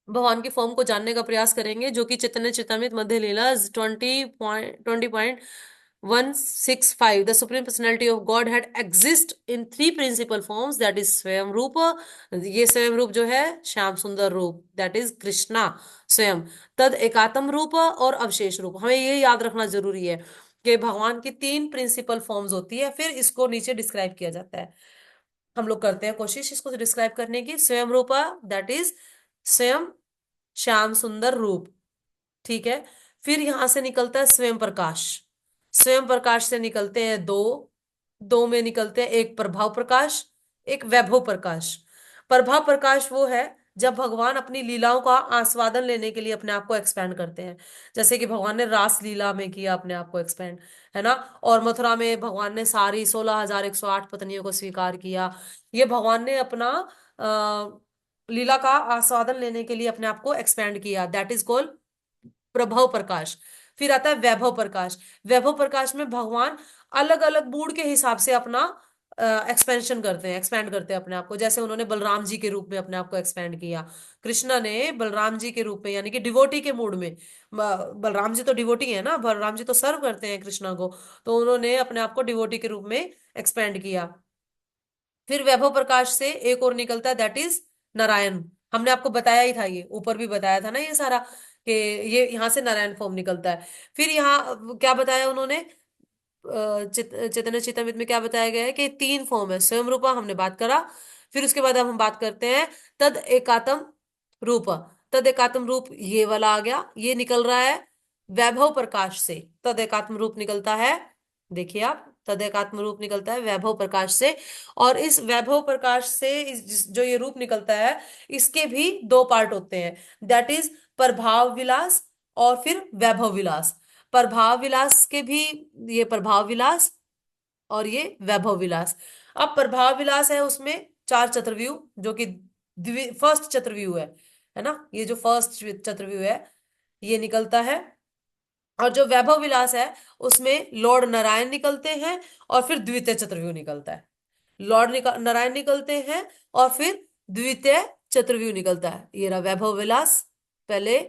भगवान की फॉर्म को जानने का प्रयास करेंगे, जो कि Chaitanya Charitamrita Madhya Lila 20.165, the supreme personality of God had exist in 3 principal forms, that is स्वयं रूप, ये स्वयं रूप जो है श्याम सुंदर रूप, दैट इज कृष्णा स्वयं, तद एकात्म रूप और अवशेष रूप। हमें ये याद रखना जरूरी है कि भगवान की 3 प्रिंसिपल फॉर्म्स होती है, फिर इसको नीचे डिस्क्राइब किया जाता है। हम लोग करते हैं कोशिश इसको डिस्क्राइब करने की। स्वयं रूपा, दैट इज स्वयं श्याम सुंदर रूप, ठीक है। फिर यहां से निकलता है स्वयं प्रकाश, स्वयं प्रकाश से निकलते हैं दो, दो में निकलते हैं एक प्रभाव प्रकाश, एक वैभव प्रकाश। प्रभाव प्रकाश वो है जब भगवान अपनी लीलाओं का आस्वादन लेने के लिए अपने आप को एक्सपेंड करते हैं, जैसे कि भगवान ने रास लीला में किया अपने आप को एक्सपेंड, है ना। और मथुरा में भगवान ने सारी 16,108 पत्नियों को स्वीकार किया। ये भगवान ने अपना लीला का आस्वादन लेने के लिए अपने आप को एक्सपेंड किया, दैट इज कॉल्ड प्रभव प्रकाश। फिर आता है वैभव प्रकाश। वैभव प्रकाश में भगवान अलग अलग मूड के हिसाब से अपना एक्सपेंशन करते हैं, एक्सपेंड करते हैं अपने आप को। जैसे उन्होंने बलराम जी के रूप में अपने आप को एक्सपेंड किया, कृष्णा ने बलराम जी के रूप में, यानी कि डिवोटी के मूड में। बलराम जी तो डिवोटी है ना, बलराम जी तो सर्व करते हैं कृष्णा को, तो उन्होंने अपने आप को डिवोटी के रूप में एक्सपेंड किया। फिर वैभव प्रकाश से एक और निकलता है, दैट इज नारायण। हमने आपको बताया ही था, ये ऊपर भी बताया था ना ये सारा, कि ये यहाँ से नारायण फॉर्म निकलता है। फिर यहाँ क्या बताया उन्होंने, चैतन्य चेतामृत में क्या बताया गया है कि 3 फॉर्म है। स्वयं रूपा हमने बात करा। फिर उसके बाद अब हम बात करते हैं तद एकात्म रूप। तद एकात्म रूप ये वाला आ गया, ये निकल रहा है वैभव प्रकाश से, तद एकात्म रूप निकलता है, देखिए आप, तद एकात्म रूप निकलता है वैभव प्रकाश से। और इस वैभव प्रकाश से जो ये रूप निकलता है, इसके भी 2 पार्ट होते हैं, दैट इज प्रभाव विलास और फिर वैभव विलास। प्रभाव विलास के भी, ये प्रभाव विलास और ये वैभव विलास। अब प्रभाव विलास है उसमें 4 चतुर्व्यूह, जो कि फर्स्ट चतुर्व्यूह है ना, ये जो फर्स्ट चतुर्व्यूह है ये निकलता है। और जो वैभव विलास है उसमें लॉर्ड नारायण निकलते हैं, और फिर द्वितीय चतुर्व्यूह निकलता है। नारायण निकलते हैं और फिर द्वितीय चतुर्व्यूह निकलता है। ये रहा वैभव विलास पहले,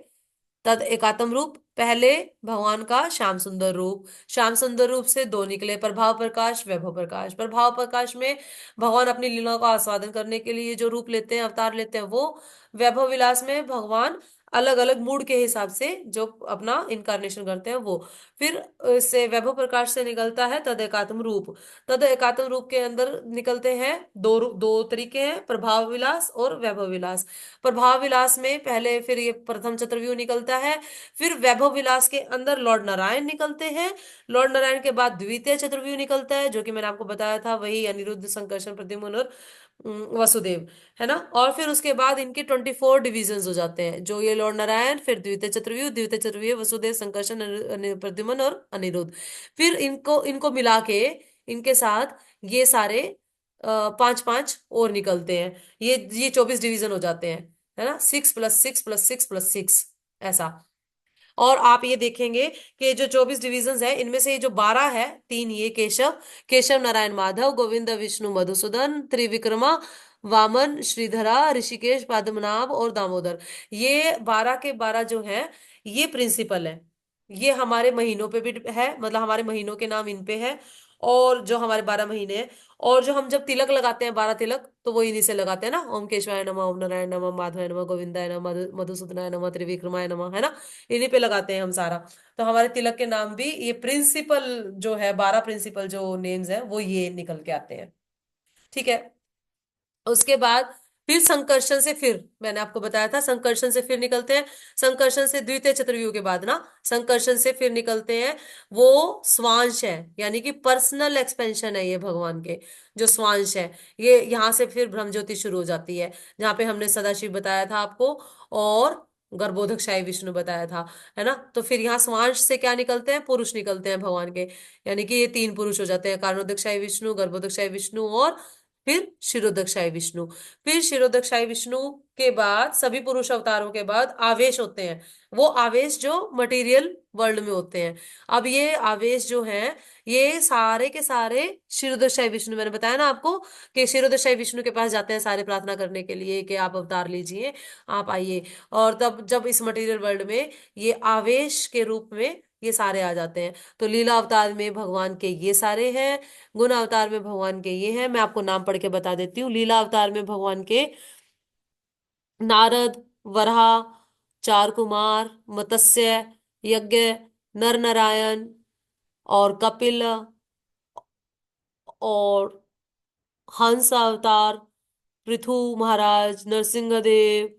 तद एकात्म रूप पहले, भगवान का श्याम सुंदर रूप, श्याम सुंदर रूप से 2 निकले, प्रभाव प्रकाश वैभव प्रकाश। प्रभाव प्रकाश में भगवान अपनी लीला का आस्वादन करने के लिए जो रूप लेते हैं, अवतार लेते हैं, वो। वैभव विलास में भगवान अलग अलग मूड के हिसाब से जो अपना इनकारनेशन करते हैं वो। फिर से वैभव प्रकाश से निकलता है तद एकात्म रूप। तद एकात्म रूप के अंदर निकलते हैं दो तरीके हैं, प्रभाव विलास और वैभव विलास। प्रभाव विलास में पहले फिर ये प्रथम चतुर्व्यूह निकलता है। फिर वैभव विलास के अंदर लॉर्ड नारायण निकलते हैं। लॉर्ड नारायण के बाद द्वितीय चतुर्व्यूह निकलता है, जो कि मैंने आपको बताया था, वही अनिरुद्ध संकर्षण प्रद्युम्न और वसुदेव, है ना। और फिर उसके बाद इनके 24 डिविजन्स हो जाते हैं, जो ये लॉर्ड नारायण, फिर द्वितीय चतुर्व्यूह वसुदेव संकर्षण प्रद्युम्न और अनिरुद्ध। फिर इनको इनको मिला के इनके साथ ये सारे पांच पांच और निकलते हैं। ये 24 डिवीजन हो जाते हैं, है ना, 6 + 6 + 6 + 6 ऐसा। और आप ये देखेंगे कि जो 24 डिविजन्स है, इनमें से ये जो 12 है, तीन ये केशव, केशव नारायण माधव, गोविंद विष्णु मधुसूदन, त्रिविक्रमा, वामन श्रीधरा, ऋषिकेश पद्मनाभ और दामोदर, ये 12 के 12 जो है, ये प्रिंसिपल है। ये हमारे महीनों पे भी है, मतलब हमारे महीनों के नाम इन पे है। और जो हमारे 12 महीने हैं, और जो हम जब तिलक लगाते हैं, 12 तिलक, तो वो इन्हीं से लगाते हैं ना, ओम केशवाय नमः, ओम नारायण नमः, माधवाय नमः, गोविंदाय नमः, मधुसूदनाय नमः, त्रिविक्रमाय नमः, है ना। इन्हीं पे लगाते हैं हम सारा। तो हमारे तिलक के नाम भी ये प्रिंसिपल जो है, 12 प्रिंसिपल जो नेम्स हैं, वो ये निकल के आते हैं। ठीक है। उसके बाद फिर संकर्षण से, फिर मैंने आपको बताया था संकर्षण से फिर निकलते हैं। संकर्षण से द्वितीय चतुर्युग के बाद ना, संकर्षण से फिर निकलते हैं वो स्वांश है, यानी कि पर्सनल एक्सपेंशन है ये भगवान के, जो स्वांश है। ये यहाँ से फिर ब्रह्म ज्योति शुरू हो जाती है, जहाँ पे हमने सदाशिव बताया था आपको, और गर्भोदक शाही विष्णु बताया था, है ना। तो फिर यहाँ स्वांश से क्या निकलते हैं, पुरुष निकलते हैं भगवान के, यानी कि ये तीन पुरुष हो जाते हैं, कारणोदक शाही विष्णु, गर्भोदक शाही विष्णु और फिर क्षीरोदकशाही विष्णु। फिर क्षीरोदकशाही विष्णु के बाद सभी पुरुष अवतारों के बाद आवेश होते हैं, वो आवेश जो मटेरियल वर्ल्ड में होते हैं। अब ये आवेश जो हैं, ये सारे के सारे क्षीरोदकशाही विष्णु, मैंने बताया ना आपको कि क्षीरोदकशाही विष्णु के पास जाते हैं सारे प्रार्थना करने के लिए कि आप अवतार लीजिए, आप आइए। और तब जब इस मटेरियल वर्ल्ड में ये आवेश के रूप में ये सारे आ जाते हैं। तो लीला अवतार में भगवान के ये सारे हैं, गुण अवतार में भगवान के ये हैं। मैं आपको नाम पढ़ के बता देती हूँ। लीला अवतार में भगवान के नारद, वराह, चार कुमार, मत्स्य, यज्ञ, नर नारायण और कपिल और हंस अवतार, पृथु महाराज, नरसिंह देव,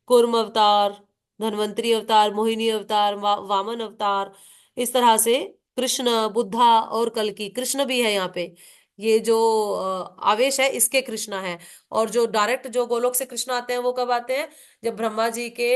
कूर्म अवतार, धन्वंतरी अवतार, मोहिनी अवतार, वामन अवतार, इस तरह से कृष्ण, बुद्धा और कल्कि, कृष्ण भी है यहाँ पे। ये जो आवेश है, इसके कृष्ण है। और जो डायरेक्ट जो गोलोक से कृष्ण आते हैं, वो कब आते हैं, जब ब्रह्मा जी के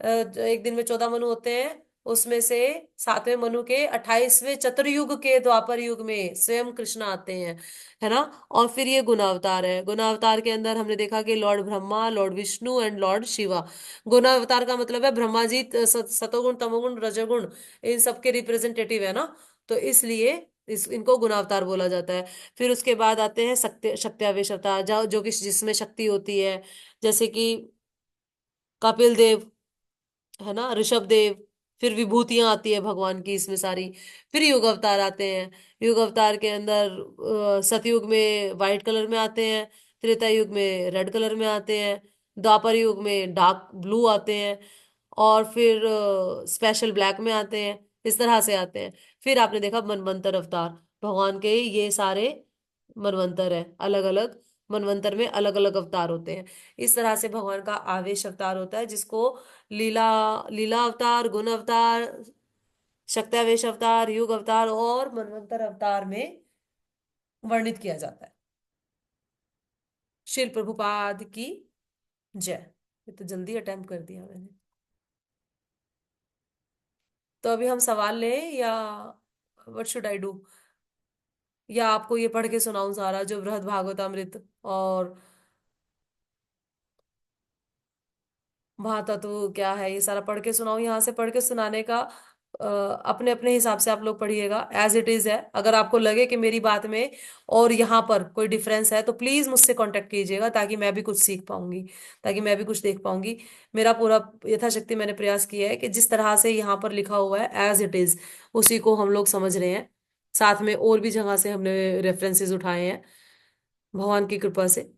जो एक दिन में 14 मनु होते हैं, उसमें से 7वें मनु के 28वें चतुर्युग के द्वापर युग में स्वयं कृष्ण आते हैं, है ना। और फिर ये गुणावतार है। गुणावतार के अंदर हमने देखा कि Lord Brahma, Lord Vishnu and Lord Shiva. गुणावतार का मतलब है ब्रह्मा जी सतोगुण, तमोगुण, रजोगुण, इन सबके रिप्रेजेंटेटिव है ना। तो इसलिए इनको गुणावतार बोला जाता है। फिर उसके बाद आते हैं शक्त्यावेश अवतार, जो कि जिसमें शक्ति होती है, जैसे कि कपिल देव, है ना, ऋषभ देव। फिर विभूतियां आती है भगवान की इसमें सारी। फिर युग अवतार आते हैं। युग अवतार के अंदर सतयुग में व्हाइट कलर में आते हैं, त्रेता युग में रेड कलर में आते हैं, द्वापर युग में डार्क ब्लू आते हैं, और फिर स्पेशल ब्लैक में आते हैं, इस तरह से आते हैं। फिर आपने देखा मनवंतर अवतार, भगवान के ये सारे मनवंतर है, अलग अलग मनवंतर में अलग अलग अवतार होते हैं। इस तरह से भगवान का आवेश अवतार होता है, जिसको लीला लीला अवतार, गुण अवतार, शक्त्यावेश अवतार, युग अवतार और मनवंतर अवतार में वर्णित किया जाता है। शिल प्रभुपाद की जय। ये तो जल्दी अटेम्प्ट कर दिया मैंने। तो अभी हम सवाल लें या व्हाट शुड आई डू, या आपको ये पढ़ के सुनाऊं सारा जो बृहद भागवतामृत और महातत्व क्या है, ये सारा पढ़ के सुनाऊं। यहाँ से पढ़ के सुनाने का अपने अपने हिसाब से आप लोग पढ़िएगा, एज इट इज है। अगर आपको लगे कि मेरी बात में और यहाँ पर कोई डिफरेंस है, तो प्लीज मुझसे कांटेक्ट कीजिएगा, ताकि मैं भी कुछ सीख पाऊंगी, ताकि मैं भी कुछ देख पाऊंगी। मेरा पूरा यथाशक्ति मैंने प्रयास किया है कि जिस तरह से यहाँ पर लिखा हुआ है एज इट इज, उसी को हम लोग समझ रहे हैं। साथ में और भी जगह से हमने रेफरेंसेस उठाए हैं, भगवान की कृपा से।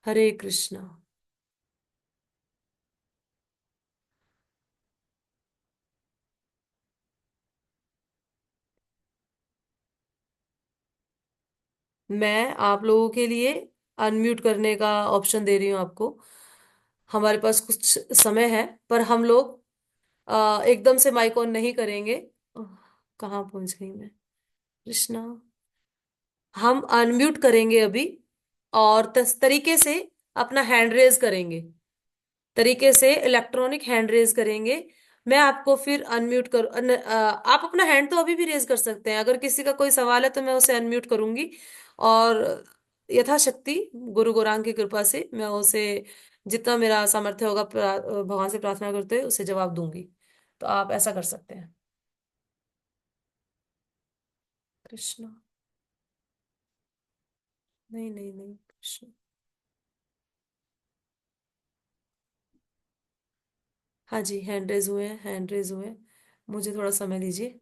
हरे कृष्णा। मैं आप लोगों के लिए अनम्यूट करने का ऑप्शन दे रही हूँ आपको। हमारे पास कुछ समय है, पर हम लोग एकदम से माइक ऑन नहीं करेंगे। कहाँ पहुंच गई मैं? कृष्णा। हम अनम्यूट करेंगे अभी, और तरीके से अपना हैंड रेज करेंगे, तरीके से इलेक्ट्रॉनिक हैंड रेज करेंगे। मैं आपको फिर अनम्यूट आप अपना हैंड तो अभी भी रेज कर सकते हैं, अगर किसी का कोई सवाल है तो मैं उसे अनम्यूट करूंगी, और यथाशक्ति गुरु गौरांग की कृपा से मैं उसे, जितना मेरा सामर्थ्य होगा, भगवान से प्रार्थना करते हुए उसे जवाब दूंगी। तो आप ऐसा कर सकते हैं। कृष्णा। नहीं नहीं नहीं, कृष्ण। हाँ जी, हैंड रेज हुए हैं, हैंड रेज हुए हैं। मुझे थोड़ा समय दीजिए।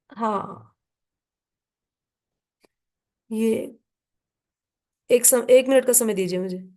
हाँ, ये एक मिनट का समय दीजिए मुझे।